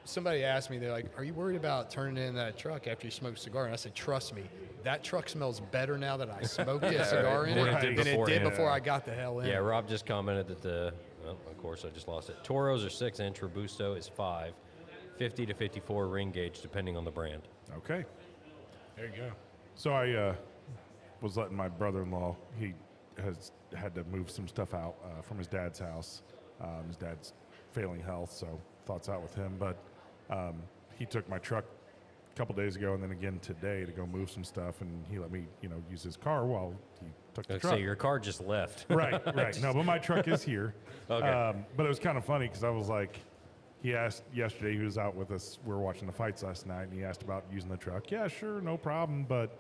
E: somebody asked me, they're like, "Are you worried about turning in that truck after you smoke a cigar?" And I said, "Trust me, that truck smells better now that I smoked a cigar in
D: Than
E: it
D: it did
E: than it did
D: beforehand.
E: before I got the hell in."
D: Yeah, Rob just commented that of course I just lost it. Toros are 6 inch, Robusto is 5, 50 to 54 ring gauge depending on the brand.
B: Okay.
E: There you go.
B: So I was letting my brother-in-law, he has had to move some stuff out from his dad's house. His dad's failing health, so thoughts out with him. But he took my truck a couple days ago and then again today to go move some stuff, and he let me, use his car while he took the
D: Like
B: truck.
D: say your car just left.
B: Right. No, but my truck is here.
D: Okay.
B: But it was kind of funny because I was like, he asked yesterday, he was out with us, we were watching the fights last night, and he asked about using the truck. Yeah, sure, no problem, but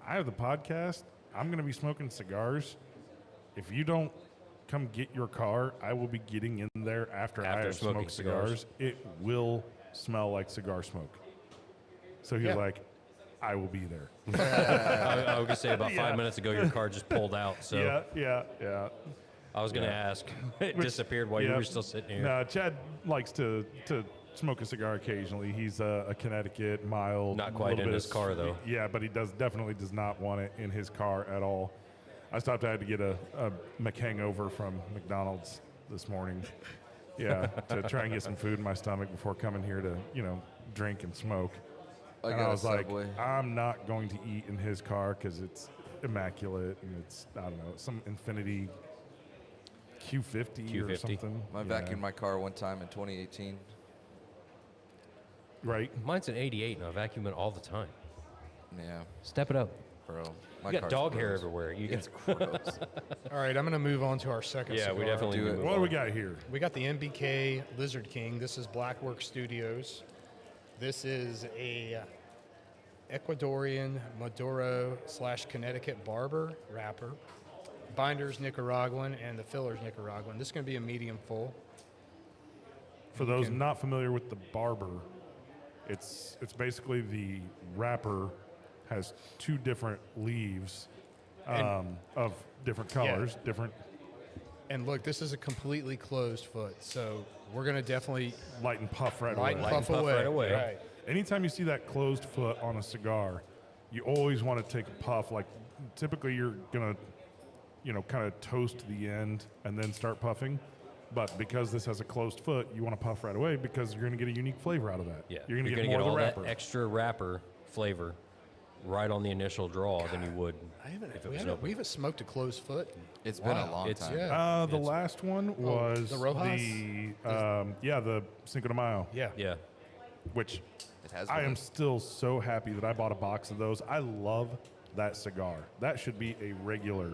B: I have the podcast. I'm going to be smoking cigars. If you don't come get your car, I will be getting in there after I have
D: smoking
B: smoked cigars. It will smell like cigar smoke. So he was like, I will be there.
D: I was going to say about 5 minutes ago your car just pulled out. So
B: Yeah.
D: I was going to ask. It disappeared while you were still sitting here.
B: No, Chad likes to smoke a cigar occasionally. He's a Connecticut, mild.
D: Not quite
B: little
D: in
B: bit
D: his car, though.
B: Yeah, but he definitely does not want it in his car at all. I stopped. I had to get a McHangover from McDonald's this morning. Yeah, to try and get some food in my stomach before coming here to drink and smoke.
C: I
B: And
C: got
B: I
C: a
B: was like,
C: Subway.
B: I'm not going to eat in his car because it's immaculate and it's, I don't know, some Infinity Q50 or
D: Q50.
B: something.
C: I vacuumed my car one time in 2018.
B: Right.
D: Mine's an 88 and I vacuum it all the time.
C: Yeah,
D: Step it up.
C: bro. My
D: You got
C: car's
D: dog hair
C: gross.
D: everywhere. You
C: It's
D: can.
C: gross.
E: All right, I'm going to move on to our second
D: Yeah,
E: cigar.
D: we definitely
C: Do
D: need
C: it.
D: to move
B: What do we
D: on.
B: got here?
E: We got the MBK Lizard King. This is Blackwork Studios. This is a Ecuadorian Maduro / Connecticut Barber wrapper. Binder's Nicaraguan and the filler's Nicaraguan. This is going to be a medium full.
B: For those not familiar with the barber, it's basically the wrapper has 2 different leaves of different colors, different.
E: And look, this is a completely closed foot, so we're gonna definitely
B: Light and puff right
E: light
B: away.
E: and puff away.
D: right away.
E: Right.
B: Anytime you see that closed foot on a cigar, you always want to take a puff. Like typically you're gonna, kind of toast the end and then start puffing. But because this has a closed foot, you want to puff right away because you're going to get a unique flavor out of that.
D: Yeah,
B: You're going to
D: gonna
B: get more of
D: all
B: the wrapper.
D: that extra wrapper flavor right on the initial draw than you would if it was open.
E: We haven't smoked a closed foot.
C: It's been a long
D: It's-
C: time.
E: Yeah.
B: The last one was
E: the Rojas?
B: the Cinco de Mayo.
E: Yeah.
D: Yeah.
B: Which
C: It has
B: I
C: been.
B: am still so happy that I bought a box of those. I love that cigar. That should be a regular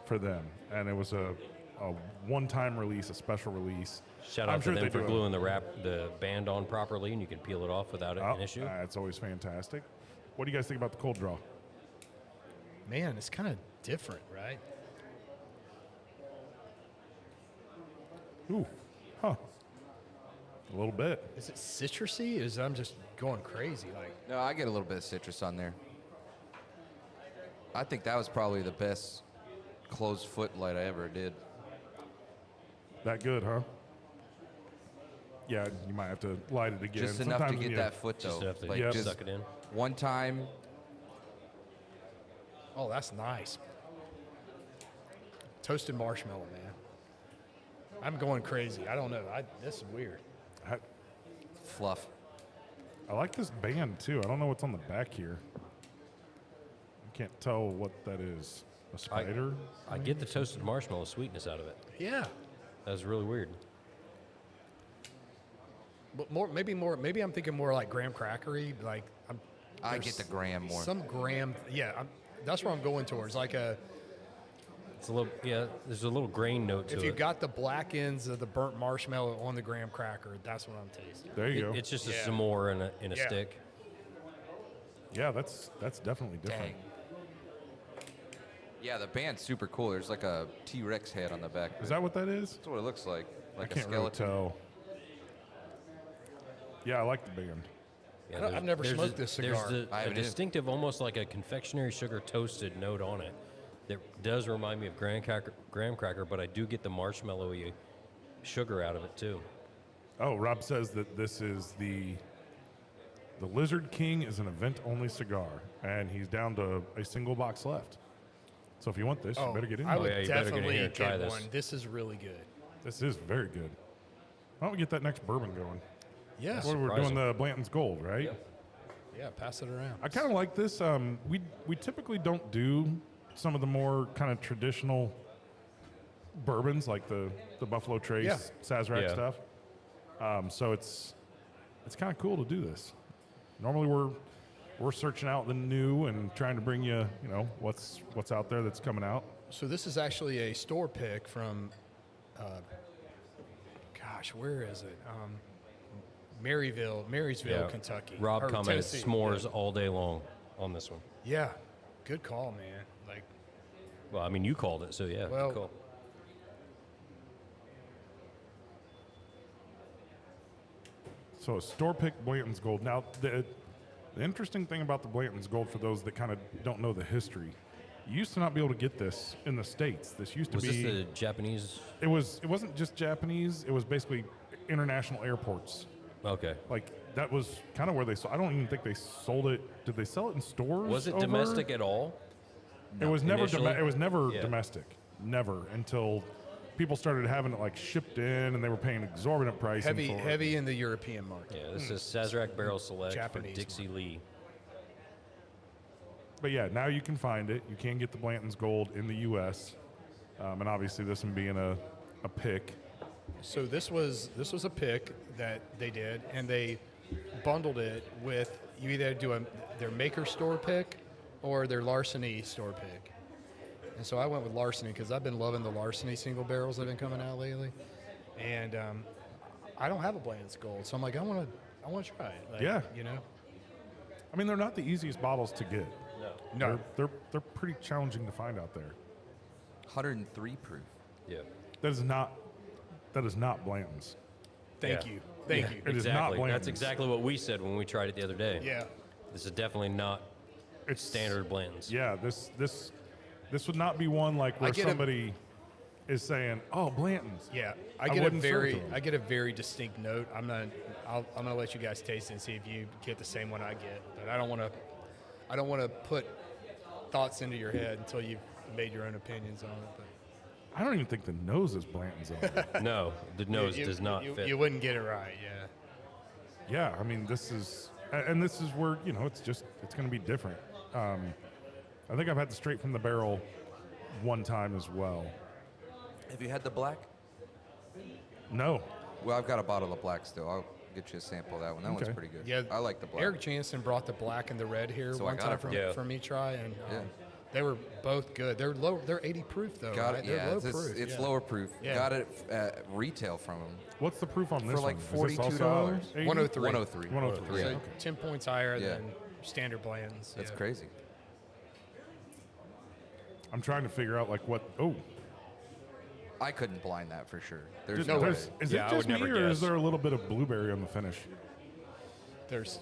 B: for them. And it was a one-time release, a special release.
D: Shout
B: I'm
D: out
B: sure
D: to
B: they
D: them for
B: do it.
D: gluing the band on properly, and you can peel it off without an issue.
B: That's always fantastic. What do you guys think about the cold draw?
E: Man, it's kind of different, right?
B: Ooh, huh. A little bit.
E: Is it citrusy? Is I'm just going crazy? Like,
C: No, I get a little bit of citrus on there. I think that was probably the best closed foot light I ever did.
B: That good, huh? Yeah, you might have to light it again.
C: Just enough to
B: Sometimes when
C: get
B: you-
C: that foot though.
D: Just enough to
B: Yes.
D: suck it in.
C: One time,
E: oh, that's nice. Toasted marshmallow, man. I'm going crazy. I don't know. This is weird.
C: fluff.
B: I like this band too. I don't know what's on the back here. I can't tell what that is. A spider?
D: I get the toasted marshmallow sweetness out of it.
E: Yeah.
D: That was really weird.
E: But maybe I'm thinking more like graham crackery. Like
C: I
E: there's
C: get the graham more.
E: Some graham. Yeah, that's where I'm going towards. Like
D: It's a little, there's a little grain note to
E: if
D: it.
E: you got the black ends of the burnt marshmallow on the graham cracker, that's what I'm tasting.
B: There you go.
D: It's just a
E: Yeah.
D: s'more in a
E: Yeah.
D: stick.
B: Yeah, that's definitely different.
C: Dang. Yeah, the band's super cool. There's like a T-Rex head on the back.
B: Is that what that is?
C: That's what it looks like. Like
B: I
C: a
B: can't really
C: skeleton.
B: tell. Yeah, I like the band.
D: Yeah,
E: I've never
D: there's
E: smoked this cigar.
D: There's
C: I
D: a
C: haven't either.
D: distinctive, almost like a confectionery sugar toasted note on it that does remind me of graham cracker, but I do get the marshmallowy sugar out of it too.
B: Oh, Rob says that this is the Lizard King is an event-only cigar, and he's down to a single box left. So if you want this, you better get in.
E: I
B: there.
E: would
D: yeah, you better get in
E: definitely
D: here and try
E: get
D: this.
E: one. This is really good.
B: This is very good. Why don't we get that next bourbon going?
E: Yeah.
B: Well, we're doing the Blanton's Gold, right?
E: Yeah, pass it around.
B: I kind of like this. We typically don't do some of the more kind of traditional bourbons like the Buffalo Trace,
E: Yeah.
B: Sazerac
D: Yeah.
B: stuff. So it's kind of cool to do this. Normally we're searching out the new and trying to bring you what's out there that's coming out.
E: So this is actually a store pick from, where is it? Marysville, Kentucky.
D: Rob
E: Or
D: commented
E: Tennessee.
D: s'mores all day long on this one.
E: Yeah, good call, man. Like,
D: Well, I mean, you called it, so yeah,
E: Well-
D: good call.
B: So a store pick Blanton's Gold. Now the interesting thing about the Blanton's Gold, for those that kind of don't know the history, you used to not be able to get this in the States. This used to
D: Was
B: be
D: this the Japanese?
B: it wasn't just Japanese, it was basically international airports.
D: Okay.
B: Like that was kind of where they sold. I don't even think they sold it. Did they sell it in stores?
D: Was it
B: over?
D: domestic at all?
B: It was never.
D: Initially?
B: It was never
D: Yeah.
B: domestic. Never until people started having it like shipped in, and they were paying exorbitant pricing for it.
E: heavy in the European market.
D: Yeah, this is Sazerac Barrel Select
E: Japanese
D: for Dixie Lee.
B: But yeah, now you can find it. You can get the Blanton's Gold in the U.S. And obviously this one being a pick.
E: So this was a pick that they did, and they bundled it with you either do their maker store pick or their larceny store pick. And so I went with larceny because I've been loving the larceny single barrels that have been coming out lately, and I don't have a Blanton's Gold, so I'm like I want to try it. Like,
B: Yeah.
E: you know.
B: I mean, they're not the easiest bottles to get.
E: No.
B: They're pretty challenging to find out there.
C: 103 proof.
D: Yeah.
B: That is not Blanton's.
E: Thank
D: Yeah.
E: you. Thank you.
B: It is not
D: Exactly.
B: Blanton's.
D: That's exactly what we said when we tried it the other day.
E: Yeah.
D: This is definitely not
B: It's
D: standard Blanton's.
B: Yeah, this would not be one like where
E: get a-
B: somebody is saying, "Oh, Blanton's."
E: Yeah,
B: I
E: I get a
B: wouldn't serve
E: very,
B: to 'em.
E: I get a very distinct note. I'm gonna let you guys taste it and see if you get the same one I get. But I don't want to put thoughts into your head until you've made your own opinions on it. But
B: I don't even think the nose is Blanton's on it.
D: No, the nose
E: you-
D: does not
E: you,
D: fit.
E: You wouldn't get it right. Yeah.
B: Yeah, I mean, this is where, it's going to be different. I think I've had the straight from the barrel one time as well.
C: Have you had the black?
B: No.
C: Well, I've got a bottle of black still. I'll get you a sample of that one. That one's
B: Okay.
C: pretty good.
E: Yeah,
C: I like the black.
E: Eric Jansen brought the black and the red here
C: So I
E: one
C: got
E: time
C: it from-
D: Yeah.
E: for me to try, and
C: Yeah.
E: they were both good. They're low. They're 80 proof though,
C: Got
E: right?
C: it.
E: They're
C: Yeah,
E: low
C: it's,
E: proof.
C: it's
E: yeah.
C: lower proof.
E: Yeah.
C: Got it at retail from them.
B: What's the proof on this
C: For like
B: one? Is this also
C: $42.
B: 80?
E: 103.
C: 103.
B: 103.
C: Yeah.
E: So 10 points higher
C: Yeah.
E: than standard Blanton's.
C: That's
E: yeah.
C: crazy.
B: I'm trying to figure out like what. Oh,
C: I couldn't blind that for sure. There's
B: Is
C: no way.
B: is
D: Yeah,
B: it
D: I
B: just
D: would
B: me,
D: never
B: or is
D: guess.
B: there a little bit of blueberry on the finish?
E: There's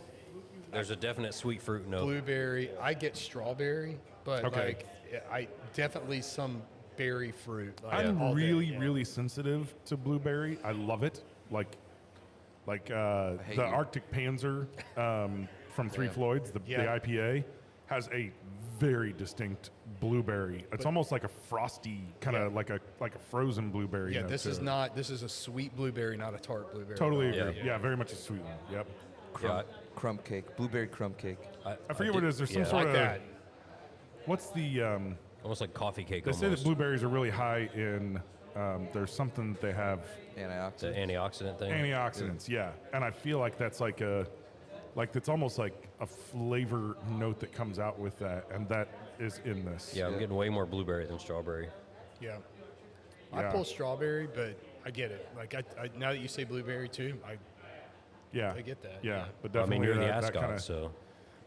D: There's a definite sweet fruit note.
E: blueberry. I get strawberry, but
B: Okay.
E: like I definitely some berry fruit. Like
B: I'm
E: all day,
B: really,
E: yeah.
B: really sensitive to blueberry. I love it. Like
C: hate
B: the
C: you.
B: Arctic Panzer from Three Floyds, the
E: Yeah.
B: IPA, has a very distinct blueberry. It's almost like a frosty kind of
E: Yeah.
B: like a frozen blueberry.
E: Yeah,
B: note
E: this
B: to
E: is
B: it.
E: not. This is a sweet blueberry, not a tart blueberry.
B: Totally
D: Yeah.
B: agree. Yeah, very much a sweet one. Yep.
D: Yeah,
C: Crumb cake, blueberry crumb cake.
B: I forget what it is. There's some
D: yeah.
B: sort
E: Like
B: of
E: that.
B: what's the
D: almost like coffee cake.
B: they say that
D: almost.
B: blueberries are really high in there's something that they have
D: The
C: Antioxidant.
D: antioxidant thing.
B: antioxidants, yeah. And I feel like that's like it's almost like a flavor note that comes out with that, and that is in this.
D: Yeah, I'm getting way more blueberry than strawberry.
E: Yeah. I
B: Yeah.
E: pull strawberry, but I get it. Like I now that you say blueberry too,
B: Yeah,
E: I get that,
B: Yeah,
E: yeah.
B: but
D: Well, I
B: definitely
D: mean, you're the
B: that
D: ascot,
B: kind of.
D: so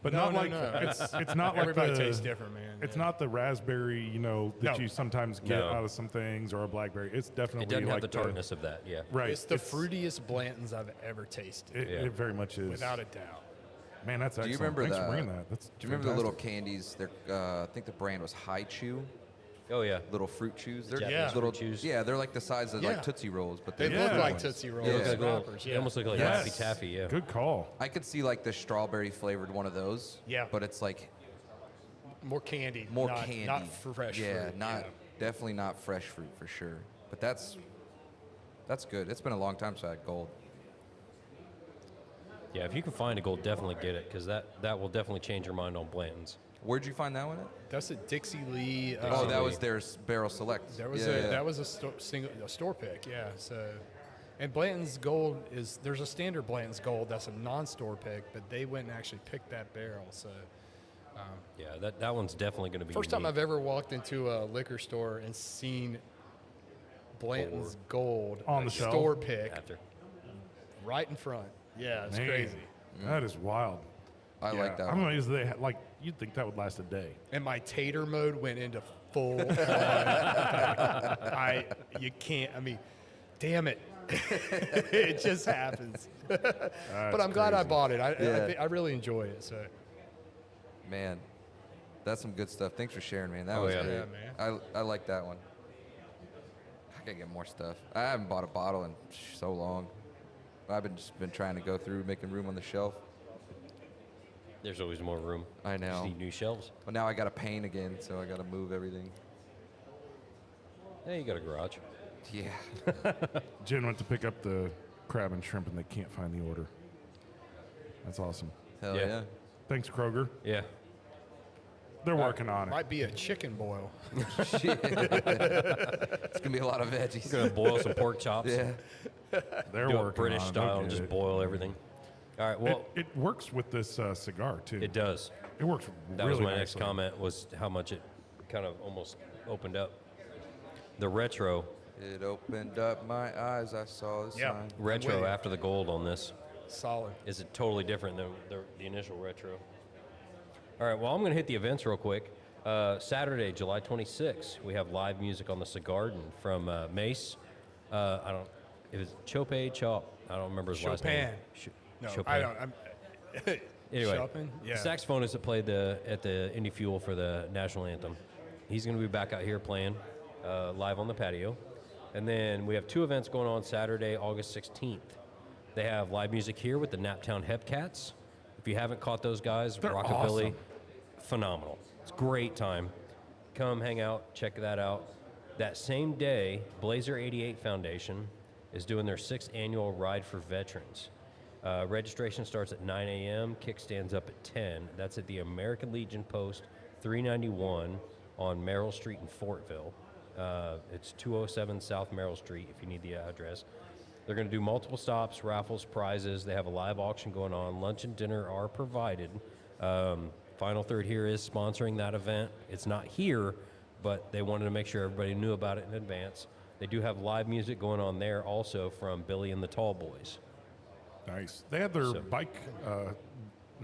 B: But
E: No,
B: not
E: no,
B: like
E: no.
B: it's not like
E: Everybody
B: the,
E: tastes different, man.
B: It's
E: Yeah.
B: not the raspberry, that
E: No.
B: you sometimes get
D: No.
B: out of some things, or a blackberry. It's definitely
D: it doesn't
B: like
D: have the tartness of that. Yeah.
B: Right.
E: It's the fruitiest Blanton's I've ever tasted,
B: It,
D: Yeah.
B: it very much is.
E: without a doubt.
B: Man, that's
C: Do
B: excellent.
C: you remember
B: Thanks
C: the?
B: for bringing that. That's
C: do you remember the little
B: fantastic.
C: candies? I think the brand was High Chew.
D: Oh yeah.
C: Little fruit chews. They're
D: Japanese
E: Yeah.
C: little
D: fruit chews.
C: Yeah, they're like the size of
E: Yeah.
C: like Tootsie Rolls, but
E: They
C: they're
E: look
B: Yeah.
E: like
C: ones.
E: Tootsie Rolls.
C: Yeah.
D: They look like little-
E: wrappers,
D: They almost look like
B: Yes.
D: Laffy Taffy. Yeah.
B: Good call.
C: I could see like the strawberry flavored one of those.
E: Yeah.
C: But it's like
E: More candy.
C: more
E: not,
C: candy.
E: Not fresh
C: Yeah,
E: fruit.
C: not definitely not fresh fruit for sure. But that's good. It's been a long time since I had gold.
D: Yeah, if you can find a gold, definitely get it because that will definitely change your mind on Blanton's.
C: Where'd you find that one at?
E: That's a Dixie Lee.
C: Oh, that
D: Lee.
C: was their barrel select.
E: That was
C: Yeah,
E: a
C: yeah.
E: that was a store pick. Yeah. So, and Blanton's Gold is there's a standard Blanton's Gold that's a non-store pick, but they went and actually picked that barrel. So,
D: Yeah, that one's definitely going to be
E: first time
D: unique.
E: I've ever walked into a liquor store and seen Blanton's Gold
B: On the shelf?
E: store pick
D: after.
E: right in front. Yeah, it's
B: Man,
E: crazy.
B: That is wild.
C: I
B: Yeah,
C: like that
B: I'm
C: one.
B: amazed they like. You'd think that would last a day.
E: And my tater mode went into full. You can't. I mean, damn it. It just happens. But I'm glad I
B: crazy.
E: bought it.
C: Yeah.
E: I really enjoyed it. So
C: Man, that's some good stuff. Thanks for sharing, man. That
D: Oh,
C: was
D: yeah.
C: great.
E: Yeah, man.
C: I like that one. I gotta get more stuff. I haven't bought a bottle in so long. I've just been trying to go through, making room on the shelf.
D: There's always more room.
C: I know.
D: Just need new shelves.
C: But now I gotta paint again, so I gotta move everything.
D: Hey, you got a garage.
C: Yeah.
B: Jen went to pick up the crab and shrimp, and they can't find the order. That's awesome.
C: Hell
D: Yeah.
C: yeah.
B: Thanks, Kroger.
D: Yeah.
B: They're working on it.
E: might be a chicken boil.
C: Shit. It's gonna be a lot of veggies.
D: We're gonna boil some pork chops.
C: Yeah.
B: They're
D: Do
B: working
D: it British
B: on it.
D: style
B: They'll
D: and
B: get
D: just
B: it.
D: boil everything. All right. Well,
B: It works with this cigar too.
D: it does.
B: It works
D: That
B: really
D: was my next
B: nicely.
D: comment. Was how much it kind of almost opened up. The retro,
C: It opened up my eyes. I saw the
E: Yeah.
C: sign.
D: retro
E: you.
D: after the gold on this.
E: Solid.
D: Is it totally different than the initial retro? All right, well, I'm going to hit the events real quick. Saturday, July 26th, we have live music on the Cigar Garden from Mace. I don't, it was Chope Chop I don't remember his last name.
E: No,
D: Chopin.
E: I don't.
D: Anyway,
E: Chopin? Yeah.
D: the saxophonist that played at the Indy Fuel for the national anthem. He's going to be back out here playing live on the patio. And then we have 2 events going on Saturday, August 16th. They have live music here with the Naptown Hepcats. If you haven't caught those guys,
B: They're
D: rockabilly,
B: awesome.
D: phenomenal. It's a great time. Come hang out, check that out. That same day, Blazer 88 Foundation is doing their 6th annual Ride for Veterans. Registration starts at 9 a.m., kickstands up at 10. That's at the American Legion Post 391 on Merrill Street in Fortville. It's 207 South Merrill Street if you need the address. They're going to do multiple stops, raffles, prizes. They have a live auction going on. Lunch and dinner are provided. Final Third here is sponsoring that event. It's not here, but they wanted to make sure everybody knew about it in advance. They do have live music going on there also from Billy and the Tall Boys.
B: Nice. They had their bike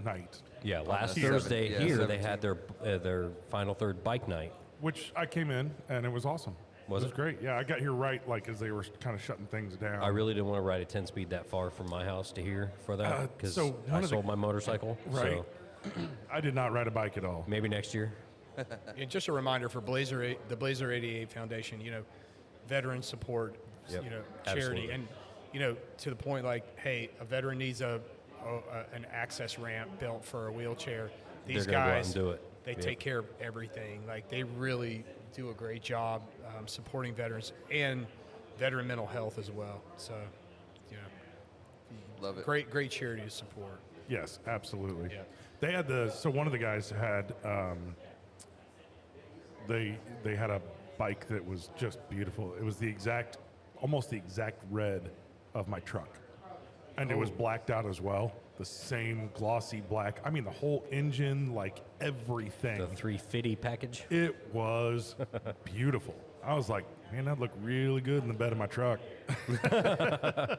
B: night,
D: Yeah, last
C: the
D: Thursday
C: seventh- yeah,
D: here they
C: 17th.
D: had their Final Third bike night.
B: which I came in and it was awesome.
D: Was
B: It was
D: it?
B: great. Yeah, I got here right like as they were kind of shutting things down.
D: I really didn't want to ride a 10-speed that far from my house to here for that because
B: so one
D: I
B: of the-
D: sold my motorcycle.
B: Right.
D: So
B: I did not ride a bike at all.
D: maybe next year.
E: And just a reminder for the Blazer 88 Foundation, veteran support,
D: Yep,
E: charity,
D: absolutely.
E: and to the point like, hey, a veteran needs an access ramp built for a wheelchair. These
D: They're gonna go out
E: guys,
D: and do it.
E: they
D: Yep.
E: take care of everything. Like they really do a great job supporting veterans and veteran mental health as well. So,
F: Love it.
E: great charity to support.
B: Yes, absolutely.
E: Yeah.
B: They had one of the guys had they had a bike that was just beautiful. It was almost the exact red of my truck. And it was blacked out as well. The same glossy black. I mean, the whole engine, like everything.
D: The 350 package.
B: It was beautiful. I was like, man, that looked really good in the bed of my truck.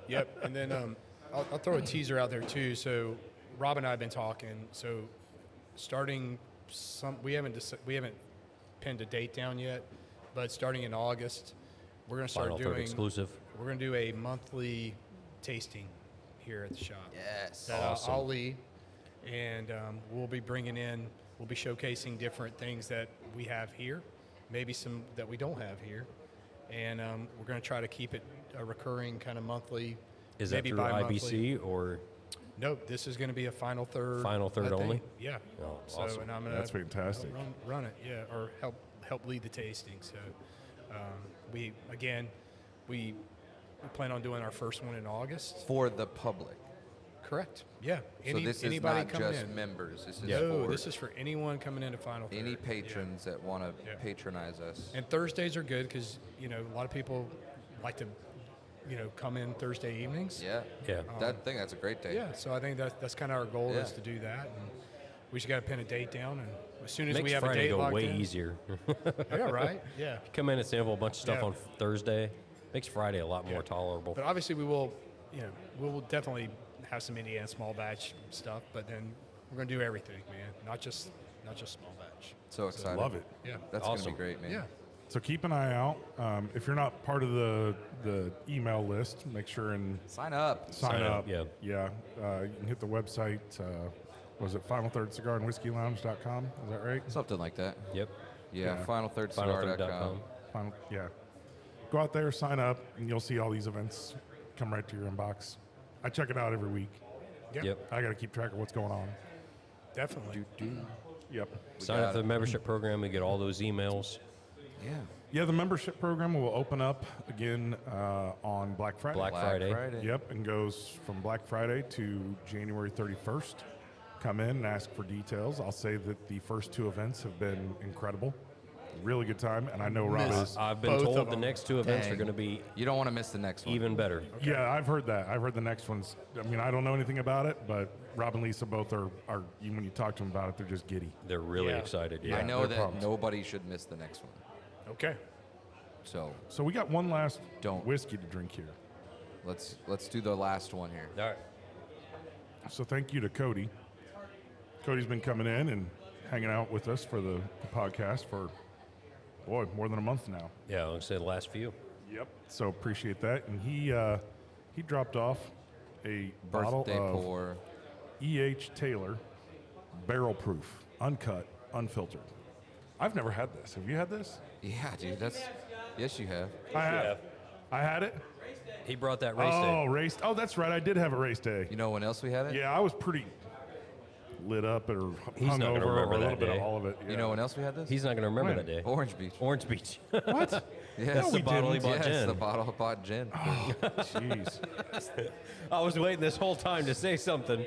E: Yep, and then I'll throw a teaser out there too. So Rob and I have been talking. So starting we haven't pinned a date down yet, but starting in August, we're going to start
D: Final Third
E: doing
D: exclusive.
E: We're going to do a monthly tasting here at the shop.
F: Yes.
E: That
D: Awesome.
E: I'll lead, and we'll be showcasing different things that we have here, maybe some that we don't have here, and we're going to try to keep it a recurring kind of monthly.
D: Is that
E: maybe
D: through
E: bi-monthly.
D: IBC or
E: Nope, this is going to be a Final Third.
D: Final Third
E: I think.
D: only?
E: Yeah.
D: Oh,
E: so,
D: awesome.
E: and I'm going
B: That's fantastic.
E: run it, yeah, or help lead the tasting. So we plan on doing our first one in August.
C: For the public.
E: Correct. Yeah.
C: So this is
E: anybody
C: not
E: coming
C: just
E: in.
C: members. This is
E: No,
C: for
E: this is for anyone coming into Final Third.
C: any
E: Yeah.
C: patrons that want to
E: Yeah.
C: patronize us.
E: And Thursdays are good because a lot of people like to come in Thursday evenings.
C: Yeah.
D: Yeah.
C: That's a great day.
E: Yeah, so I think that's kind of our goal is
C: Yeah.
E: to do that, and we just got to pin a date down, and as soon as
D: makes
E: we have
D: Friday
E: a date
D: go
E: locked
D: way
E: in,
D: easier.
E: yeah, right, yeah.
D: Come in and sample a bunch of stuff
E: Yeah.
D: on Thursday. Makes Friday a lot more tolerable.
E: But obviously, we will definitely have some Indiana small batch stuff, but then we're gonna do everything, man, not just small batch.
C: So excited.
B: Love it.
E: Yeah,
C: That's
D: Awesome.
C: gonna be great, man.
E: yeah.
B: So keep an eye out. If you're not part of the email list, make sure and
C: Sign up.
B: sign up.
D: yeah.
B: Yeah. You can hit the website. Was it Final Third Cigar and Whiskey Lounge.com? Is that right?
C: Something like that.
D: Yep.
C: Yeah.
B: Yeah.
C: FinalThirdCigar.com.
B: Yeah. Go out there, sign up, and you'll see all these events come right to your inbox. I check it out every week.
E: Yeah.
D: Yep.
B: I got to keep track of what's going on.
E: Definitely.
B: Yep.
D: Sign up for the membership program and get all those emails.
C: Yeah.
B: Yeah, the membership program will open up again on Black Friday.
D: Black Friday.
B: Yep, and goes from Black Friday to January 31st. Come in and ask for details. I'll say that the first 2 events have been incredible. Really good time, and I know Rob is.
D: I've been
E: Both
D: told
E: of
D: the
E: them.
D: next 2 events are
C: Dang.
D: going to be
C: You don't want to miss the next one.
D: even better.
B: Yeah, I've heard that. I've heard the next one's. I mean, I don't know anything about it, but Rob and Lisa both are when you talk to them about it, they're just giddy.
D: They're really
E: Yeah.
D: excited.
B: Yeah.
C: I know
B: no
C: that
B: problems.
C: nobody should miss the next one.
E: Okay.
C: So
B: So we got one last
C: Don't.
B: whiskey to drink here.
C: let's do the last one here.
D: All right.
B: So thank you to Cody. Cody's been coming in and hanging out with us for the podcast for, more than a month now.
D: Yeah, I was going to say the last few.
B: Yep. So appreciate that. And he dropped off a bottle
C: Birthday
B: of
C: pour.
B: E.H. Taylor barrel proof, uncut, unfiltered. I've never had this. Have you had this?
C: Yeah, dude. Yes, you have.
B: I have. I had it.
D: He brought that race
B: Oh,
D: day.
B: race. Oh, that's right. I did have a race day.
C: You know when else we had it?
B: Yeah, I was pretty lit up or
D: He's not gonna
B: hungover or
D: remember
B: a little
D: that
B: bit of
D: day.
B: all of it.
C: You know when else we had this?
D: He's not going to remember
B: When?
D: that day.
C: Orange Beach.
D: Orange Beach.
B: What?
C: Yeah,
D: That's
B: No,
D: the
B: we
D: bottle he
B: didn't.
D: bought
C: yes,
D: gin.
C: the bottle bought gin.
B: Jeez.
D: I was waiting this whole time to say something.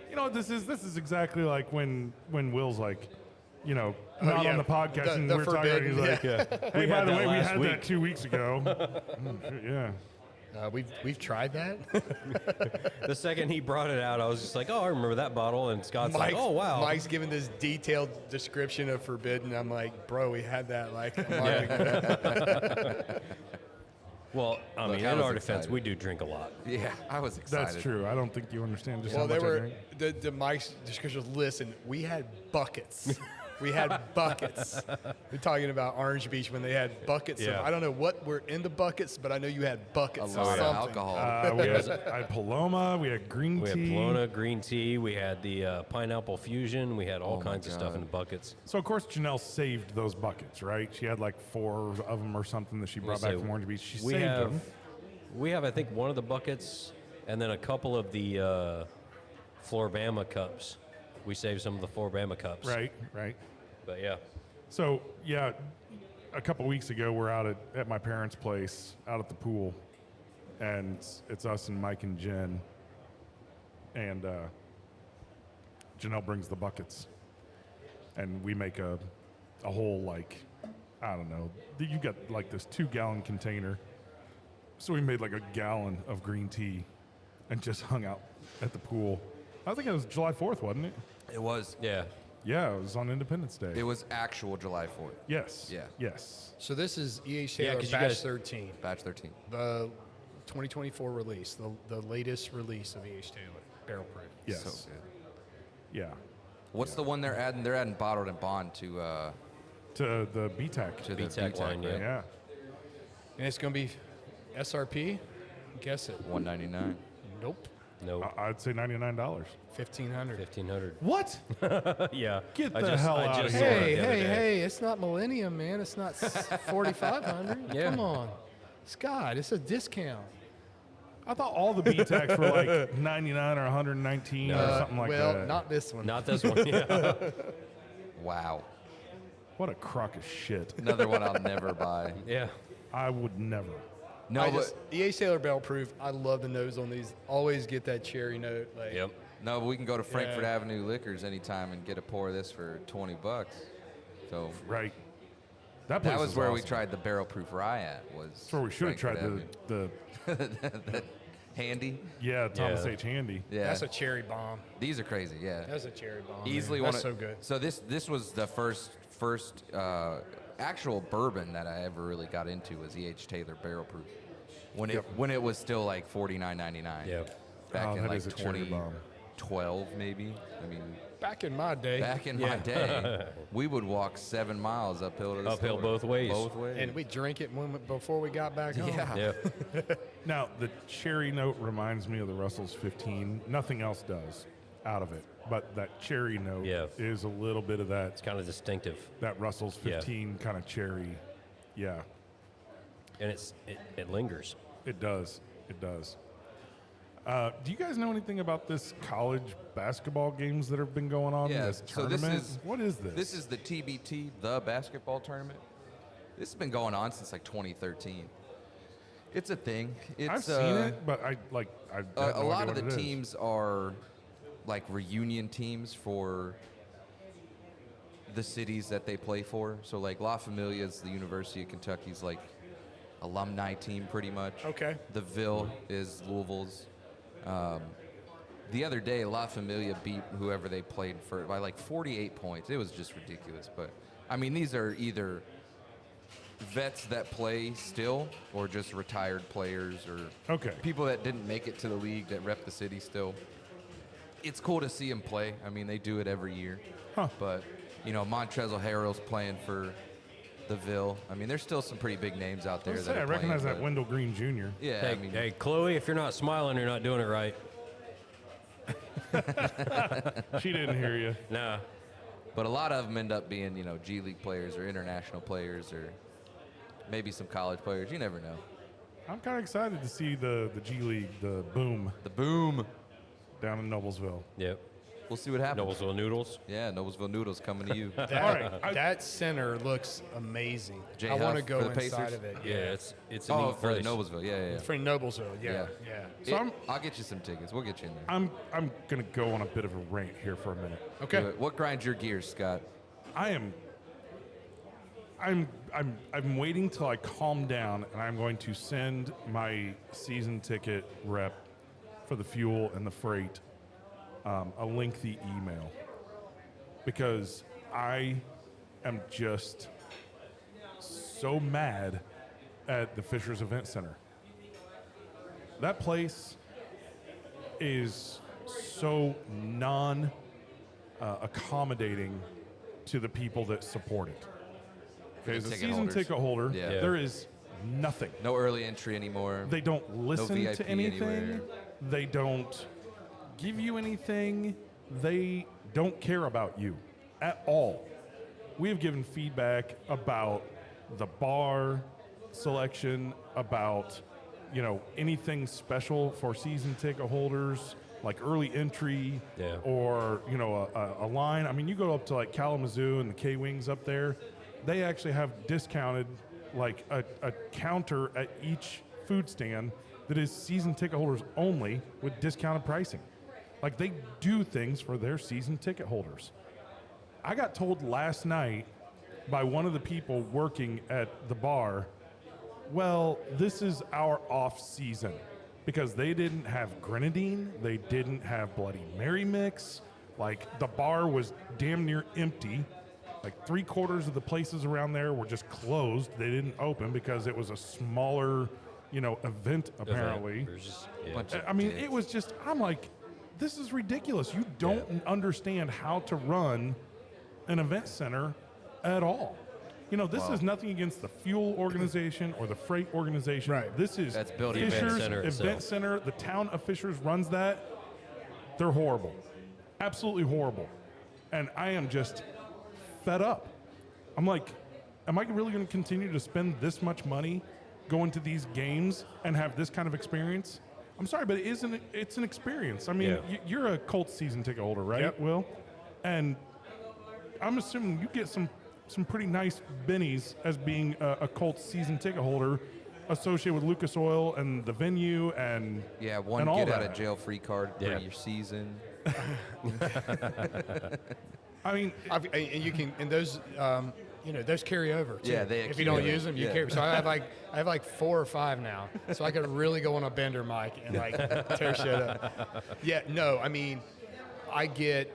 B: You know, this is exactly like when Will's like, you know, not
E: yeah.
B: on the podcast, and
E: The
B: we're talking. He's
E: forbidden,
B: like,
E: yeah.
B: "Hey, by
D: had
B: the
D: that
B: way, we
D: last
B: had
D: week."
B: that 2 weeks ago." Yeah.
E: We've tried that.
D: The second he brought it out, I was just like, oh, I remember that bottle. And Scott's like, oh, wow.
E: Mike's giving this detailed description of forbidden. I'm like, bro, we had that like a month ago.
D: Well, I
C: Look,
D: mean,
C: I
D: in
C: was
D: our defense,
C: excited.
D: we do drink a lot.
C: Yeah, I was excited.
B: That's true. I don't think you understand just
E: Well,
B: how much
E: there
B: I
E: were
B: drink.
E: the Mike's description was, listen, we had buckets. We had buckets. We're talking about Orange Beach when they had buckets.
D: Yeah.
E: Of, I don't know what were in the buckets, but I know you had buckets
C: A
E: of
C: lot
E: something.
C: of alcohol.
B: We had Paloma. We had green
D: We had
B: tea.
D: Paloma, green tea. We had the pineapple fusion. We had all
C: Oh my
D: kinds of stuff
C: God.
D: in the buckets.
B: So of course Janelle saved those buckets, right? She had like 4 of them or something that she brought
D: We'll
B: back
D: say
B: from Orange Beach. She
D: we
B: saved
D: have,
B: them.
D: We have, I think, one of the buckets and then a couple of the Florbama cups. We saved some of the Florbama cups.
B: Right, right.
D: But yeah.
B: So yeah, a couple weeks ago we're out at my parents' place, out at the pool, and it's us and Mike and Jen, and Janelle brings the buckets, and we make a whole, like, I don't know, you got like this 2-gallon container, so we made like a gallon of green tea, and just hung out at the pool. I think it was July 4th, wasn't it?
C: It was.
D: Yeah.
B: Yeah, it was on Independence Day.
C: It was actual July 4th.
B: Yes.
C: Yeah.
B: Yes.
E: So this is E.H.
D: Yeah,
E: Taylor
D: 'cause you
E: Batch
D: guys-
E: 13,
C: Batch 13.
E: the 2024 release, the latest release of E.H. Taylor, barrel proof.
B: Yes.
C: So good.
B: Yeah.
C: What's the one they're adding? They're adding bottled and bond to
B: To the BTAC.
C: the
D: BTAC line,
C: right?
D: yeah.
B: Yeah.
E: And it's going to be SRP? Guess it.
C: $199.
E: Nope.
D: No.
B: I'd say $99.
E: 1,500.
D: 1,500.
B: What?
D: Yeah.
B: Get
D: I
B: the
D: just-
B: hell
D: I
B: outta
D: just
B: here.
D: saw it
E: Hey,
D: the other
E: hey,
D: day.
E: hey, it's not Millennium, man. It's not 4,500.
D: Yeah.
E: Come on. Scott, it's a discount.
B: I thought all the BTACs were like 99 or 119 or something like
E: well,
B: that.
E: not this one.
D: Not this one. Yeah.
C: Wow.
B: What a crock of shit.
C: Another one I'll never buy.
D: Yeah.
B: I would never.
C: No,
E: I
C: but
E: just, E.H. Taylor barrel proof. I love the nose on these. Always get that cherry note. Like,
D: Yep.
C: no, but we can go to Frankfurt
E: Yeah.
C: Avenue Liquors anytime and get a pour of this for $20. So
B: Right. That
C: that
B: place
C: was
B: is
C: where we
B: awesome.
C: tried the barrel proof rye at. Was
B: That's where we should have tried
C: Frankfurt
B: the
C: Avenue. Handy.
B: Thomas
D: Yeah.
B: H. Handy.
C: Yeah,
E: That's a cherry bomb.
C: these are crazy. Yeah,
E: That's a cherry bomb.
C: easily
E: man.
C: one.
E: That's so good.
C: So this was the first actual bourbon that I ever really got into was E.H. Taylor barrel proof. When it was still like $49.99.
D: Yeah.
C: Back
B: Oh,
C: in
B: that
C: like
B: is a cherry bomb.
C: 2012 maybe. I mean,
E: Back in my day,
C: back in my day, we would walk 7 miles uphill to the
D: Uphill
C: store.
D: both ways.
C: Both ways.
E: and we drink it before we got back home.
C: yeah.
D: Yeah.
B: Now, the cherry note reminds me of the Russell's 15. Nothing else does out of it. But that cherry note
D: Yeah.
B: is a little bit of that,
D: It's kind of distinctive.
B: that Russell's
D: Yeah.
B: 15 kind of cherry. Yeah,
D: And it lingers.
B: it does. It does. Do you guys know anything about this college basketball games that have been going on?
C: Yeah,
B: This
C: so
B: tournament?
C: this is
B: What is this?
C: This is the TBT, the basketball tournament. This has been going on since like 2013. It's a thing. It's
B: I've seen it, but I have no
C: a lot
B: idea
C: of the
B: what it is.
C: teams are like reunion teams for the cities that they play for. So like La Familia is the University of Kentucky's like alumni team pretty much.
E: Okay.
C: The Ville is Louisville's. The other day, La Familia beat whoever they played for by like 48 points. It was just ridiculous. But I mean, these are either vets that play still or just retired players or
B: Okay.
C: people that didn't make it to the league that rep the city still. It's cool to see them play. I mean, they do it every year.
B: Huh.
C: But, you know, Montrezl Harrell's playing for the Ville. I mean, there's still some pretty big names out there.
B: I recognize that Wendell Green Jr.
C: Yeah,
D: Hey,
C: I mean,
D: hey, Chloe, if you're not smiling, you're not doing it right.
B: She didn't hear you.
D: Nah.
C: but a lot of them end up being, G League players or international players or maybe some college players. You never know.
B: I'm kind of excited to see the G League, the boom
C: The boom.
B: down in Noblesville.
D: Yep.
C: We'll see what happens.
D: Noblesville Noodles.
C: Yeah, Noblesville Noodles coming to you.
E: That center looks amazing.
C: Jay
E: I want to
C: Huff
E: go
C: for the
E: inside
C: Pacers?
E: of it.
D: Yeah, it's a
C: Oh,
D: neat
C: for the
D: place.
C: Noblesville. Yeah.
E: For Noblesville, yeah.
B: So
C: I'll get you some tickets. We'll get you in there.
B: I'm gonna go on a bit of a rant here for a minute.
E: Okay.
C: Do it. What grinds your gears, Scott?
B: I'm waiting till I calm down, and I'm going to send my season ticket rep for the fuel and the freight a lengthy email, because I am just so mad at the Fishers Event Center. That place is so accommodating to the people that support it. Okay, as a
C: ticket
B: season
C: holders.
B: ticket holder,
C: Yeah.
B: there is nothing.
C: No early entry anymore.
B: They don't listen
C: VIP
B: to anything.
C: anywhere.
B: They don't give you anything. They don't care about you at all. We have given feedback about the bar selection, about anything special for season ticket holders, like early entry,
D: Yeah.
B: or a line. I mean, you go up to like Kalamazoo and the K-Wings up there, they actually have discounted like a counter at each food stand that is season ticket holders only with discounted pricing. Like, they do things for their season ticket holders. I got told last night by one of the people working at the bar, well, this is our off season, because they didn't have grenadine, they didn't have Bloody Mary mix. Like, the bar was damn near empty. Like, 3/4 of the places around there were just closed. They didn't open because it was a smaller, event apparently.
D: There's just, yeah.
C: Bunch of
B: I mean,
C: dicks.
B: it was just, I'm like, this is ridiculous. You don't understand how to run an event center at all. This is nothing against the fuel organization or the freight organization.
E: Right.
B: This is
C: That's building
D: event
B: Fishers
D: center
B: Event
D: itself.
B: Center. The town of Fishers runs that. They're horrible. Absolutely horrible. And I am just fed up. I'm like, am I really going to continue to spend this much money going to these games and have this kind of experience? I'm sorry, but it's an experience. I mean,
D: Yeah.
B: you're a Colts season ticket holder, right,
E: Yep.
B: Will? And I'm assuming you get some pretty nice bennies as being a Colts season ticket holder associated with Lucas Oil and the venue and
C: Yeah, one
B: and all
C: get
B: that.
C: out of jail free card for
D: Yeah.
C: your season.
B: I mean,
E: And you can, and those, those carry over too.
C: Yeah, they
E: if you don't
C: accumulate.
E: use them, you
C: Yeah.
E: carry. So I have like 4 or 5 now. So I could really go on a bender mic and like tear shit up. Yeah, no, I mean, I get,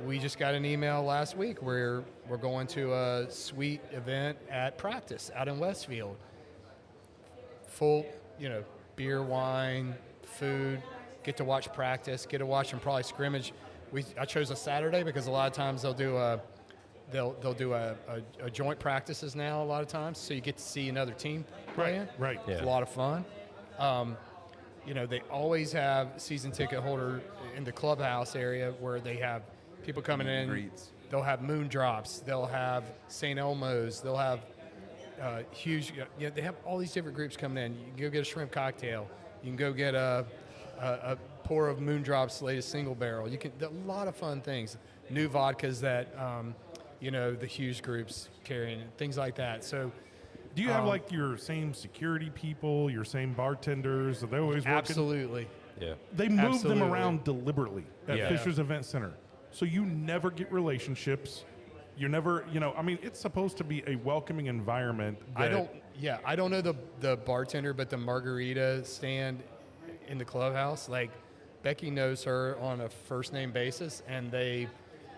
E: we just got an email last week where we're going to a sweet event at practice out in Westfield. Full, beer, wine, food, get to watch practice, get to watch them probably scrimmage. I chose a Saturday because a lot of times they'll do a joint practices now a lot of times, so you get to see another team playing.
B: right.
E: It's
D: Yeah.
E: a lot of fun. They always have season ticket holder in the clubhouse area where they have people coming in.
C: Greets.
E: They'll have moon drops. They'll have St. Elmo's. They'll have huge. They have all these different groups coming in. You can go get a shrimp cocktail. You can go get a pour of moon drops, latest single barrel. You can a lot of fun things. New vodkas that the huge groups carrying and things like that. So.
B: Do you have like your same security people, your same bartenders? Are they always working?
E: Absolutely.
D: Yeah.
B: They move them
E: Absolutely.
B: around deliberately at
D: Yeah.
B: Fishers Event Center. So you never get relationships. You never, I mean, it's supposed to be a welcoming environment.
E: I don't know the bartender, but the margarita stand in the clubhouse, like Becky knows her on a first name basis, and they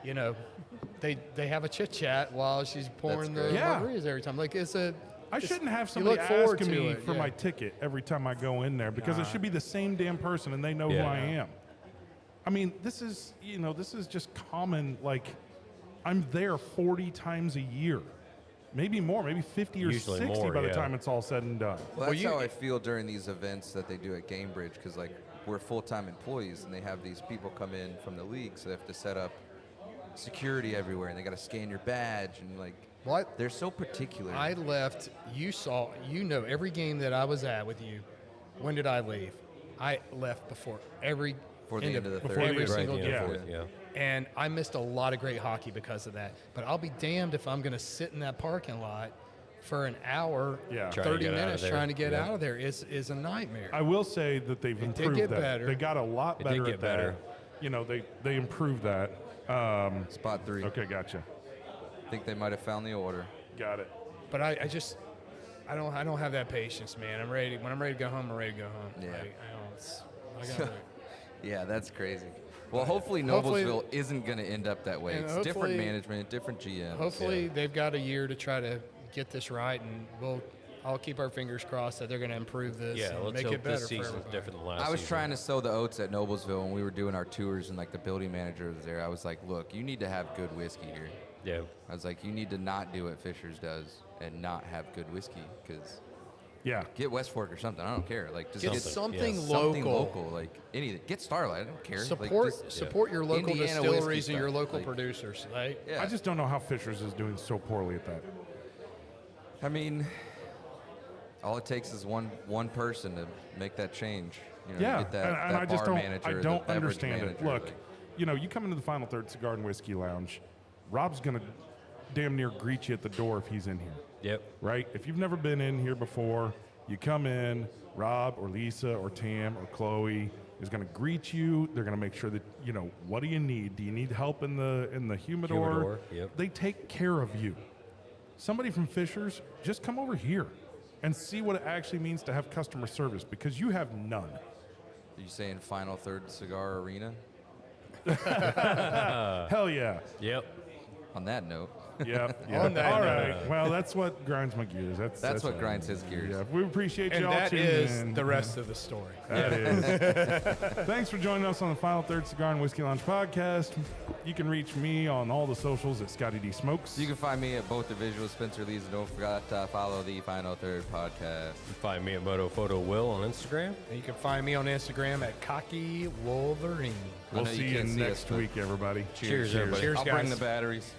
E: have a chit chat while she's pouring the
C: great.
B: Yeah.
E: margaritas every time. Like
B: I shouldn't have
E: you
B: somebody
E: look forward
B: asking
E: to
B: me
E: it,
B: for
E: yeah.
B: my ticket every time I go in there, because it should be the same damn person and they know who
D: Yeah.
B: I am. I mean, this is just common. Like, I'm there 40 times a year. maybe more, maybe 50 or
D: Usually
B: 60
D: more,
B: by the
D: yeah.
B: time it's all said and done.
C: Well, that's how I feel during these events that they do at Gamebridge, because like we're full-time employees and they have these people come in from the league, so they have to set up security everywhere and they got to scan your badge and like
E: What?
C: they're so particular.
E: I left. You saw. Every game that I was at with you. When did I leave? I left before every.
C: For the end of the
E: before
C: third.
E: every
B: Right,
E: single
D: yeah,
E: game.
B: yeah.
D: fourth, yeah.
E: And I missed a lot of great hockey because of that. But I'll be damned if I'm going to sit in that parking lot for an hour,
B: Yeah.
D: Trying to
E: 30
D: get out of
E: minutes
D: there.
E: trying to get
D: Yeah.
E: out of there is a nightmare.
B: I will say that they've
E: It did
B: improved
E: get
B: that.
E: better.
B: They got a lot
D: It
B: better
D: did get
B: at that.
D: better.
B: You know, they improved that.
C: Spot 3.
B: Okay, gotcha.
C: I think they might have found the order.
B: Got it.
E: But I don't have that patience, man. I'm ready. When I'm ready to go home, I'm ready to go home.
C: Yeah.
E: I gotta,
C: Yeah, that's crazy. Well, hopefully
E: Hopefully-
C: Noblesville isn't going to end up that way.
E: And
C: It's different
E: hopefully-
C: management, different GMs.
E: hopefully they've got a year to try to get this right, and I'll keep our fingers crossed that they're going to improve this
D: Yeah,
E: and
D: let's
E: make
D: hope
E: it better
D: this
E: for
D: season's
E: everybody.
D: different than last
C: I was
D: season.
C: trying to sow the oats at Noblesville when we were doing our tours, and like the building manager was there. I was like, look, you need to have good whiskey here.
D: Yeah.
C: I was like, you need to not do what Fisher's does and not have good whiskey, because
B: Yeah.
C: get West Fork or something. I don't care. Like, just
E: Get
C: get
E: something
D: yes.
C: something
E: local.
C: local. Like anything. Get Starlight. I don't care.
E: Support
C: like, just,
E: support your local
C: Indiana
E: distilleries
C: whiskey
E: and your
C: stuff,
E: local
C: like-
E: producers. Right?
C: Yeah.
B: I just don't know how Fisher's is doing so poorly at that.
C: I mean, all it takes is one person to make that change. You know,
B: Yeah,
C: get that,
B: and
C: that
B: I just
C: bar
B: don't.
C: manager,
B: I
C: the
B: don't
C: beverage
B: understand it.
C: manager,
B: Look,
C: like-
B: you know, you come into the final third Cigar and Whiskey Lounge. Rob's gonna damn near greet you at the door if he's in here,
D: Yep.
B: right? If you've never been in here before, you come in. Rob or Lisa or Tam or Chloe is gonna greet you. They're gonna make sure that you know what do you need. Do you need help in the humidor?
D: Humidor, yep.
B: They take care of you. Somebody from Fisher's, just come over here and see what it actually means to have customer service, because you have none.
C: Are you saying final third cigar arena?
B: Hell yeah.
D: Yep.
C: On that note,
B: Yep.
E: On that
B: All
E: note.
B: right. Well, that's what grinds my gears. That's
C: what
B: all.
C: grinds his gears.
B: Yeah. We appreciate
E: And
B: y'all
E: that
B: tuning
E: is
B: in.
E: the rest of the story.
B: That is. Thanks for joining us on the Final Third Cigar and Whiskey Lounge podcast. You can reach me on all the socials at Scotty D Smokes.
C: you can find me at both the visuals, Spencer Lee's, and don't forget to follow the Final Third podcast.
D: You can find me at Moto Photo Will on Instagram.
E: And you can find me on Instagram at Cocky Wolverine.
B: We'll
C: I know
B: see you
C: can't see us,
B: next
C: but
B: week, everybody.
D: Cheers, everybody.
E: Cheers,
C: I'll
E: guys.
C: bring the batteries.